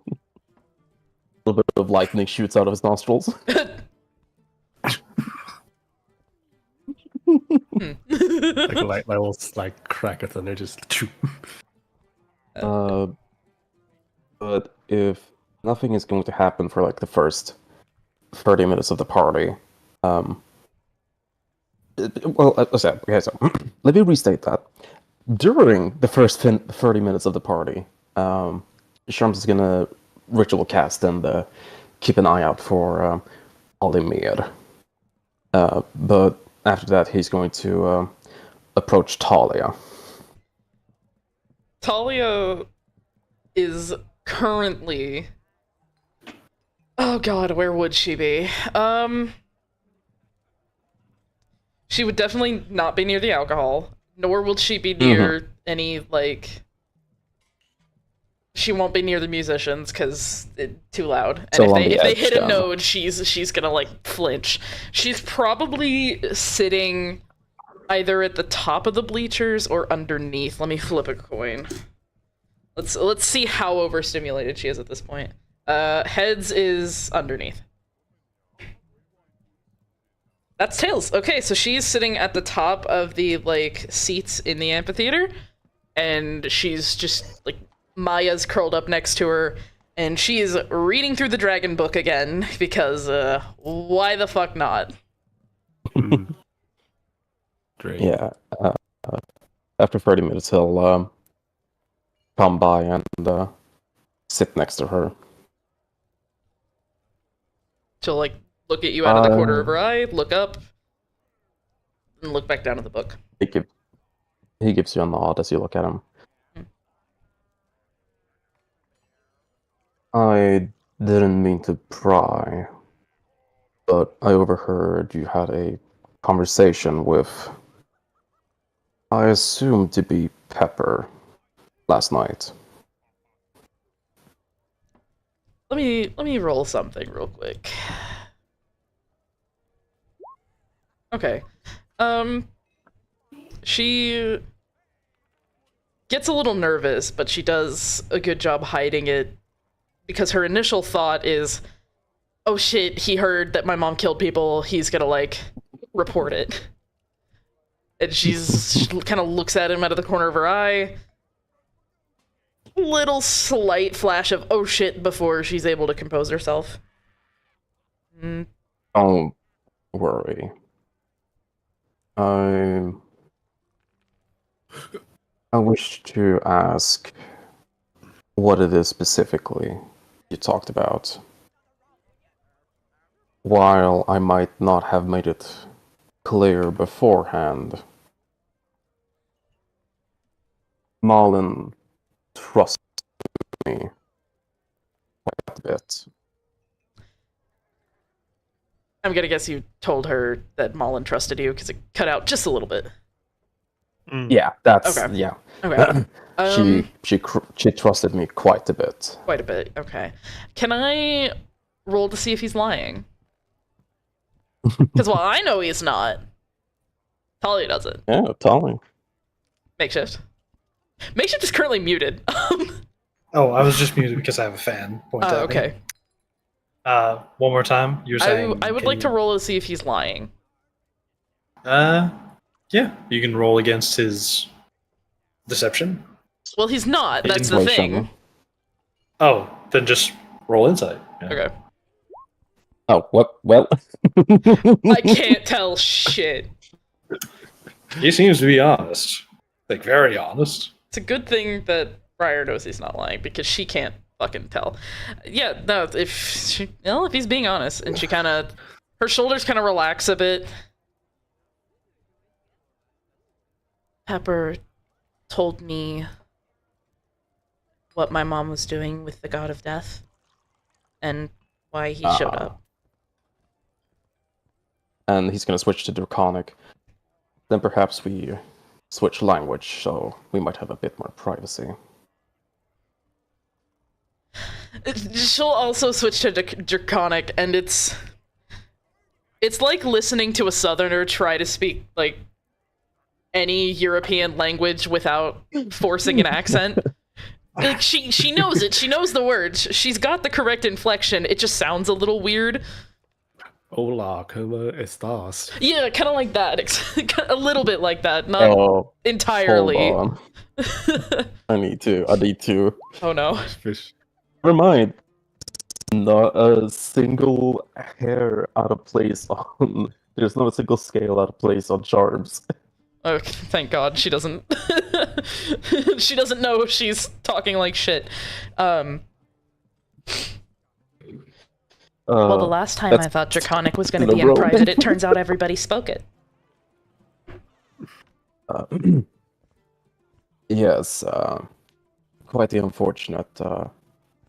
bit of lightning shoots out of his nostrils. Like a light little like crack of thunder, just. Choo. But if nothing is going to happen for like the first 30 minutes of the party, well, okay, so let me restate that. During the first 30 minutes of the party, Sharms is gonna ritual cast and keep an eye out for Olimir. But after that, he's going to approach Talia. Talia is currently... Oh god, where would she be? She would definitely not be near the alcohol, nor will she be near any, like... She won't be near the musicians, because it's too loud. And So if they edge, hit a yeah. node, she's gonna, like, flinch. She's probably sitting either at the top of the bleachers or underneath. Let me flip a coin. Let's see how overstimulated she is at this point. Heads is underneath. That's tails. Okay, so she's sitting at the top of the, like, seats in the amphitheater, and she's just, like, Maya's curled up next to her, and she is reading through the dragon book again, because, why the fuck not? Great. Yeah. After 30 minutes, he'll come by and sit next to her. She'll, like, look at you out of the corner of her eye, look up, and look back down at the book. He gives you a nod as you look at him. I didn't mean to pry, but I overheard you had a conversation with, I assume to be Pepper, last night. Let me roll something real quick. Okay. She gets a little nervous, but she does a good job hiding it, because her initial thought is, oh shit, he heard that my mom killed people, he's gonna, like, report it. And she kind of looks at him out of the corner of her eye. Little slight flash of, oh shit, before she's able to compose herself. Don't worry. I wish to ask what it is specifically you talked about. While I might not have made it clear beforehand, Malin trusts me quite a bit. I'm gonna guess you told her that Malin trusted you, because it cut out just a little bit. Yeah, that's Okay. yeah. Okay. She trusted me quite a bit. Quite a bit, okay. Can I roll to see if he's lying? Because, well, I know he's not. Talia doesn't. Yeah, tell me. Makeshift. Makeshift is currently muted. Oh, I was just muted because I have a fan. Point at me. Okay. One more time. You're saying I would like to roll to see if he's lying. Yeah, you can roll against his deception. Well, he's not. That's the thing. Oh, then just roll insight. Yeah. Okay. Oh, what? Well, I can't tell shit. He seems to be honest, like very honest. It's a good thing that Briar knows he's not lying, because she can't fucking tell. Yeah, no, if he's being honest, and she kind of, her shoulders kind of relax a bit. Pepper told me what my mom was doing with the god of death, and why he showed up. and he's going to switch to Draconic, then perhaps we switch language, so we might have a bit more privacy. She'll also switch to Draconic, and it's like listening to a Southerner try to speak, like, any European language without forcing an accent. Like, she knows it. She knows the words. She's got the correct inflection. It just sounds a little weird. Hola, ¿cómo estás? Yeah, kind of like that. A little bit like that. Not entirely. Hold on. I need to. Oh no. Fish. Never mind. Not a single hair out of place on... There's not a single scale out of place on charms. Oh, thank God she doesn't. She doesn't know if she's talking like shit. Well, the last time I thought Draconic was going to be in private, it turns out everybody spoke it. Yes, quite the unfortunate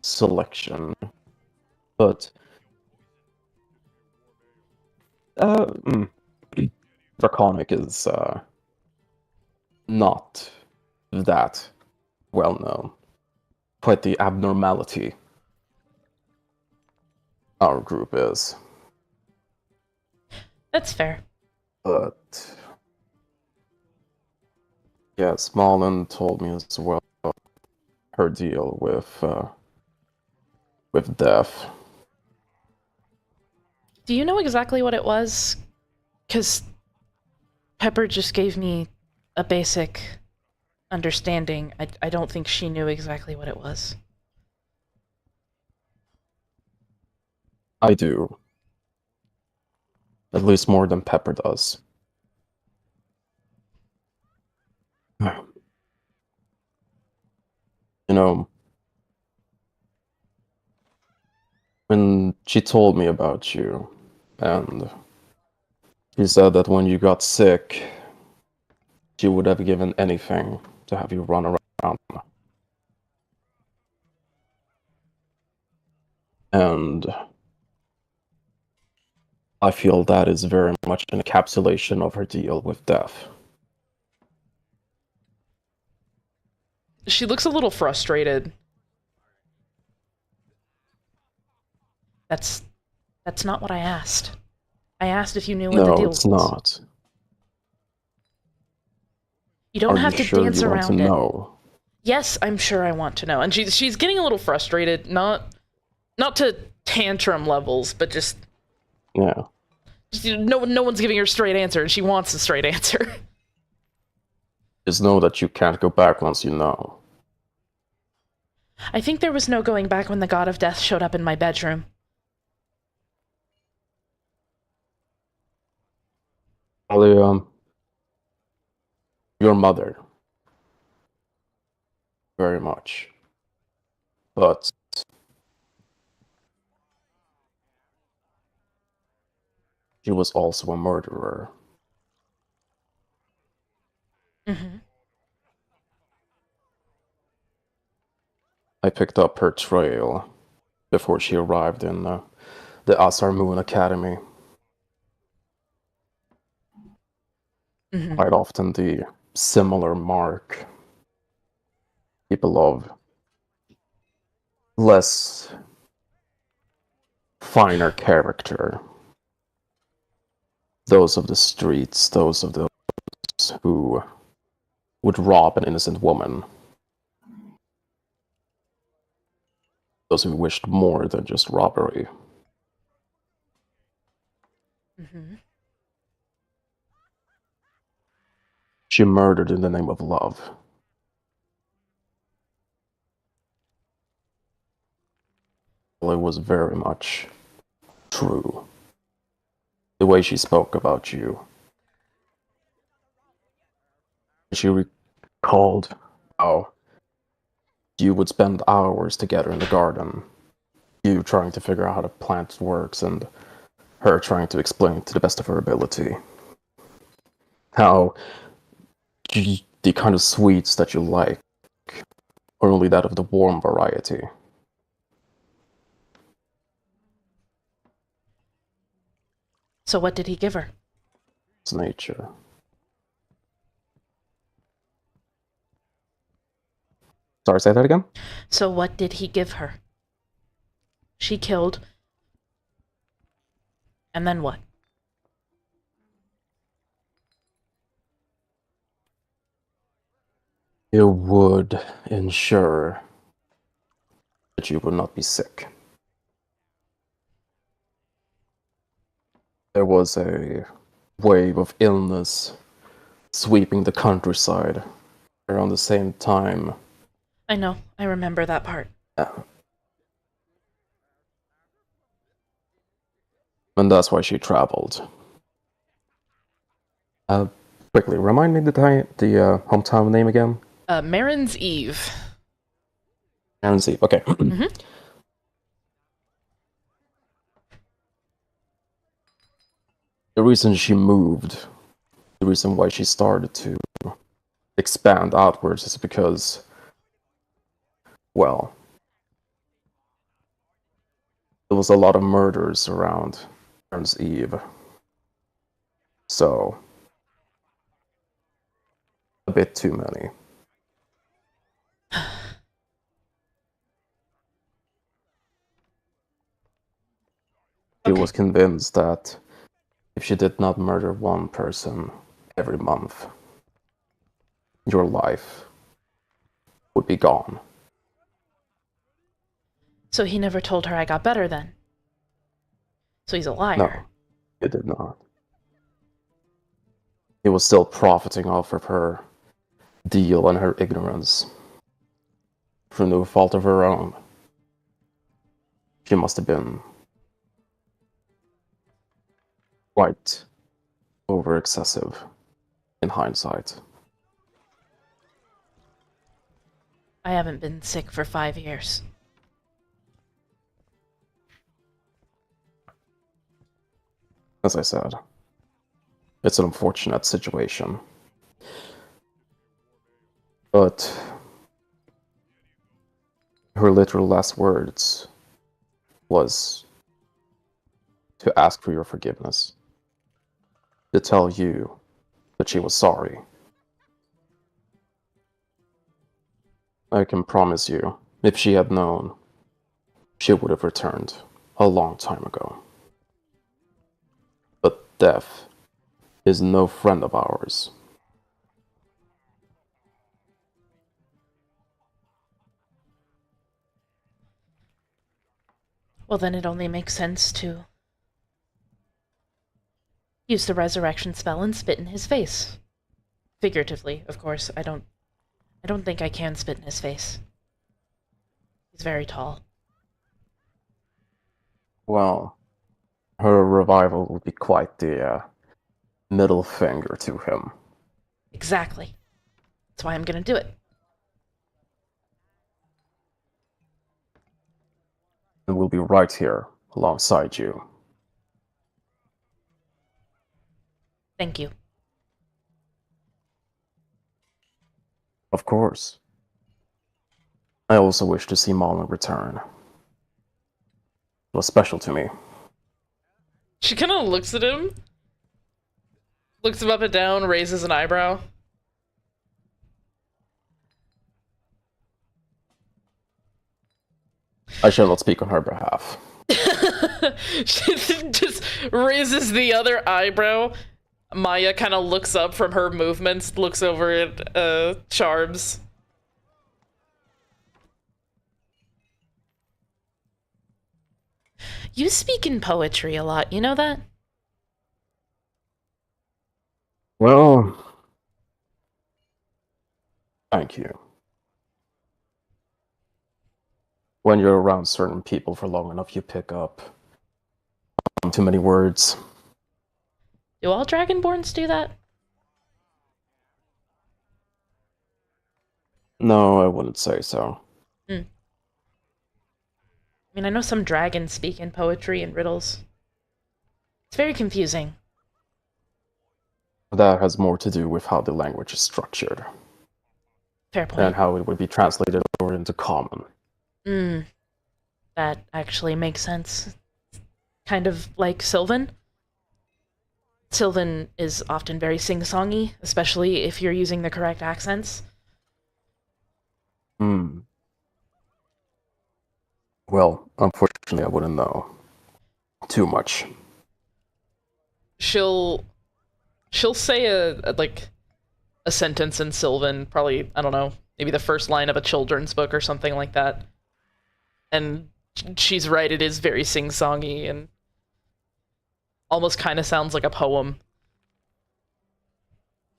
selection, but Draconic is not that well known. Quite the abnormality our group is. That's fair. But yes, Malin told me as well her deal with death. Do you know exactly what it was? Because Pepper just gave me a basic understanding. I don't think she knew exactly what it was. I do. At least more than Pepper does. You know, when she told me about you, and she said that when you got sick, she would have given anything to have you run around. And I feel that is very much an encapsulation of her deal with death. She looks a little frustrated. That's not what I asked. I asked if you knew what the deal was. No, it's not. You don't have to dance around it. Know? Yes, I'm sure I want to know. And she's getting a little frustrated, not to tantrum levels, but just no one's giving her a straight answer, and she wants a straight answer. Just know that you can't go back once you know. I think there was no going back when the god of death showed up in my bedroom. Well, your mother. Very much. But she was also a murderer. Mm-hmm. I picked up her trail before she arrived in the Asar Moon Academy. Mm-hmm. Quite often the similar mark. People of less finer character. Those of the streets, those of those who would rob an innocent woman. Those who wished more than just robbery. Mm-hmm. She murdered in the name of love. Well, it was very much true. The way she spoke about you. She recalled how you would spend hours together in the garden. You trying to figure out how the plant works, and her trying to explain to the best of her ability. How the kind of sweets that you like are only that of the warm variety. So what did he give her? It's nature. Sorry, say that again? So what did he give her? She killed. And then what? It would ensure that you would not be sick. There was a wave of illness sweeping the countryside around the same time. I know. I remember that part. And that's why she traveled. Quickly, remind me the hometown name again? Marin's Eve. Marin's Eve, okay. Mm-hmm. The reason she moved, the reason why she started to expand outwards is because, well, there was a lot of murders around Marin's Eve. So, a bit too many. She was convinced that if she did not murder one person every month, your life would be gone. So he never told her I got better then? So he's a liar? No, he did not. He was still profiting off of her deal and her ignorance. For no fault of her own. She must have been quite over excessive in hindsight. I haven't been sick for 5 years. As I said, it's an unfortunate situation. But her literal last words was to ask for your forgiveness. To tell you that she was sorry. I can promise you, if she had known, she would have returned a long time ago. But death is no friend of ours. Well, then it only makes sense to use the resurrection spell and spit in his face. Figuratively, of course. I don't think I can spit in his face. He's very tall. Well, her revival would be quite the middle finger to him. Exactly. That's why I'm gonna do it. And we'll be right here alongside you. Thank you. Of course. I also wish to see Malin return. It was special to me. She kind of looks at him, looks him up and down, raises an eyebrow. I shall not speak on her behalf. She just raises the other eyebrow. Maya kind of looks up from her movements, looks over at Charms. You speak in poetry a lot, you know that? Well, thank you. When you're around certain people for long enough, you pick up too many words. Do all Dragonborns do that? No, I wouldn't say so. I mean, I know some dragons speak in poetry and riddles. It's very confusing. That has more to do with how the language is structured. Fair point. And how it would be translated over into common. That actually makes sense. Kind of like Sylvan? Sylvan is often very sing-songy, especially if you're using the correct accents. Well, unfortunately, I wouldn't know too much. She'll say a sentence in Sylvan, probably, I don't know, maybe the first line of a children's book or something like that. And she's right, it is very sing-songy and almost kind of sounds like a poem.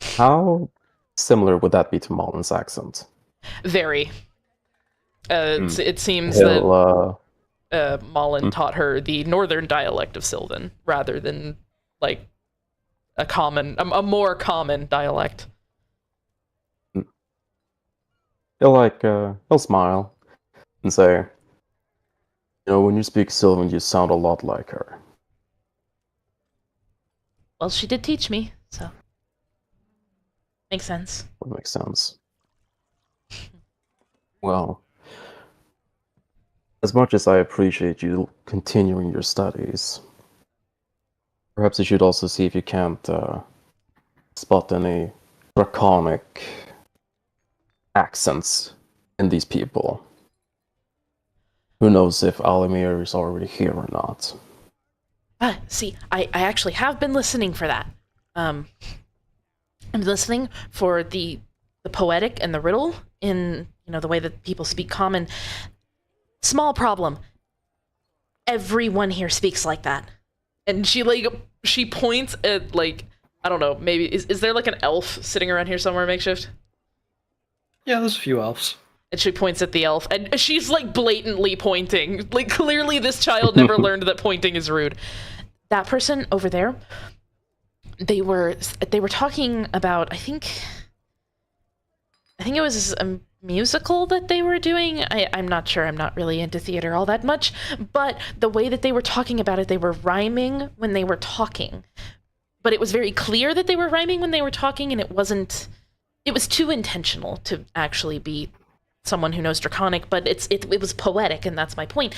How similar would that be to Malin's accent? Very. It seems He'll, that Malin taught her the northern dialect of Sylvan, rather than, like, a more common dialect. He'll smile and say, when you speak Sylvan, you sound a lot like her. Well, she did teach me, so makes sense. Would make sense. Well, as much as I appreciate you continuing your studies, perhaps you should also see if you can't spot any draconic accents in these people. Who knows if Alimir is already here or not. See, I actually have been listening for that. I'm listening for the poetic and the riddle in, the way that people speak common. Small problem. Everyone here speaks like that. And she points at, like, I don't know, maybe, is there like an elf sitting around here somewhere, Makeshift? Yeah, there's a few elves. And she points at the elf, and she's, like, blatantly pointing. Like, clearly this child never learned that pointing is rude. That person over there, they were talking about, I think it was a musical that they were doing. I'm not sure. I'm not really into theater all that much. But the way that they were talking about it, they were rhyming when they were talking. But it was very clear that they were rhyming when they were talking, and it was too intentional to actually be someone who knows Draconic, but it was poetic, and that's my point.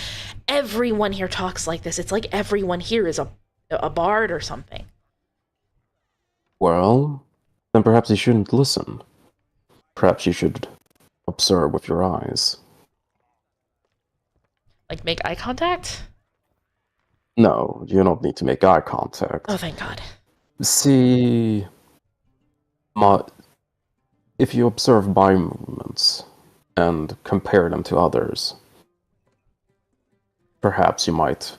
Everyone here talks like this. It's like everyone here is a bard or something. Well, then perhaps you shouldn't listen. Perhaps you should observe with your eyes. Like, make eye contact? No, you don't need to make eye contact. Oh, thank God. See, if you observe body movements and compare them to others, perhaps you might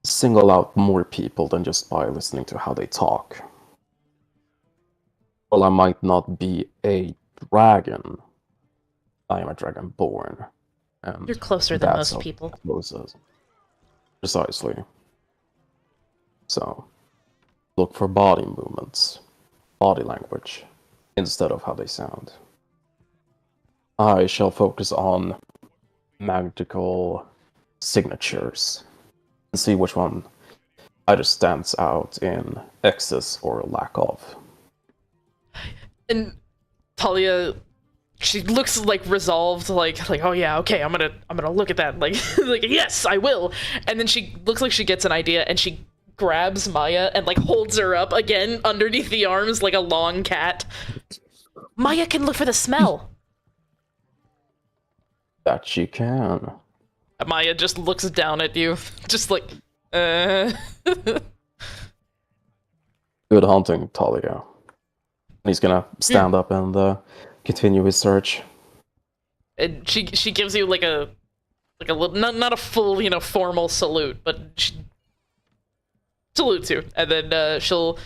single out more people than just by listening to how they talk. Well, I might not be a dragon. I am a dragonborn. And you're closer than most people. Precisely. So, look for body movements, body language, instead of how they sound. I shall focus on magical signatures and see which one either stands out in excess or lack of. And Talia, she looks like resolved, like oh yeah, okay, I'm gonna look at that, like like yes, I will. And then she looks like she gets an idea, and she grabs Maya and like holds her up again underneath the arms like a long cat. Maya can look for the smell. That she can. Maya just looks down at you, just like, Good hunting, Talia. He's gonna stand up and continue his search. And she gives you like a little, not a full, formal salute, but she salutes you, and then she'll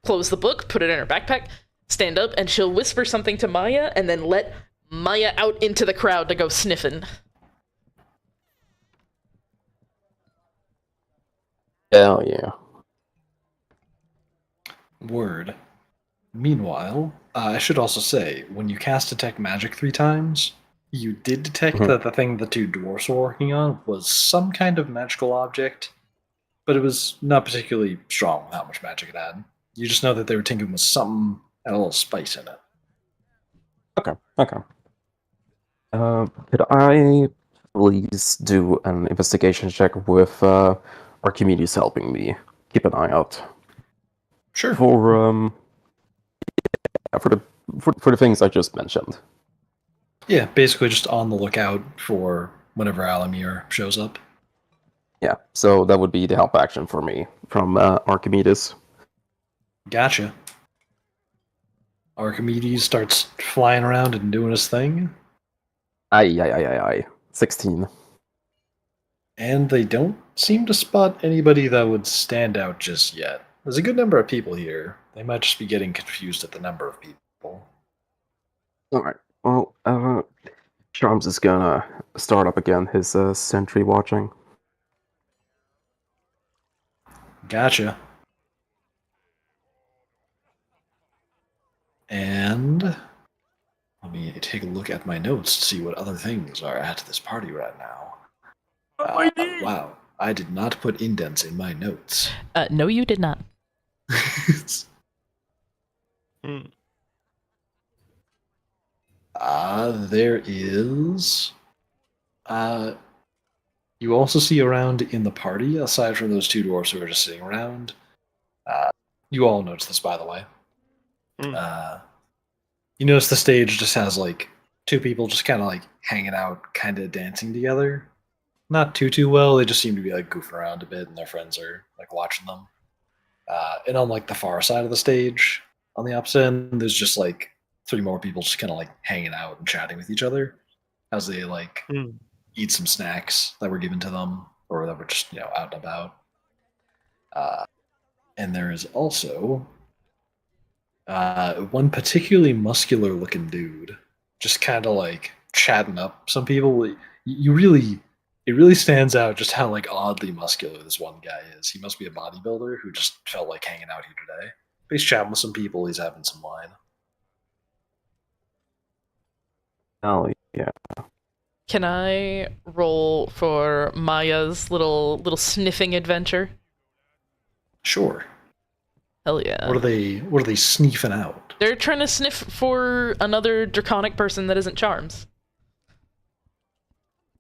close the book, put it in her backpack, stand up, and she'll whisper something to Maya, and then let Maya out into the crowd to go sniffing. Hell yeah. Word. Meanwhile, I should also say, when you cast Detect Magic 3 times, you did detect that the thing the two dwarfs were working on was some kind of magical object, but it was not particularly strong with how much magic it had. You just know that they were tinkering with something that had a little spice in it. Okay. Could I please do an investigation check with Archimedes helping me? Keep an eye out. Sure. For the things I just mentioned. Yeah, basically just on the lookout for whenever Alamir shows up. Yeah, so that would be the help action for me from Archimedes. Gotcha. Archimedes starts flying around and doing his thing. Aye. 16. And they don't seem to spot anybody that would stand out just yet. There's a good number of people here. They might just be getting confused at the number of people. Alright, well, Charms is gonna start up again his sentry watching. Gotcha. And let me take a look at my notes to see what other things are at this party right now. Wow, I did not put indents in my notes. No, you did not. There is. You also see around in the party, aside from those two dwarfs who are just sitting around. You all notice this, by the way. You notice the stage just has like two people just kind of like hanging out, kind of dancing together. Not too well. They just seem to be like goofing around a bit, and their friends are like watching them. And on like the far side of the stage, on the opposite end, there's just like three more people just kind of like hanging out and chatting with each other as they like eat some snacks that were given to them or that were just out and about. And there is also one particularly muscular looking dude just kind of like chatting up some people. It really stands out just how like oddly muscular this one guy is. He must be a bodybuilder who just felt like hanging out here today. But he's chatting with some people. He's having some wine. Oh yeah. Can I roll for Maya's little sniffing adventure? Sure. Hell yeah. What are they sniffing out? They're trying to sniff for another draconic person that isn't Charms.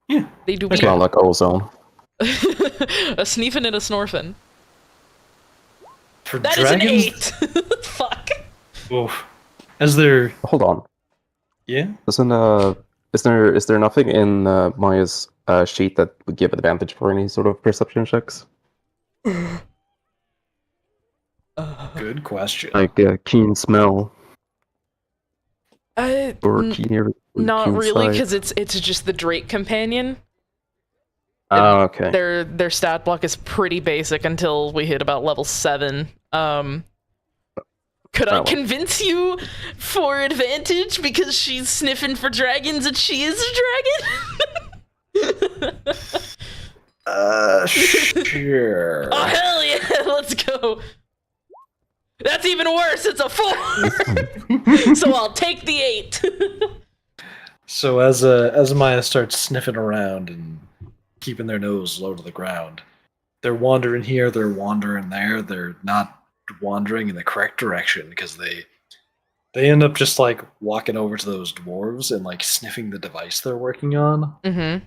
Yeah. They do. It's not like ozone. A sniffing and a snorfing. For That dragons, is an 8. Fuck. Oof. As they're Hold on. yeah. Is there nothing in Maya's sheet that would give advantage for any sort of perception checks? Good question. Like keen smell or not keen really, sight? because it's just the Drake companion. Oh, okay. Their stat block is pretty basic until we hit about level 7. Could I convince you for advantage because she's sniffing for dragons and she is a dragon? Sure. Oh hell yeah, let's go. That's even worse, it's a 4. So I'll take the 8. So as Maya starts sniffing around and keeping their nose low to the ground, they're wandering here, they're wandering there, they're not wandering in the correct direction because they end up just like walking over to those dwarves and like sniffing the device they're working on. Mm-hmm.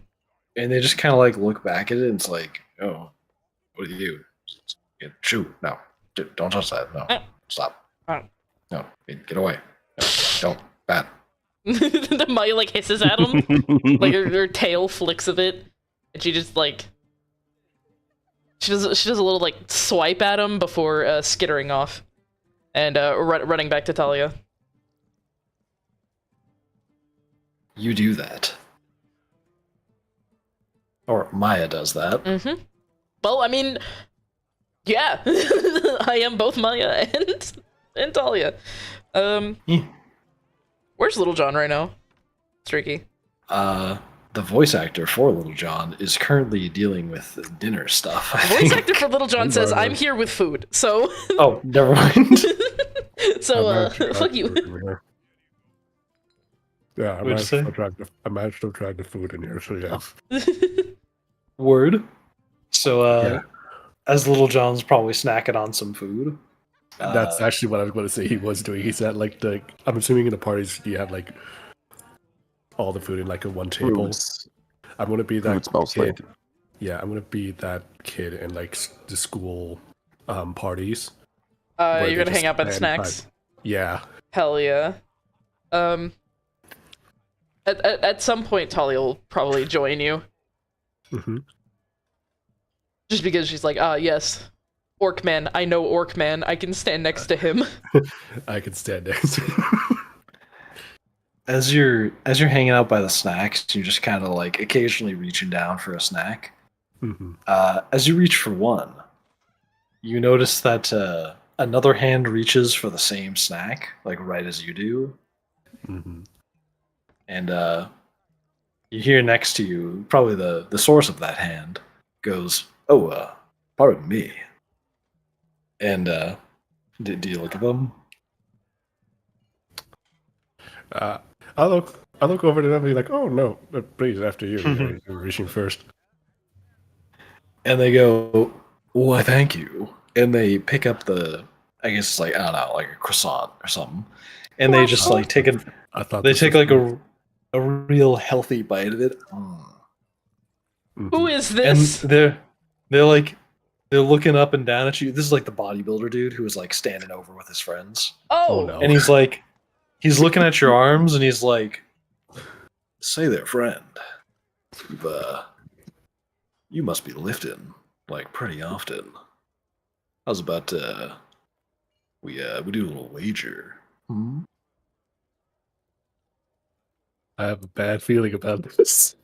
And they just kind of like look back at it and it's like, oh, what do you do? Shoot, no, don't touch that. No, stop. No, get away. No, don't. Bad. Maya like hisses at him, like her tail flicks a bit, and she just like she does a little like swipe at him before skittering off and running back to Talia. You do that. Or Maya does that. Mm-hmm. Well, I mean, yeah, I am both Maya and Talia. Where's Little John right now? Streaky. The voice actor for Little John is currently dealing with dinner stuff. The voice actor for Little John says, "I'm here with food." So. Oh, never mind. So, fuck you. Yeah, I What'd you managed to drag the food in here, so yeah. Word. So, as Little John's probably snacking on some food. That's actually what I was going to say he was doing. He said, like, I'm assuming in the parties you have, like, all the food in, like, a one table. Fruits. I'm going to be that Mostly. kid. Yeah, I'm going to be that kid in, like, the school parties. where You're they gonna hang just out by the stand snacks? by- Yeah. Hell yeah. At some point, Talia will probably join you. Mm-hmm. Just because she's like, yes, Orc-man. I know Orc-man. I can stand next to him. I can stand next. As you're hanging out by the snacks, you're just kind of like occasionally reaching down for a snack. Mm-hmm. As you reach for one, you notice that another hand reaches for the same snack, like right as you do. Mm-hmm. And you hear next to you, probably the source of that hand, goes, "Oh, pardon me." And do you look at them? I look over to them and be like, "Oh no, please, after you. You're reaching first." And they go, "Why, thank you." And they pick up I guess it's like, I don't know, like a croissant or something. And they just like take a I thought they this take was like a real healthy bite of it. Mhm. Who is And this? they're looking up and down at you. This is like the bodybuilder dude who was like standing over with his friends. Oh, no. And he's looking at your arms and he's like, "Say there, friend. You must be lifting like pretty often. How's about we do a little wager?" Hmm? I have a bad feeling about this.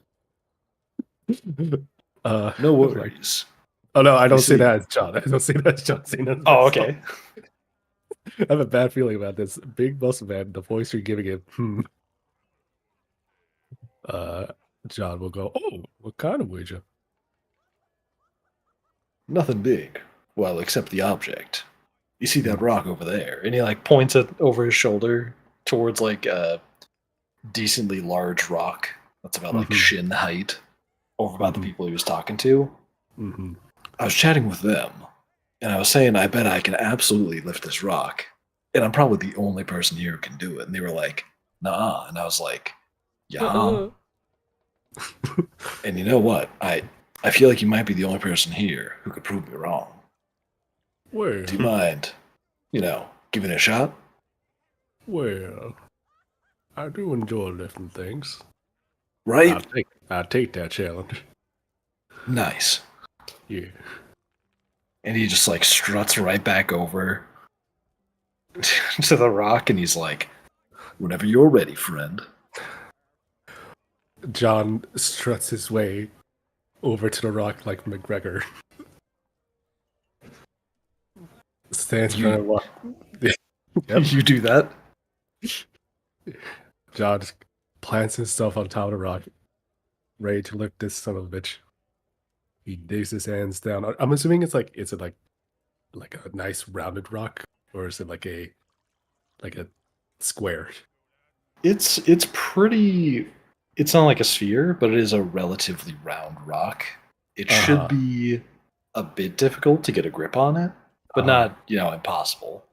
No worries. Oh no, I don't say see. that as John. I don't say that as John Cena. Oh, okay. I have a bad feeling about this. Big muscle man, the voice you're giving him. John will go, "Oh, what kind of wager?" Nothing big. Well, except the object. You see that rock over there? And he like points it over his shoulder towards like a decently large rock that's about like Mhm. shin height over by the people he was talking to. Mm-hmm. I was chatting with them, and I was saying, I bet I can absolutely lift this rock, and I'm probably the only person here who can do it. And they were like, "Nah," and I was like, "Yeah." And you know what? I feel like you might be the only person here who could prove me wrong. Well, Do you mind, giving it a shot? well, I do enjoy lifting things. Right? I'll take that challenge. Nice. Yeah. And he just like struts right back over to the rock, and he's like, "Whenever you're ready, friend." John struts his way over to the rock like McGregor. Stands in front of the rock. Yep. You do that? John just plants himself on top of the rock, ready to lift this son of a bitch. He digs his hands down. I'm assuming it's like a nice rounded rock, or is it like a square? It's pretty. It's not like a sphere, but it is a relatively round rock. It should be a bit difficult to get a grip on it, but not impossible.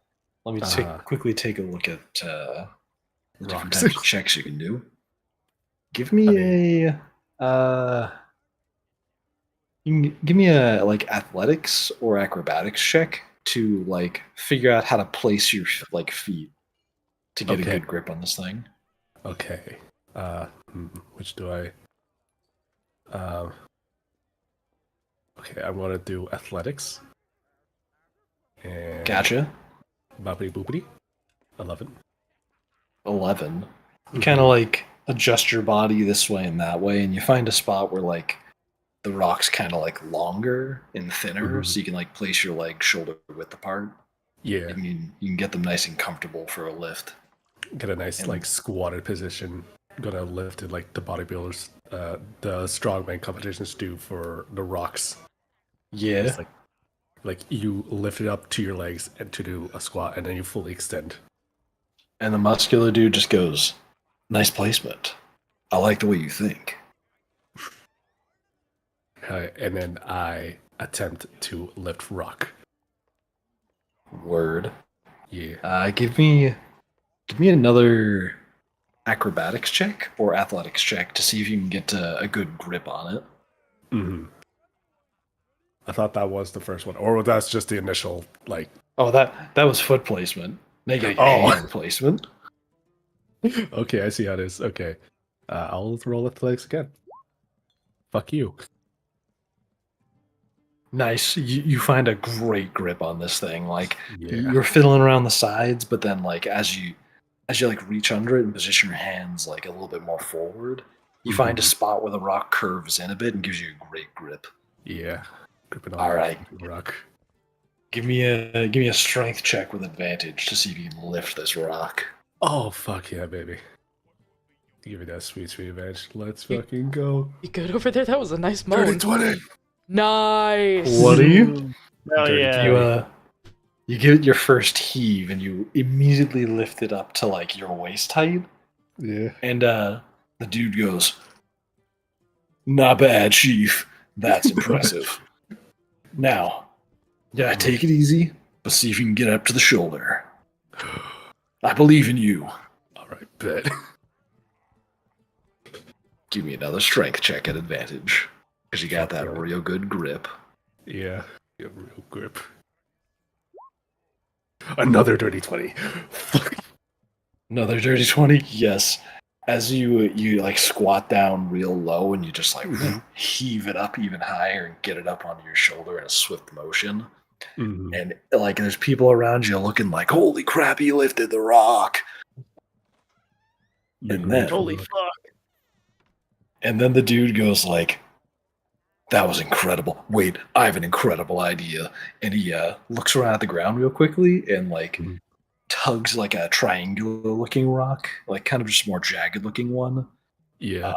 Let me quickly take a look at the different types of checks you can do. Give me give me a like athletics or acrobatics check to like figure out how to place your like feet to get a good grip on this thing. Okay. Which do I? Okay, I want to do athletics. And Gotcha. Boppity boopity. 11. 11. You kind of like adjust your body this way and that way, and you find a spot where like the rock's kind of like longer and thinner, so you can like place your legs shoulder width apart. Yeah. And you can get them nice and comfortable for a lift. Get a nice like squatted position. Gonna lift it like the bodybuilders, the strongman competitions do for the rocks. Yeah. It's like you lift it up to your legs and to do a squat, and then you fully extend. And the muscular dude just goes, "Nice placement. I like the way you think." And then I attempt to lift rock. Word. Yeah. Give me another acrobatics check or athletics check to see if you can get a good grip on it. Mm-hmm. I thought that was the first one, or that's just the initial like Oh, that was foot placement. Now you gotta get hand placement. Okay, I see how it is. Okay. I'll roll athletics again. Fuck you. Nice. You find a great grip on this thing. Like Yeah. you're fiddling around the sides, but then like as you like reach under it and position your hands like a little bit more forward, you find a spot where the rock curves in a bit and gives you a great grip. Yeah. Gripping on All right. the rock. Give me a strength check with advantage to see if you can lift this rock. Oh fuck yeah, baby. Give me that sweet advantage. Let's fucking go. You good over there? That was a nice moan. 20. Nice. What are you? Hell yeah. You give it your first heave and you immediately lift it up to like your waist height. Yeah. And the dude goes, "Not bad, Chief. That's impressive. Now, yeah, take it easy, but see if you can get up to the shoulder. I believe in you." All right, bet. Give me another strength check at advantage. Because you got that real good grip. Yeah. You have real grip. Another dirty 20. Fuck. Another dirty 20? Yes. As you like squat down real low and you just like heave it up even higher and get it up onto your shoulder in a swift motion. Mm-hmm. And like there's people around you looking like, holy crap, he lifted the rock. And then, Holy fuck. And then the dude goes like, "That was incredible. Wait, I have an incredible idea." And he looks around at the ground real quickly and like tugs like a triangular looking rock, like kind of just more jagged looking one,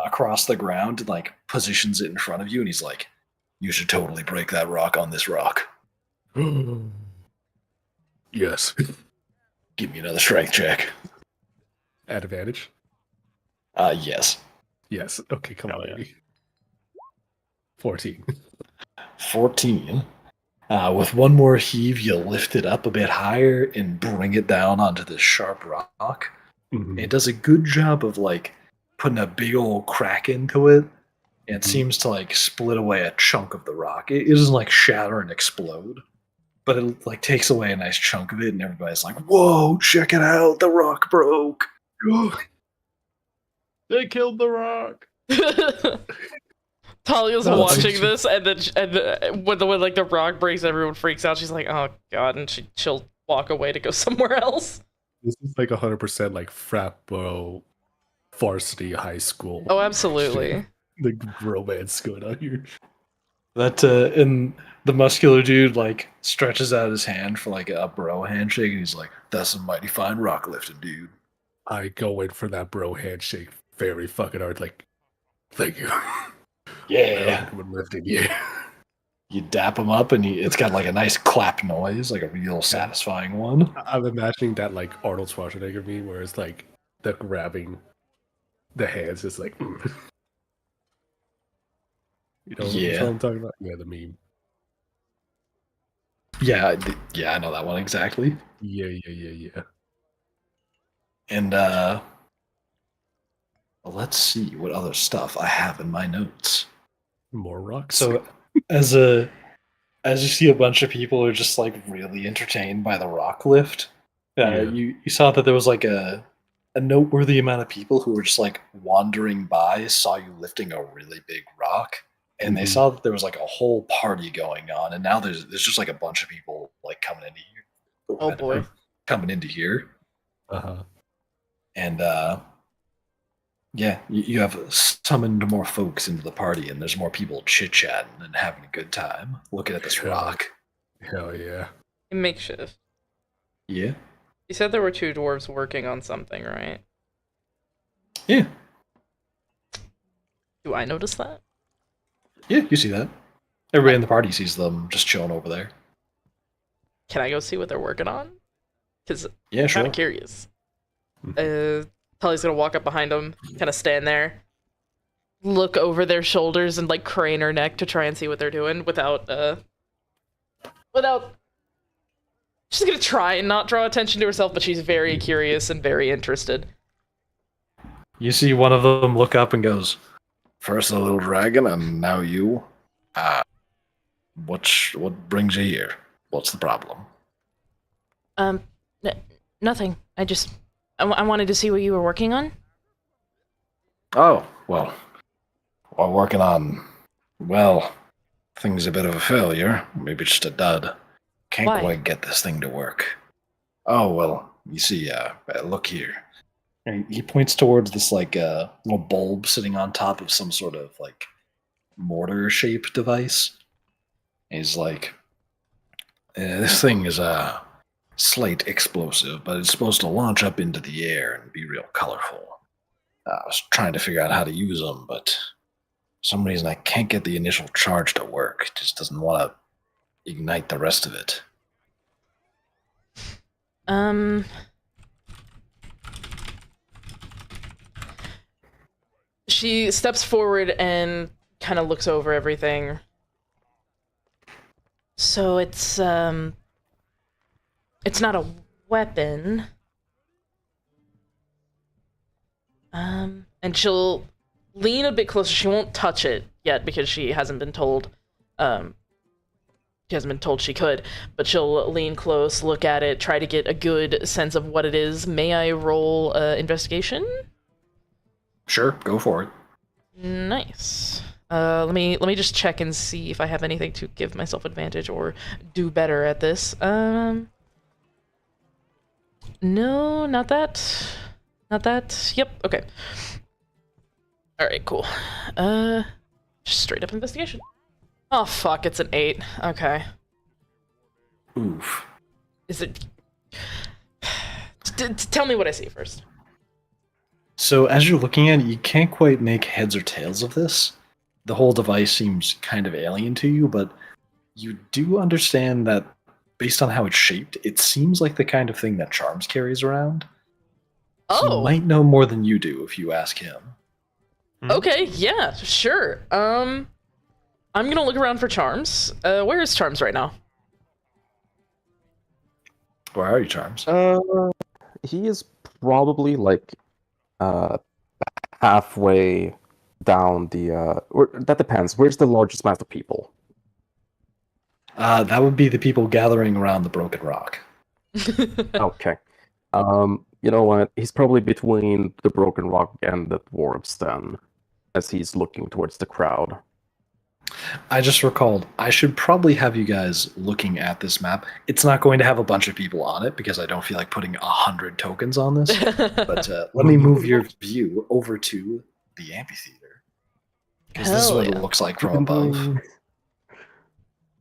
across the ground and like positions it in front of you. And he's like, "You should totally break that rock on this rock." Yes. Give me another strength check. At advantage? Yes. Yes. Okay, come on, baby. 14. 14. With one more heave, you lift it up a bit higher and bring it down onto this sharp rock. Mm-hmm. It does a good job of like putting a big old crack into it. And it seems to like split away a chunk of the rock. It doesn't like shatter and explode, but it like takes away a nice chunk of it, and everybody's like, "Whoa, check it out! The rock broke." They killed the rock. Talia's watching this, and then when like the rock breaks, everyone freaks out. She's like, "Oh god," and she'll walk away to go somewhere else. This is like 100% like frat bro, varsity high school. Oh, absolutely. The romance going on here. That and the muscular dude like stretches out his hand for like a bro handshake, and he's like, "That's a mighty fine rock lifting, dude." I go in for that bro handshake very fucking hard. Like, thank you. Yeah. Lifting, yeah. You dap him up, and it's got like a nice clap noise, like a real satisfying one. I'm imagining that like Arnold Schwarzenegger meme where it's like the grabbing the hands is like, You know what I'm talking about? Yeah, the meme. Yeah, I know that one exactly. Yeah. And let's see what other stuff I have in my notes. More rocks. So as you see a bunch of people who are just like really entertained by the rock lift, you saw that there was like a noteworthy amount of people who were just like wandering by, saw you lifting a really big rock, and they saw that there was like a whole party going on, and now there's just like a bunch of people like coming into here. Oh boy. Coming into here. Uh-huh. And you have summoned more folks into the party, and there's more people chit-chatting and having a good time looking at this rock. Hell yeah. Makeshift. Yeah. You said there were 2 dwarves working on something, right? Yeah. Do I notice that? Yeah, you see that. Everybody in the party sees them just chilling over there. Can I go see what they're working on? Because yeah, I'm sure. kind of curious. Tully's gonna walk up behind them, kind of stand there, look over their shoulders, and like crane her neck to try and see what they're doing without. She's gonna try and not draw attention to herself, but she's very curious and very interested. You see one of them look up and goes, "First a little dragon, and now you. What brings you here? What's the problem?" N- nothing. I wanted to see what you were working on. Oh, well, while working on, well, things a bit of a failure, maybe just a dud. Can't Why? quite get this thing to work. Oh, well, you see, look here. And he points towards this, little bulb sitting on top of some sort of, mortar-shaped device. He's like, this thing is a slate explosive, but it's supposed to launch up into the air and be real colorful. I was trying to figure out how to use them, but for some reason I can't get the initial charge to work. It just doesn't want to ignite the rest of it. She steps forward and kind of looks over everything. So it's not a weapon. And she'll lean a bit closer. She won't touch it yet because she hasn't been told. She hasn't been told she could, but she'll lean close, look at it, try to get a good sense of what it is. May I roll investigation? Sure, go for it. Nice. Let me just check and see if I have anything to give myself advantage or do better at this. No, not that. Not that. Yep. Okay. All right. Cool. Just straight up investigation. Oh fuck! It's an 8. Okay. Oof. Is it? Tell me what I see first. So as you're looking at it, you can't quite make heads or tails of this. The whole device seems kind of alien to you, but you do understand that based on how it's shaped, it seems like the kind of thing that Charms carries around. Oh. He might know more than you do if you ask him. Okay, yeah, sure. I'm gonna look around for Charms. Where is Charms right now? Where are you, Charms? He is probably halfway down the. That depends. Where's the largest mass of people? That would be the people gathering around the broken rock. Okay. You know what? He's probably between the broken rock and the dwarves then, as he's looking towards the crowd. I just recalled, I should probably have you guys looking at this map. It's not going to have a bunch of people on it because I don't feel like putting 100 tokens on this. But let me move your view over to the amphitheater. Because this is what it looks like from above.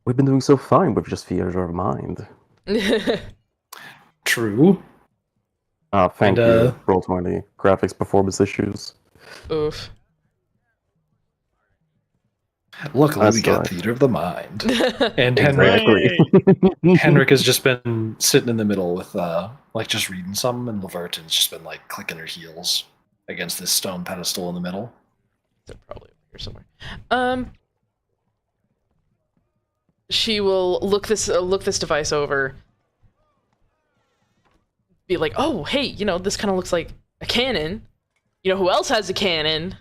We've been doing so fine with just theater of mind. True. Thank you. Roll20 graphics performance issues. Oof. Luckily, we got Theater of the Mind. And Exactly. Henrik has just been sitting in the middle with, just reading something, and Laverton's just been, clicking her heels against this stone pedestal in the middle. They're probably over here somewhere. She will look this device over. Be like, oh, hey, this kind of looks like a cannon. You know who else has a cannon?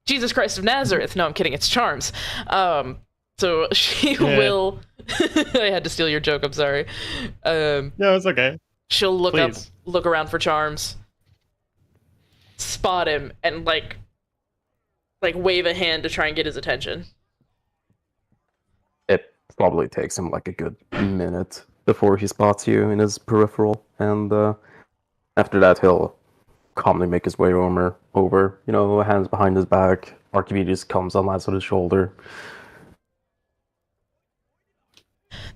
Jesus Christ of Nazareth. No, I'm kidding. It's Charms. So she will. I had to steal your joke. I'm sorry. No, it's okay. She'll look around for Charms, spot him, and like wave a hand to try and get his attention. It probably takes him a good minute before he spots you in his peripheral, and after that he'll calmly make his way over, hands behind his back. Archimedes comes and lands on his shoulder.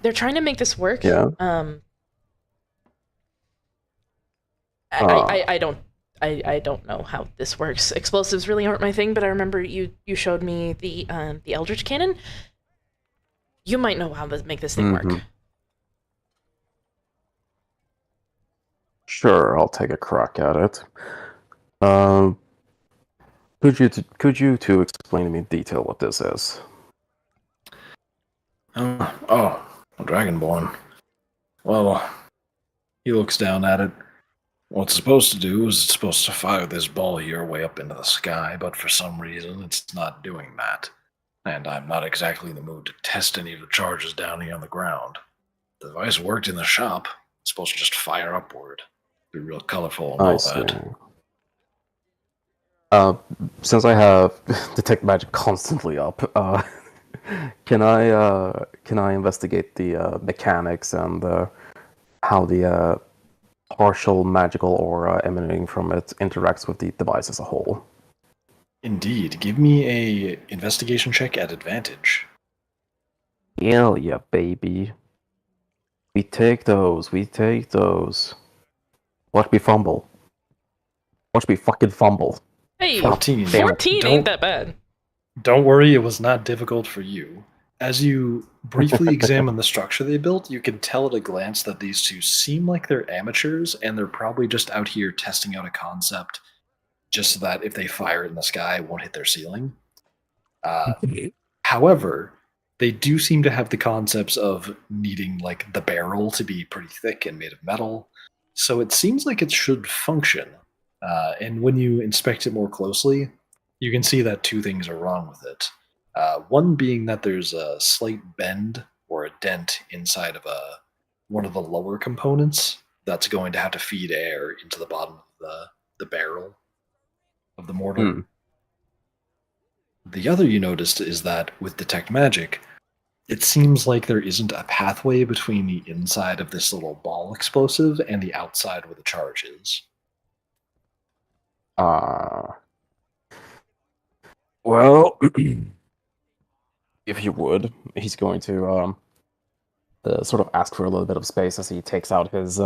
They're trying to make this work. Yeah. I don't know how this works. Explosives really aren't my thing, but I remember you showed me the Eldritch Cannon. You might know how to make this thing work. Sure, I'll take a crack at it. Could you two explain to me in detail what this is? Dragonborn. Well, he looks down at it. What it's supposed to do is it's supposed to fire this ball here way up into the sky, but for some reason it's not doing that. And I'm not exactly in the mood to test any of the charges down here on the ground. The device worked in the shop. It's supposed to just fire upward. Be real colorful and all that. Since I have detect magic constantly up, can I investigate the mechanics and how the partial magical aura emanating from it interacts with the device as a whole? Indeed. Give me a investigation check at advantage. Hell yeah, baby. We take those. Watch me fumble. Watch me fucking fumble. Hey, 14. 14 ain't that bad. Don't worry, it was not difficult for you. As you briefly examine the structure they built, you can tell at a glance that these two seem like they're amateurs, and they're probably just out here testing out a concept just so that if they fire it in the sky, it won't hit their ceiling. However, they do seem to have the concepts of needing like the barrel to be pretty thick and made of metal, so it seems like it should function. And when you inspect it more closely, you can see that two things are wrong with it. One being that there's a slight bend or a dent inside of one of the lower components that's going to have to feed air into the bottom of the barrel of the mortar. The other you noticed is that with Detect Magic, it seems like there isn't a pathway between the inside of this little ball explosive and the outside where the charge is. Well, if you would, he's going to sort of ask for a little bit of space as he takes out his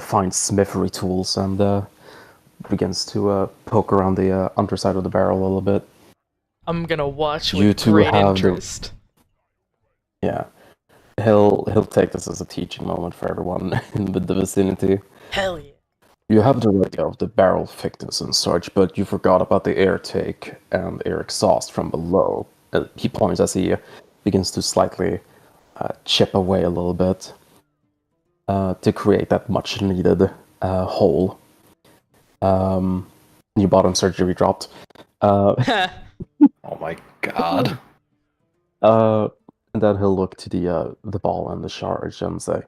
fine smithery tools and begins to poke around the underside of the barrel a little bit. I'm gonna watch with great interest. Yeah, he'll take this as a teaching moment for everyone in the vicinity. Hell yeah. You have the idea of the barrel thickness and such, but you forgot about the air take and air exhaust from below. He points as he begins to slightly chip away a little bit to create that much needed hole. New bottom surgery dropped. Oh my god. And then he'll look to the ball and the charge and say,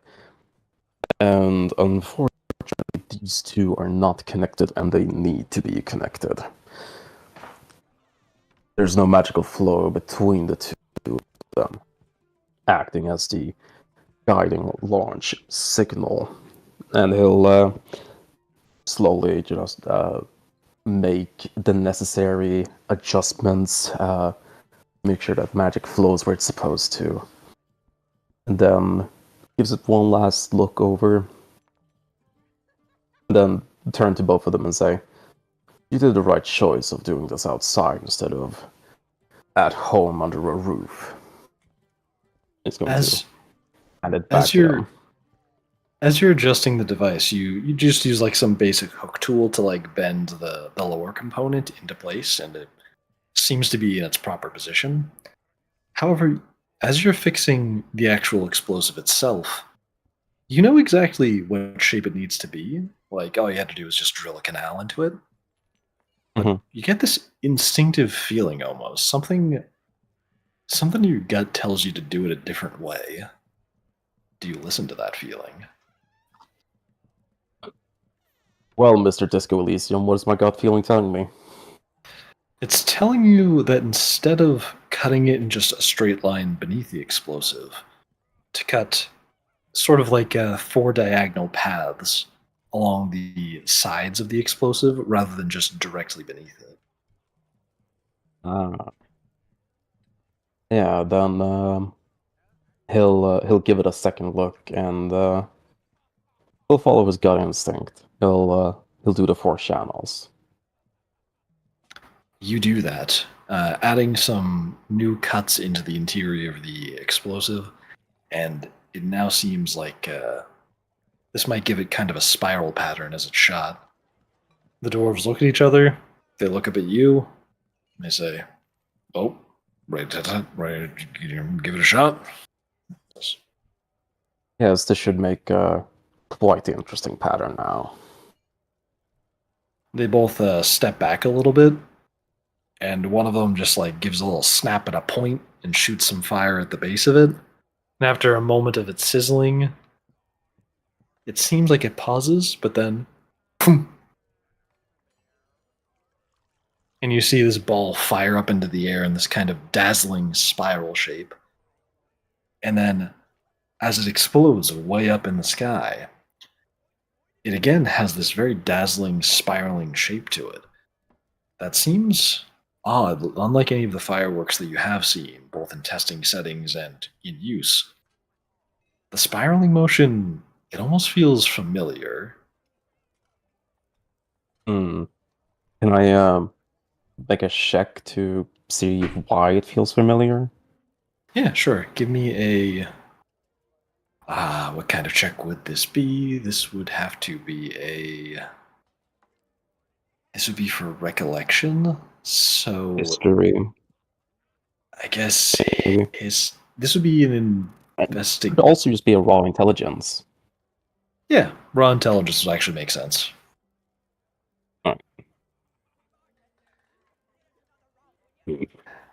and unfortunately, these two are not connected and they need to be connected. There's no magical flow between the two of them, acting as the guiding launch signal. And he'll slowly just make the necessary adjustments, make sure that magic flows where it's supposed to. And then gives it one last look over. Then turn to both of them and say, you did the right choice of doing this outside instead of at home under a roof. It's going to hand it back to them. As you're adjusting the device, you just use like some basic hook tool to like bend the lower component into place, and it seems to be in its proper position. However, as you're fixing the actual explosive itself, you know exactly what shape it needs to be. Like, all you had to do is just drill a canal into it. But you get this instinctive feeling almost. Something in your gut tells you to do it a different way. Do you listen to that feeling? Well, Mr. Disco Elysium, what is my gut feeling telling me? It's telling you that instead of cutting it in just a straight line beneath the explosive, to cut sort of like 4 diagonal paths along the sides of the explosive rather than just directly beneath it. Yeah, then he'll give it a second look and he'll follow his gut instinct. He'll do the 4 channels. You do that, adding some new cuts into the interior of the explosive, and it now seems like this might give it kind of a spiral pattern as it's shot. The dwarves look at each other, they look up at you, and they say, oh, right, give it a shot. Yes, this should make quite the interesting pattern now. They both step back a little bit, and one of them just like gives a little snap at a point and shoots some fire at the base of it. And after a moment of it sizzling, it seems like it pauses, but then, boom, and you see this ball fire up into the air in this kind of dazzling spiral shape. And then, as it explodes way up in the sky, it again has this very dazzling, spiraling shape to it. That seems odd, unlike any of the fireworks that you have seen, both in testing settings and in use. The spiraling motion, it almost feels familiar. Can I make a check to see why it feels familiar? Yeah, sure. Give me a... what kind of check would this be? This would have to be a... This would be for recollection, so... History. I guess Maybe. this would be an It investigation. could also just be a raw intelligence. Yeah, raw intelligence would actually make sense.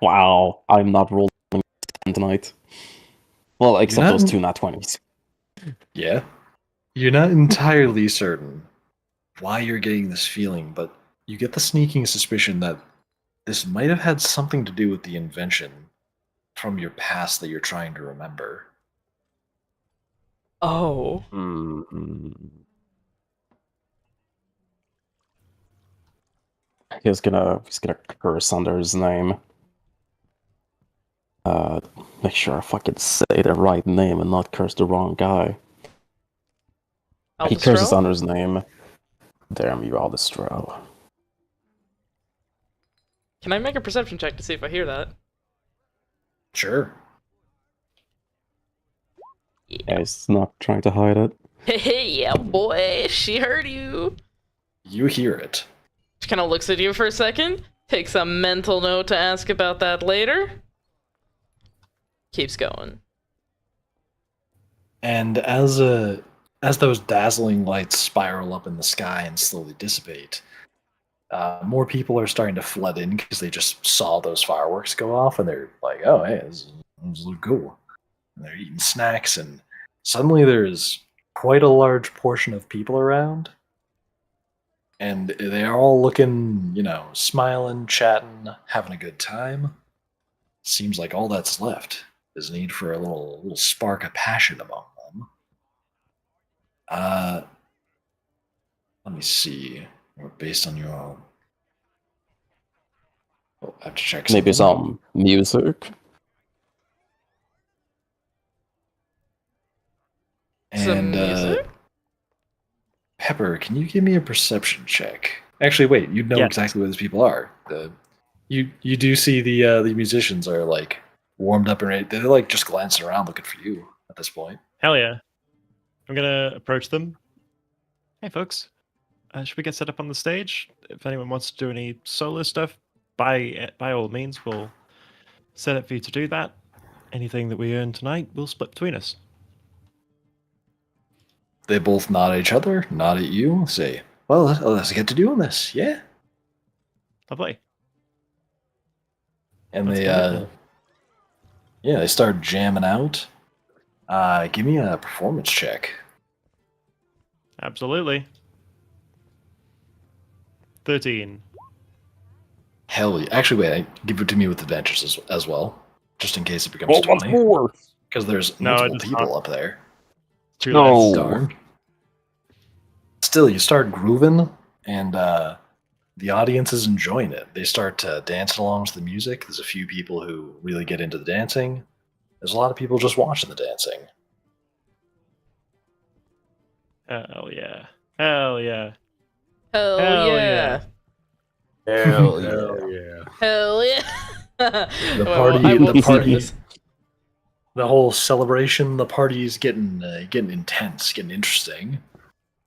Wow, I'm not rolling tonight. Well, except not those in- 2 nat 20s. Yeah. You're not entirely certain why you're getting this feeling, but you get the sneaking suspicion that this might have had something to do with the invention from your past that you're trying to remember. Oh. He's gonna curse under his name. Make sure I fucking say the right name and not curse the wrong guy. He curses under his name. Damn you, Aldestro. Can I make a perception check to see if I hear that? Sure. Yeah, he's not trying to hide it. Hey, yeah, boy, she heard you. You hear it. She kind of looks at you for a second, takes a mental note to ask about that later. Keeps going. And as those dazzling lights spiral up in the sky and slowly dissipate, more people are starting to flood in because they just saw those fireworks go off, and they're like, "Oh, hey, this looks cool." And they're eating snacks, and suddenly there's quite a large portion of people around, and they are all looking, smiling, chatting, having a good time. Seems like all that's left is need for a little spark of passion among them. Let me see. Based on your... Oh, I have to check Maybe something. some music. Some music? Pepper, can you give me a perception check? Actually, wait. You know exactly where these people are. You do see the musicians are like warmed up and ready. They're like just glancing around looking for you at this point. Hell yeah. I'm gonna approach them. Hey folks, should we get set up on the stage? If anyone wants to do any solo stuff, by all means, we'll set up for you to do that. Anything that we earn tonight, we'll split between us. They both nod at each other, nod at you, say, "Well, let's get to doing this, yeah." Lovely. And Let's they start jamming out. Give me a performance check. Absolutely. 13. Hell yeah. Actually, wait, give it to me with adventures as well, just in case it becomes 20. more. Because there's No, multiple it's people not. up there. Too No. late. Darn. Still, you start grooving, and the audience is enjoying it. They start dancing along to the music. There's a few people who really get into the dancing. There's a lot of people just watching the dancing. Hell yeah. Hell yeah. Hell, Hell yeah. Hell yeah. Hell yeah. The Well, party, I won't the start party, this. the whole celebration. The party's getting intense, getting interesting.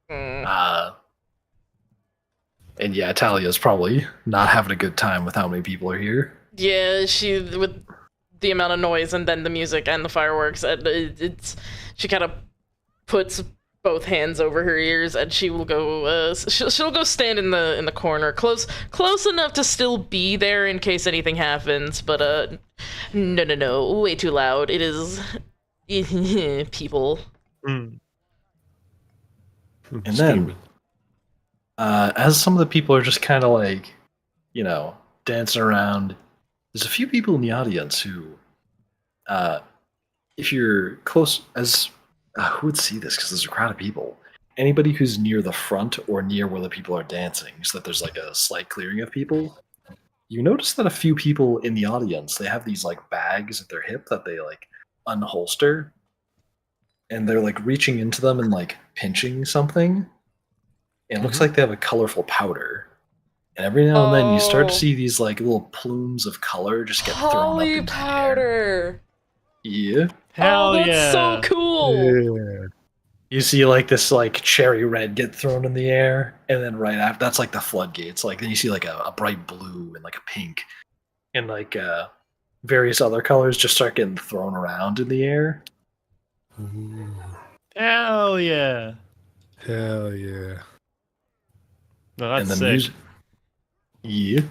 Mm. And yeah, Talia's probably not having a good time with how many people are here. Yeah, she with the amount of noise and then the music and the fireworks, and she kind of puts both hands over her ears and she will go. She'll go stand in the corner, close enough to still be there in case anything happens. But no, way too loud. It is people. Mm. And then, as some of the people are just kind of like, dancing around, there's a few people in the audience who, if you're close, who would see this? Because there's a crowd of people. Anybody who's near the front or near where the people are dancing, so that there's like a slight clearing of people, you notice that a few people in the audience, they have these like bags at their hip that they like unholster, and they're like reaching into them and like pinching something. And it looks like they have a colorful powder. And every now and then you start to see these like little plumes of color just get thrown up into powder. The air. Yeah. Hell that's so cool. Yeah. You see like this like cherry red get thrown in the air, and then right after that's like the floodgates. Like then you see like a bright blue and like a pink, and like various other colors just start getting thrown around in the air. Hell yeah! Hell yeah! No, that's and the sick. music. Yeah.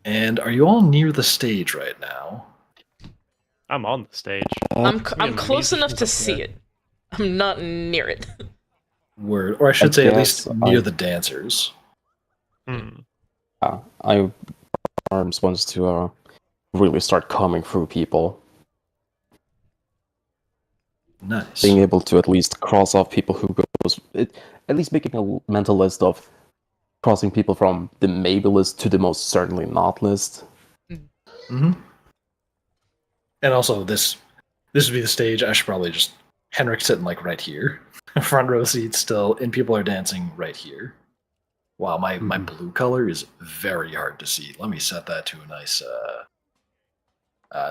And are you all near the stage right now? I'm on the stage. I'm close enough to see it. I'm not near it. Word, or I should say, at least near the dancers. Arms wants to really start coming through people. Nice. Being able to at least cross off people who goes, at least making a mental list of crossing people from the maybe list to the most certainly not list. Mm-hmm. And also, this would be the stage. I should probably just Henrik sitting like right here, front row seat still, and people are dancing right here. Wow, my blue color is very hard to see. Let me set that to a nice.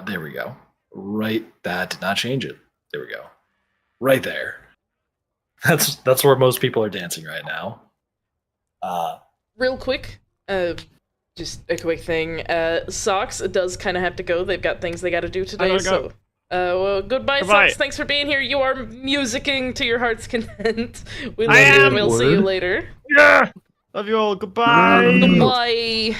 There we go. Right, that did not change it. There we go. Right there. That's where most people are dancing right now. Real quick, just a quick thing. Socks does kind of have to go. They've got things they got to do today. So, well, goodbye, Socks. Thanks for being here. You are musicking to your heart's content. We love you, and we'll see you later. Yeah. Love you all. Goodbye. Goodbye.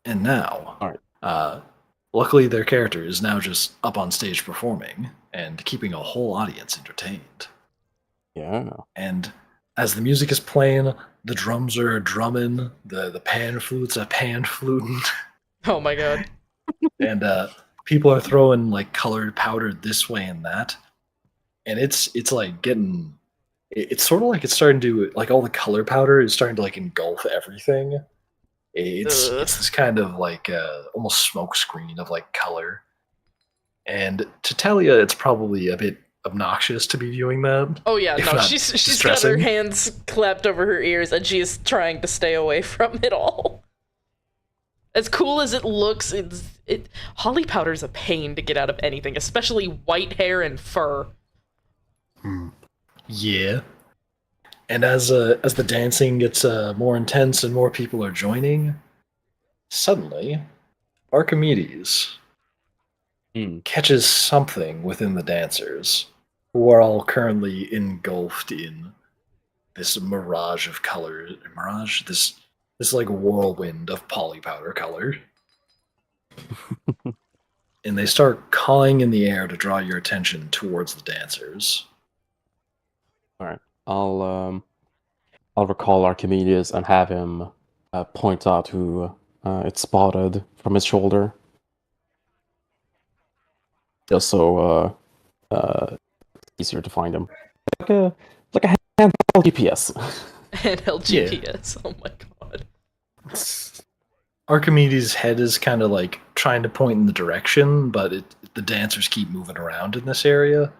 And now, all right. Luckily, their character is now just up on stage performing and keeping a whole audience entertained. Yeah. And as the music is playing, the drums are drumming, the pan flutes are pan fluting. Oh my god. And people are throwing like colored powder this way and that. And it's like getting, it's sort of like it's starting to, like all the color powder is starting to like engulf everything. It's this kind of like almost smoke screen of like color. And to Talia, it's probably a bit obnoxious to be viewing that. Oh yeah, no, she's got her hands clapped over her ears and she's trying to stay away from it all. As cool as it looks, holly powder's a pain to get out of anything, especially white hair and fur. Yeah. And as the dancing gets more intense and more people are joining, suddenly Archimedes catches something within the dancers, who are all currently engulfed in this mirage of color. This like whirlwind of polypowder color. And they start cawing in the air to draw your attention towards the dancers. All right. I'll recall Archimedes and have him point out who it's spotted from his shoulder. Just so easier to find him. Like a handheld GPS. Handheld GPS. Yeah. Oh my god. Archimedes' head is kind of like trying to point in the direction, but the dancers keep moving around in this area.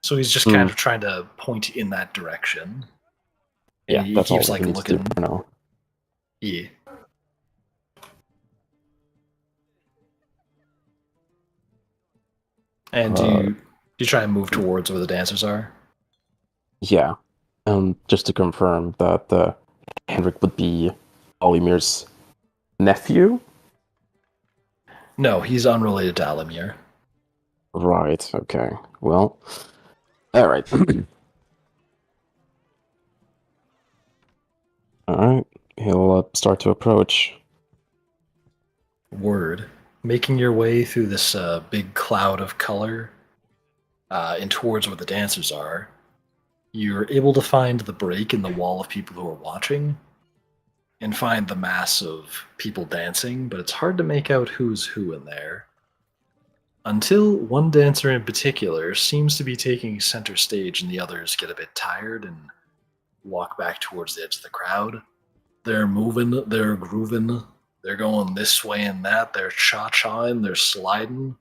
So he's just kind of trying to point in that direction. Yeah, he that's keeps all like looking. For now. Yeah. And do you try and move towards where the dancers are? Yeah. Just to confirm that Henrik would be Olimir's nephew? No, he's unrelated to Alamir. Right, okay. Well, alright. Alright, he'll start to approach. Word. Making your way through this big cloud of color and towards where the dancers are, you're able to find the break in the wall of people who are watching and find the mass of people dancing, but it's hard to make out who's who in there. Until one dancer in particular seems to be taking center stage and the others get a bit tired and walk back towards the edge of the crowd. They're moving, they're grooving, they're going this way and that, they're cha-chaing, they're sliding.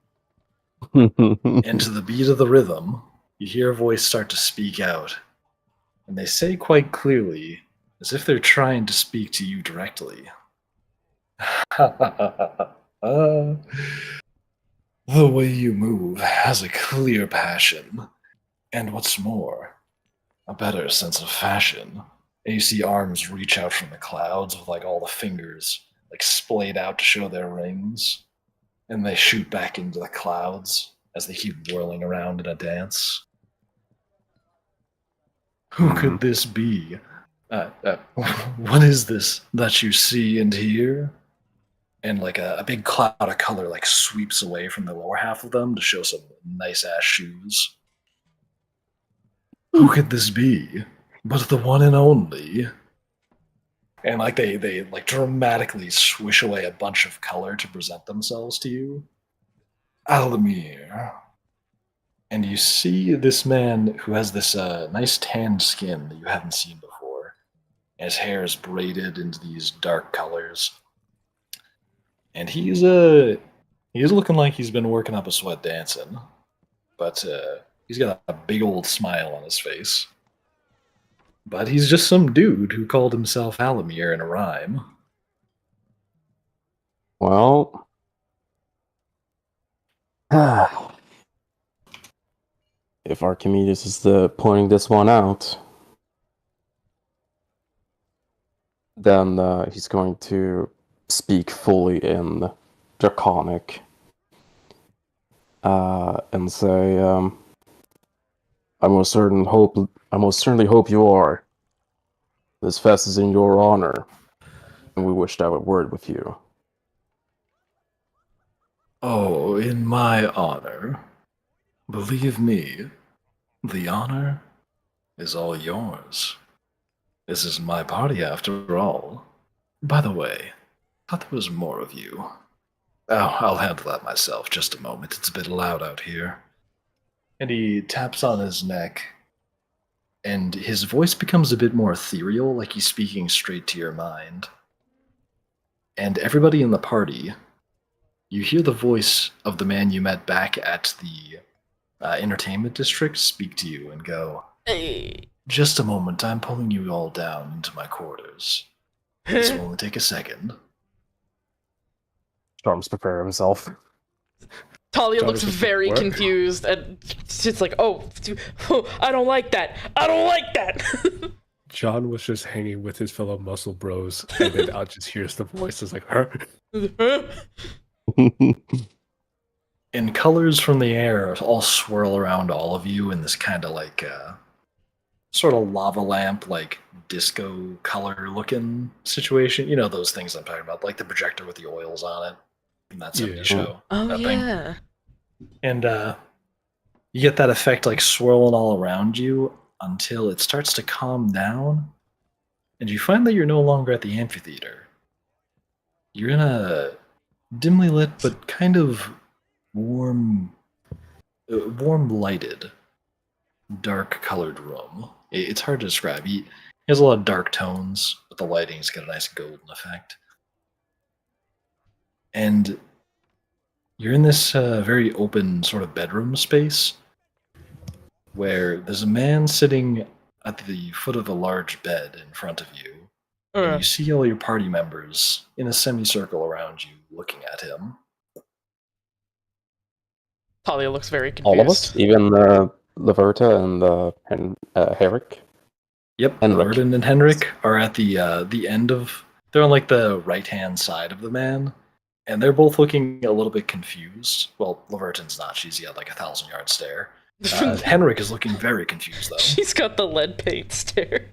And to the beat of the rhythm, you hear a voice start to speak out. And they say quite clearly, as if they're trying to speak to you directly. The way you move has a clear passion, and what's more, a better sense of fashion. And you see arms reach out from the clouds with like all the fingers like splayed out to show their rings, and they shoot back into the clouds as they keep whirling around in a dance. Who could this be? What is this that you see and hear? And like a big cloud of color like sweeps away from the lower half of them to show some nice ass shoes. Who could this be but the one and only? And like they like dramatically swish away a bunch of color to present themselves to you. Alamir. And you see this man who has this nice tanned skin that you haven't seen before. And his hair is braided into these dark colors. And he's looking like he's been working up a sweat dancing, but he's got a big old smile on his face. But he's just some dude who called himself Alamir in a rhyme. Well, if Archimedes is pointing this one out, then he's going to speak fully in Draconic and say, I most certainly hope you are. This fest is in your honor, and we wish to have a word with you. Oh, in my honor. Believe me, the honor is all yours. This is my party after all. By the way, I thought there was more of you. Oh, I'll handle that myself. Just a moment. It's a bit loud out here. And he taps on his neck, and his voice becomes a bit more ethereal, like he's speaking straight to your mind. And everybody in the party, you hear the voice of the man you met back at the entertainment district speak to you and go, Hey. Just a moment, I'm pulling you all down into my quarters. This will only take a second. Storms prepare himself. Talia looks very confused and it's like, oh, I don't like that. I don't like that. John was just hanging with his fellow muscle bros, and then Al just hears the voices like, her. And colors from the air all swirl around all of you in this kind of like sort of lava lamp, like disco color looking situation. You know those things I'm talking about, like the projector with the oils on it from that 70s show. Oh, yeah. And you get that effect like swirling all around you until it starts to calm down, and you find that you're no longer at the amphitheater. You're in a dimly lit but kind of warm lighted, dark colored room. It's hard to describe. He has a lot of dark tones, but the lighting's got a nice golden effect. And you're in this very open sort of bedroom space where there's a man sitting at the foot of a large bed in front of you. And you see all your party members in a semicircle around you looking at him. Talia looks very confused. All of us? Even Laverta and Herrick? Yep, Laverta and Henrik are at the end of... They're on like the right-hand side of the man. And they're both looking a little bit confused. Well, Laverton's not. She's got like a 1,000-yard stare. Henrik is looking very confused, though. She's got the lead paint stare.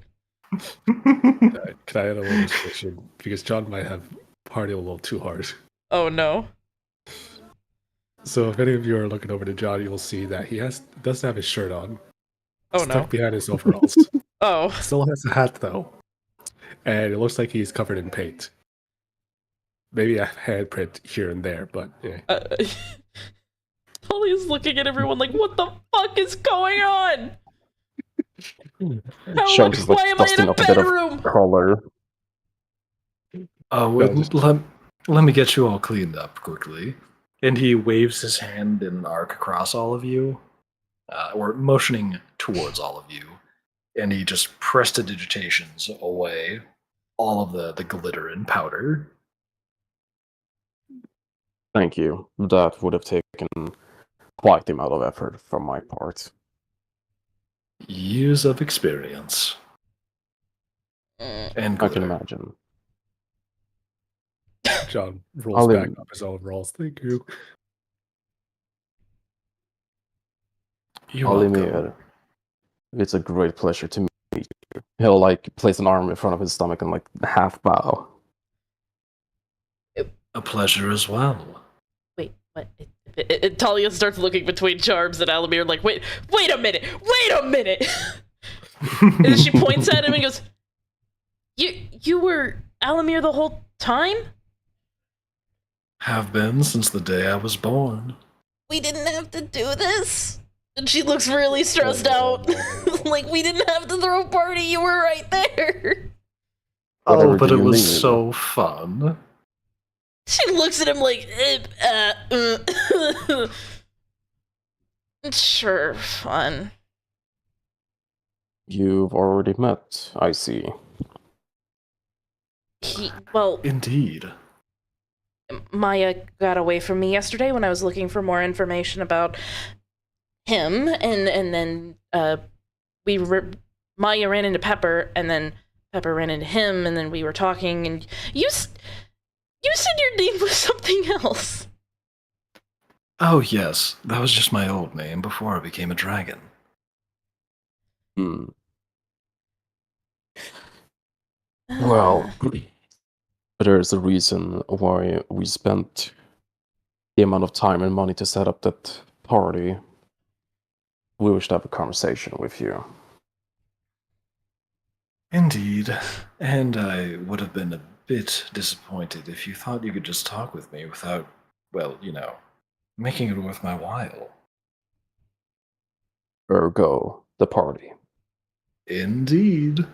Can I add a little restriction? Because John might have partied a little too hard. Oh, no. So if any of you are looking over to John, you'll see that he doesn't have his shirt on. Oh no. Stuck behind his overalls. Oh. Still has a hat though, and it looks like he's covered in paint. Maybe a handprint here and there, but yeah. Holly is looking at everyone like, what the fuck is going on? Sharks is like why am I in dusting a off a bit of bedroom? color. Oh, let me get you all cleaned up quickly. And he waves his hand in an arc across all of you, or motioning towards all of you. And he just prestidigitations away all of the glitter and powder. Thank you. That would have taken quite the amount of effort from my part. Years of experience. And I glitter. can imagine. John rolls back up his overalls. Thank you. You're welcome. Alimir, it's a great pleasure to meet you. He'll like place an arm in front of his stomach and like half bow. A pleasure as well. Wait, what? Talia starts looking between Charms and Alamir like, wait a minute! And then she points at him and goes, You were Alamir the whole time? Have been since the day I was born. We didn't have to do this? And she looks really stressed out. Like, we didn't have to throw a party, you were right there. Whatever Oh, but do it you was mean? so fun. She looks at him like, Sure, fun. You've already met, I see. Well, Indeed. Maya got away from me yesterday when I was looking for more information about him, and then Maya ran into Pepper, and then Pepper ran into him, and then we were talking, and you said your name was something else. Oh, yes. That was just my old name before I became a dragon. Well, there's a reason why we spent the amount of time and money to set up that party. We wish to have a conversation with you. Indeed. And I would have been a bit disappointed if you thought you could just talk with me without, well, making it worth my while. Ergo, the party. Indeed.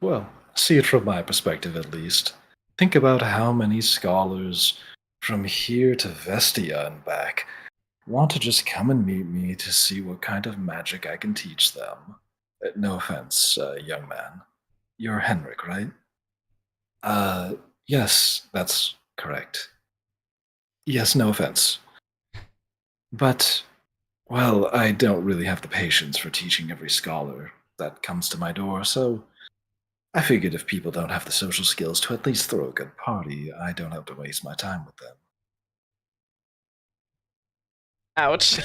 Well, see it from my perspective at least. Think about how many scholars from here to Vestia and back want to just come and meet me to see what kind of magic I can teach them. No offense, young man. You're Henrik, right? Yes, that's correct. Yes, no offense. But, well, I don't really have the patience for teaching every scholar that comes to my door, so I figured if people don't have the social skills to at least throw a good party, I don't have to waste my time with them. Ouch.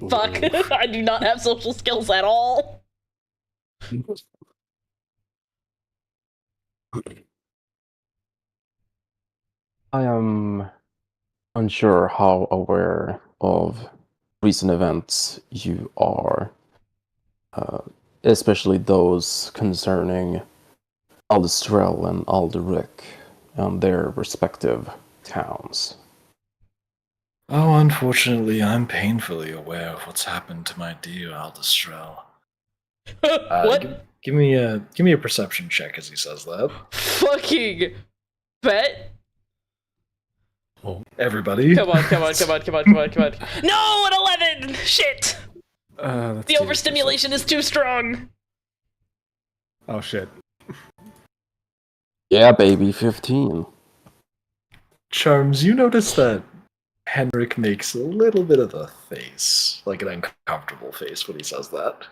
Fuck. I do not have social skills at all. I am unsure how aware of recent events you are, especially those concerning Aldestrel and Alderic and their respective towns. Oh, unfortunately, I'm painfully aware of what's happened to my dear Aldestrel. What? Give me a perception check as he says that. Fucking bet. Oh, everybody. Come on. No, an 11! Shit! The overstimulation is too strong. Oh shit. Yeah, baby, 15. Charms, you notice that Henrik makes a little bit of a face, like an uncomfortable face when he says that.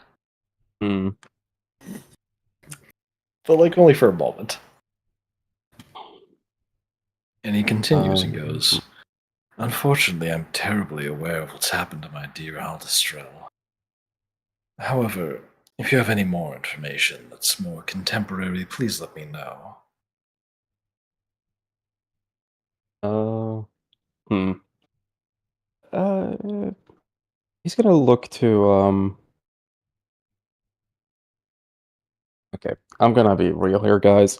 But like only for a moment. And he continues and goes, unfortunately, I'm terribly aware of what's happened to my dear Aldestrel. However, if you have any more information that's more contemporary, please let me know. Uh, hmm. Uh, he's gonna look to Okay, I'm gonna be real here, guys.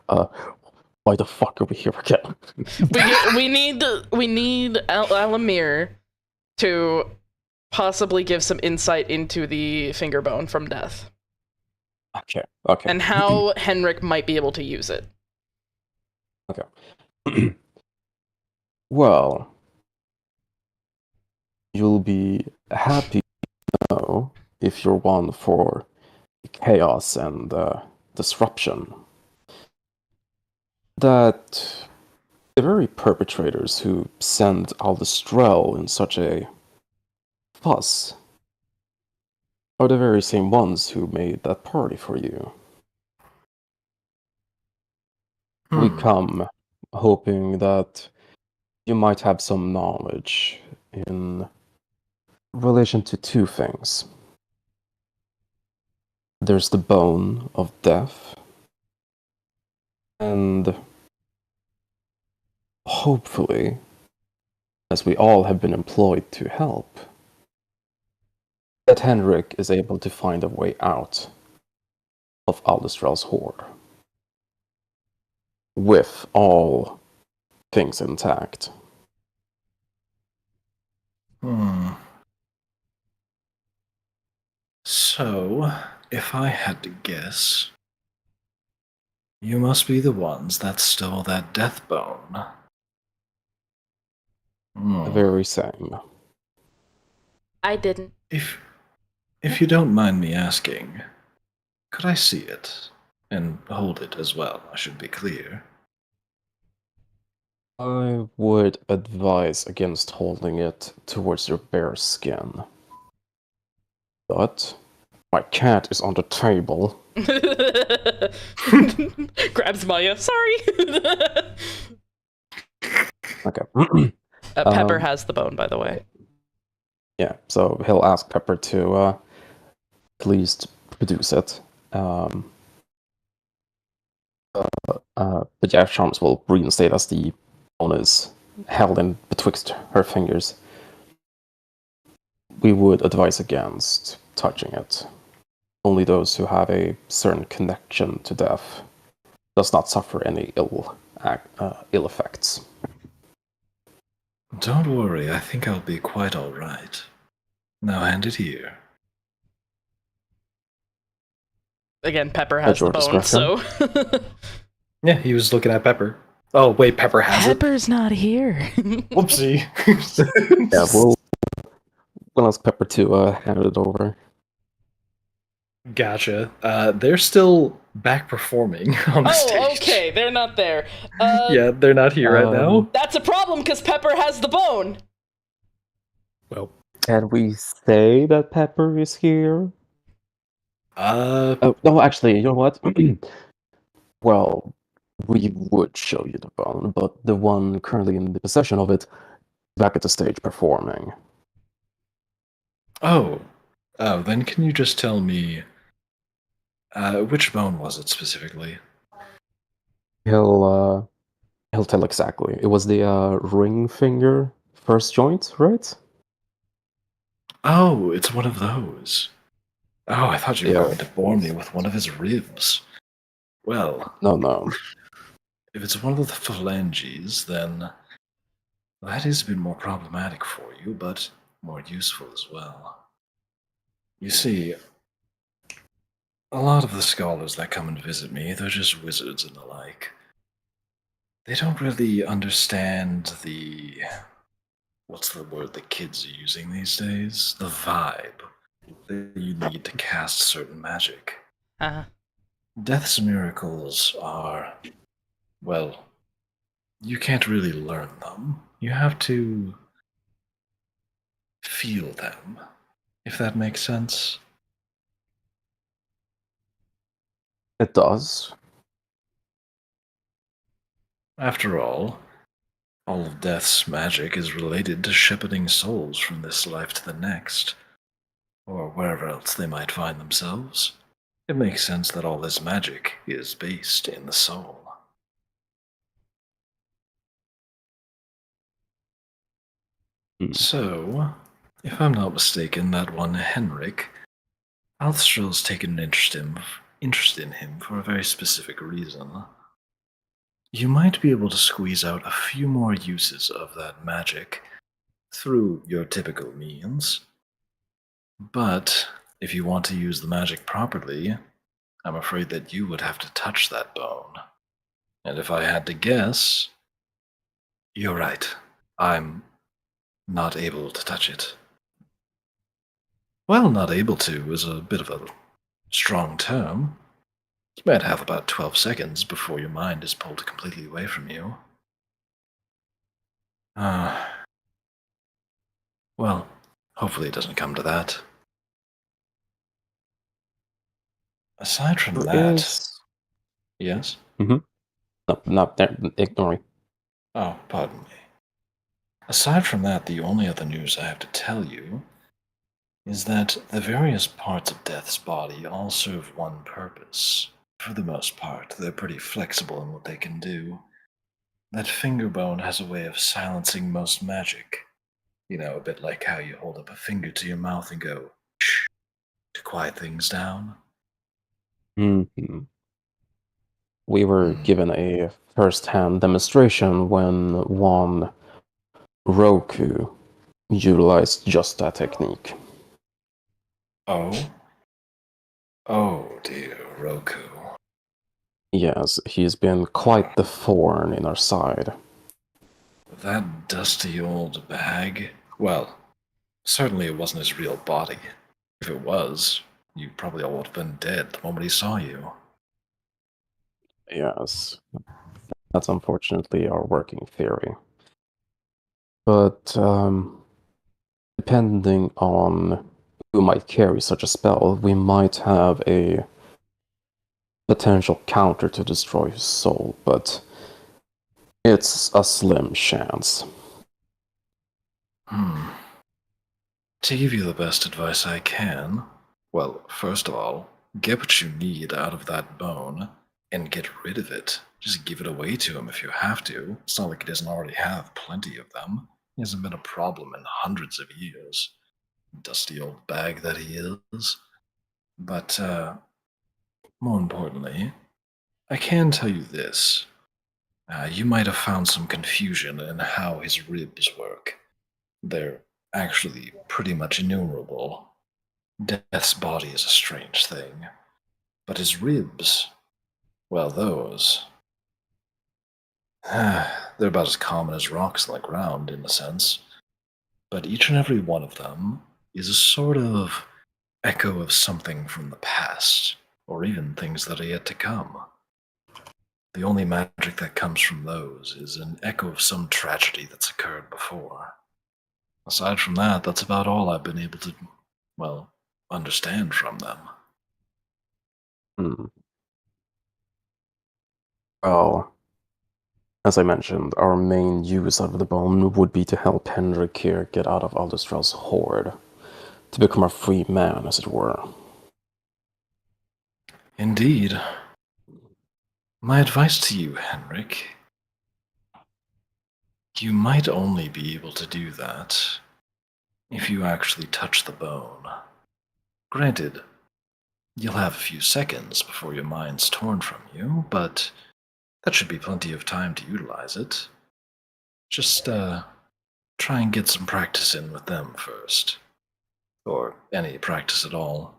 Uh, why the fuck are we here again? we need Alamir to possibly give some insight into the finger bone from death. Okay. And how Henrik might be able to use it. Okay. Well, you'll be happy to know if you're one for chaos and disruption that the very perpetrators who send Aldestrel in such a fuss are the very same ones who made that party for you. We come hoping that you might have some knowledge in relation to two things. There's the bone of death, and hopefully, as we all have been employed to help, that Henrik is able to find a way out of Aldestrel's hoard. With all things intact. So, if I had to guess, you must be the ones that stole that death bone. The very same. I didn't. If you don't mind me asking, could I see it? And hold it as well, I should be clear. I would advise against holding it towards your bare skin. But my cat is on the table. Grabs Maya. Sorry. Okay. Pepper has the bone, by the way. Yeah, so he'll ask Pepper to please produce it. But yeah, Charms will reinstate as the bone is held in betwixt her fingers. We would advise against touching it. Only those who have a certain connection to death does not suffer any ill effects. Don't worry, I think I'll be quite alright. Now hand it here. Again, Pepper has the bone, so... Yeah, he was looking at Pepper. Oh, wait, Pepper has Pepper's not here. Whoopsie. Yeah, we'll ask Pepper to hand it over. Gotcha. They're still back performing on the stage. Oh, okay, they're not there. Yeah, they're not here right now. That's a problem, because Pepper has the bone! Well, can we say that Pepper is here? Oh, no, actually, you know what? Well, we would show you the bone, but the one currently in the possession of it is back at the stage performing. Oh, then can you just tell me which bone was it specifically? He'll tell exactly. It was the ring finger first joint, right? Oh, it's one of those. Oh, I thought you were going to bore me with one of his ribs. Well, no. If it's one of the phalanges, then that is a bit more problematic for you, but more useful as well. You see, a lot of the scholars that come and visit me, they're just wizards and the like. They don't really understand the... what's the word the kids are using these days? The vibe that you need to cast certain magic. Death's miracles are... well, you can't really learn them. You have to feel them, if that makes sense. It does. After all of Death's magic is related to shepherding souls from this life to the next, or wherever else they might find themselves. It makes sense that all this magic is based in the soul. So, if I'm not mistaken, that one Henrik, Alstrel's taken an interest in him for a very specific reason. You might be able to squeeze out a few more uses of that magic through your typical means. But if you want to use the magic properly, I'm afraid that you would have to touch that bone. And if I had to guess, you're right. I'm not able to touch it. Well, not able to is a bit of a strong term. You might have about 12 seconds before your mind is pulled completely away from you. Well, hopefully it doesn't come to that. Aside from that... Yes? No, ignore me. Oh, pardon me. Aside from that, the only other news I have to tell you is that the various parts of Death's body all serve one purpose. For the most part, they're pretty flexible in what they can do. That finger bone has a way of silencing most magic. You know, a bit like how you hold up a finger to your mouth and go, shh, to quiet things down. Mm-hmm. We were given a first-hand demonstration when one Roku utilized just that technique. Oh? Oh dear, Roku. Yes, he's been quite the thorn in our side. That dusty old bag? Well, certainly it wasn't his real body. If it was, you probably all would have been dead the moment he saw you. Yes, that's unfortunately our working theory. But, depending on who might carry such a spell, we might have a potential counter to destroy his soul, but it's a slim chance. To give you the best advice I can, well, first of all, get what you need out of that bone and get rid of it. Just give it away to him if you have to. It's not like he doesn't already have plenty of them. He hasn't been a problem in hundreds of years. Dusty old bag that he is. But, more importantly, I can tell you this. You might have found some confusion in how his ribs work. They're actually pretty much innumerable. Death's body is a strange thing. But his ribs, well, those. They're about as common as rocks on the ground, in a sense. But each and every one of them is a sort of echo of something from the past, or even things that are yet to come. The only magic that comes from those is an echo of some tragedy that's occurred before. Aside from that, that's about all I've been able to, well, understand from them. Well, as I mentioned, our main use of the bone would be to help Henrik here get out of Aldestrel's hoard, to become a free man, as it were. Indeed. My advice to you, Henrik, you might only be able to do that if you actually touch the bone. Granted, you'll have a few seconds before your mind's torn from you, but that should be plenty of time to utilize it. Just, try and get some practice in with them first. Or any practice at all.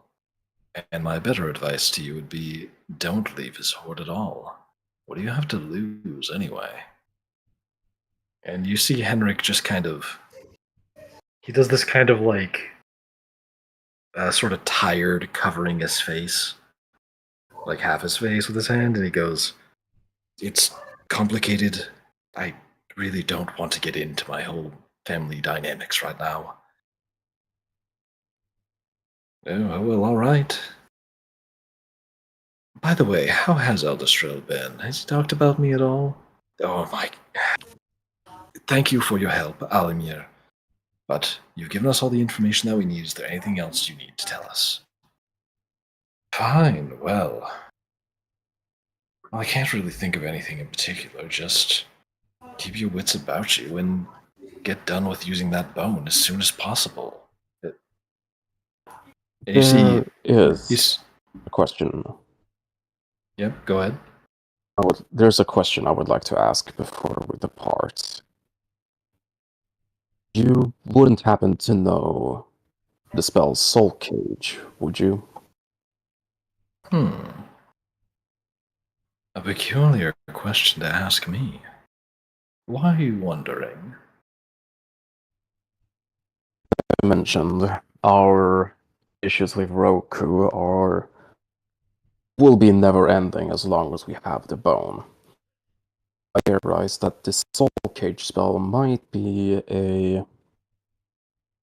And my better advice to you would be, don't leave his hoard at all. What do you have to lose, anyway? And you see Henrik just kind of... He does this kind of like... sort of tired, covering his face. Like half his face with his hand, and he goes, "It's complicated. I really don't want to get into my whole family dynamics right now." Oh, well, alright. By the way, how has Eldestrel been? Has he talked about me at all? Oh my... Thank you for your help, Alimir. But you've given us all the information that we need. Is there anything else you need to tell us? Fine, well, I can't really think of anything in particular. Just keep your wits about you and get done with using that bone as soon as possible. And you see, is a question. Yep, go ahead. There's a question I would like to ask before we depart. You wouldn't happen to know the spell Soul Cage, would you? A peculiar question to ask me. Why are you wondering? I mentioned our issues with Roku will be never ending as long as we have the bone. I theorize that this Soul Cage spell might be a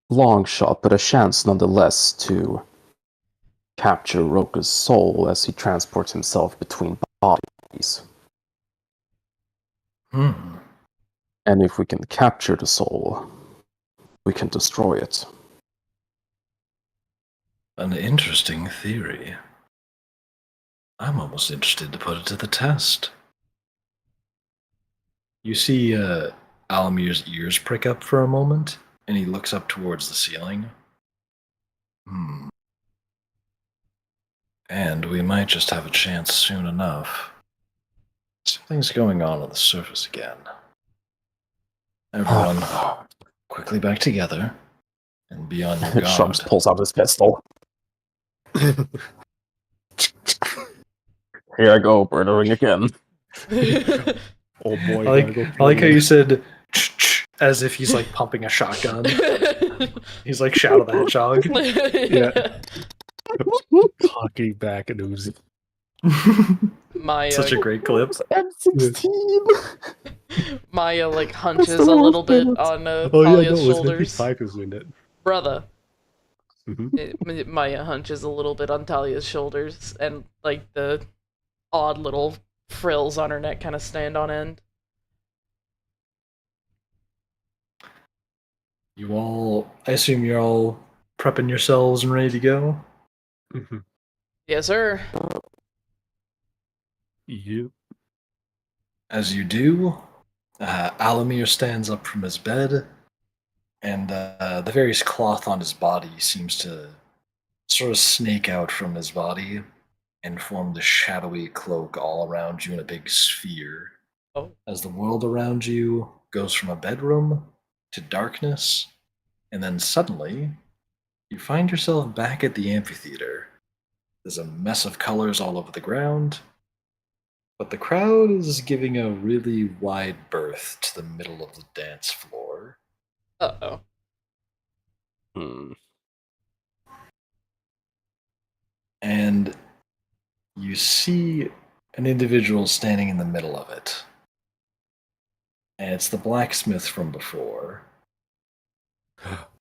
long shot, but a chance nonetheless to capture Roku's soul as he transports himself between bodies. And if we can capture the soul, we can destroy it. An interesting theory. I'm almost interested to put it to the test. You see Alamir's ears prick up for a moment, and he looks up towards the ceiling. And we might just have a chance soon enough. Something's going on the surface again. Everyone, quickly back together and be on your guard. Sharps pulls out his pistol. Here I go, murdering again. Oh boy! I like how you said as if he's like pumping a shotgun. He's like Shadow the Hedgehog. Yeah. Talking back and oozing. Maya, Such a great clip. M16. Maya like hunches a little bit on Talia's shoulders. Piper's in it. Brother. Mm-hmm. Maya hunches a little bit on Talia's shoulders, and like the odd little frills on her neck kind of stand on end. I assume you're all prepping yourselves and ready to go? Mm-hmm. Yes, sir. You. As you do, Alamir stands up from his bed, and the various cloth on his body seems to sort of snake out from his body and form the shadowy cloak all around you in a big sphere. Oh. As the world around you goes from a bedroom to darkness, and then suddenly you find yourself back at the amphitheater. There's a mess of colors all over the ground, but the crowd is giving a really wide berth to the middle of the dance floor. Uh-oh. And you see an individual standing in the middle of it. And it's the blacksmith from before.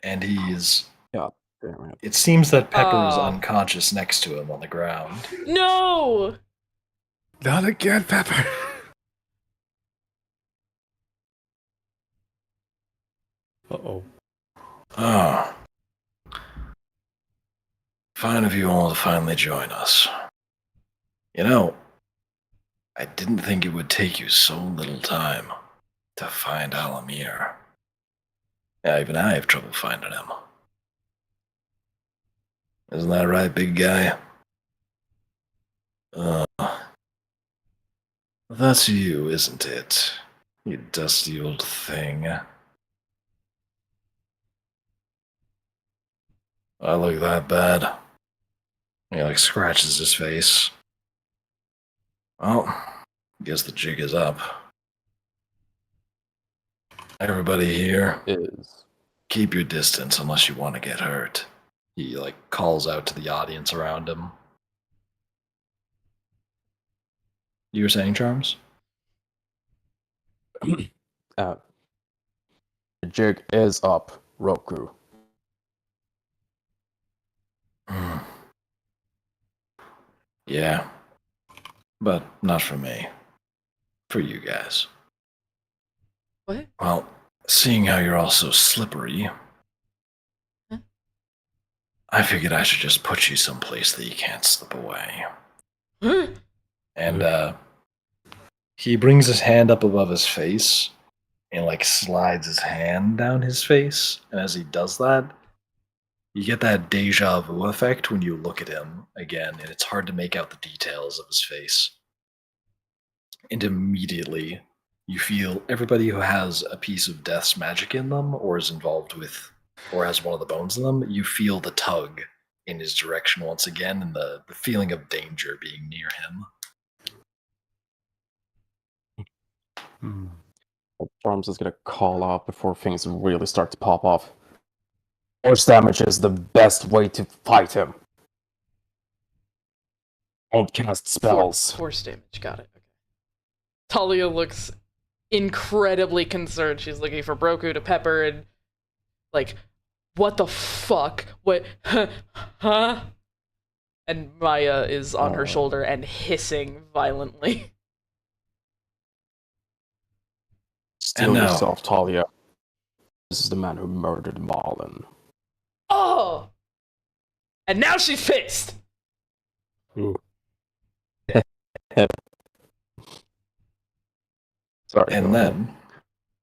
And he's... God damn it. It seems that Pepper is unconscious next to him on the ground. No! Not again, Pepper. Uh-oh. Oh. Fine of you all to finally join us. You know, I didn't think it would take you so little time to find Alamir. Yeah, even I have trouble finding him. Isn't that right, big guy? That's you, isn't it? You dusty old thing. I look that bad. He like scratches his face. Well, guess the jig is up. Everybody here, keep your distance unless you want to get hurt. He like calls out to the audience around him. You were saying, Charms? The jig is up, Roku. Yeah. But not for me. For you guys. What? Well, seeing how you're all so slippery, I figured I should just put you someplace that you can't slip away. And he brings his hand up above his face, and like slides his hand down his face. And as he does that, you get that deja vu effect when you look at him again, and it's hard to make out the details of his face. And immediately, you feel everybody who has a piece of death's magic in them, or is involved with, or has one of the bones in them, you feel the tug in his direction once again, and the feeling of danger being near him. Charms is gonna call out before things really start to pop off. Force damage is the best way to fight him. Don't cast spells. Force damage, got it. Okay. Talia looks incredibly concerned. She's looking for Broku to pepper and like, what the fuck? What? Huh? And Maya is on her shoulder and hissing violently. Still yourself, Talia. This is the man who murdered Marlin. Oh! And now she's pissed! Ooh. Sorry. And then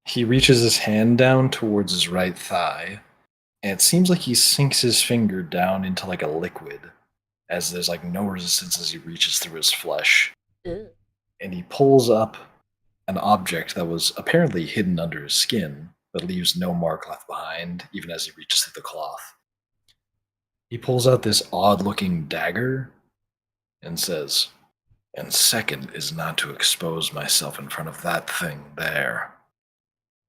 he reaches his hand down towards his right thigh, and it seems like he sinks his finger down into like a liquid, as there's like no resistance as he reaches through his flesh. Ew. And he pulls up an object that was apparently hidden under his skin, but leaves no mark left behind, even as he reaches through the cloth. He pulls out this odd-looking dagger and says, "And second is not to expose myself in front of that thing there."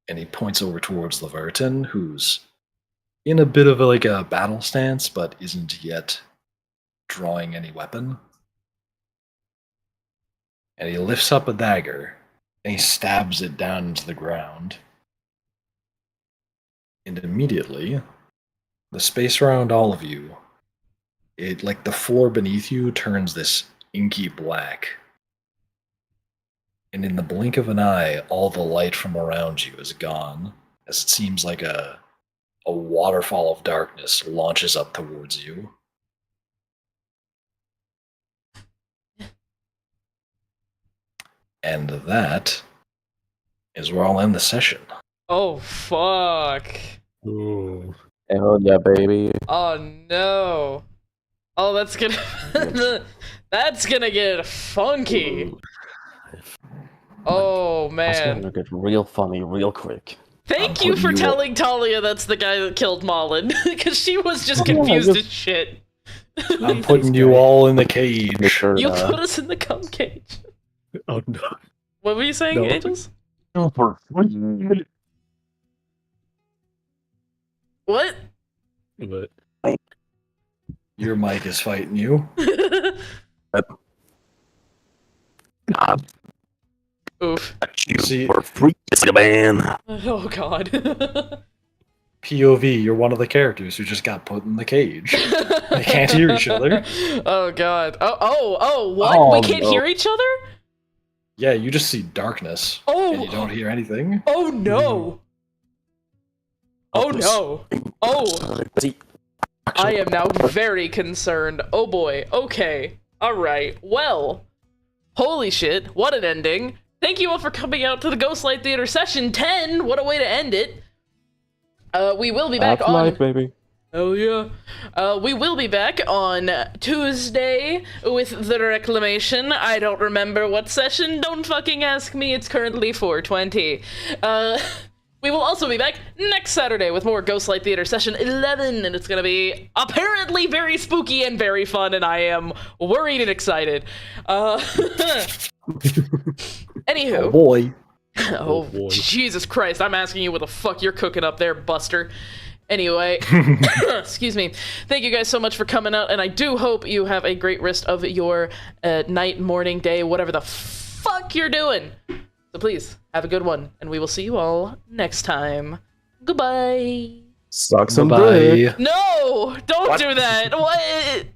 And he points over towards Leverton, who's in a bit of a battle stance, but isn't yet drawing any weapon. And he lifts up a dagger, and he stabs it down into the ground. And immediately, the space around all of you, it like the floor beneath you turns this inky black. And in the blink of an eye, all the light from around you is gone, as it seems like a waterfall of darkness launches up towards you. And that is where I'll end the session. Oh, fuck. Ooh. Hell yeah, baby. Oh, no. Oh, that's gonna... that's gonna get funky. Oh, That's man. gonna get real funny real quick. Thank you for telling Talia that's the guy that killed Malin, because she was just confused as shit. I'm putting you all in the cage. Sure, You put us in the cum cage. Oh no. What were you saying, No. Angels? What? But Your mic is fighting you. Oof. See, man. Oh, God. POV, you're one of the characters who just got put in the cage. They can't hear each other. Oh, God. Oh, what? Oh, we can't no. hear each other? Yeah, you just see darkness, Oh. and you don't hear anything. Oh, no. Oh, no. Oh. I am now very concerned. Oh, boy. Okay. Alright. Well. Holy shit. What an ending. Thank you all for coming out to the Ghostlight Theatre Session 10. What a way to end it. We will be back on... baby. Oh yeah. We will be back on Tuesday with the Reclamation. I don't remember what session. Don't fucking ask me. It's currently 4:20. We will also be back next Saturday with more Ghostlight Theatre Session 11, and it's gonna be apparently very spooky and very fun, and I am worried and excited. Anywho. Oh boy. Oh, boy. Jesus Christ, I'm asking you what the fuck you're cooking up there, Buster. Anyway, excuse me. Thank you guys so much for coming out, and I do hope you have a great rest of your night, morning, day, whatever the fuck you're doing. So please, have a good one, and we will see you all next time. Goodbye. Suck some Bye. dick. No! Don't do that! What?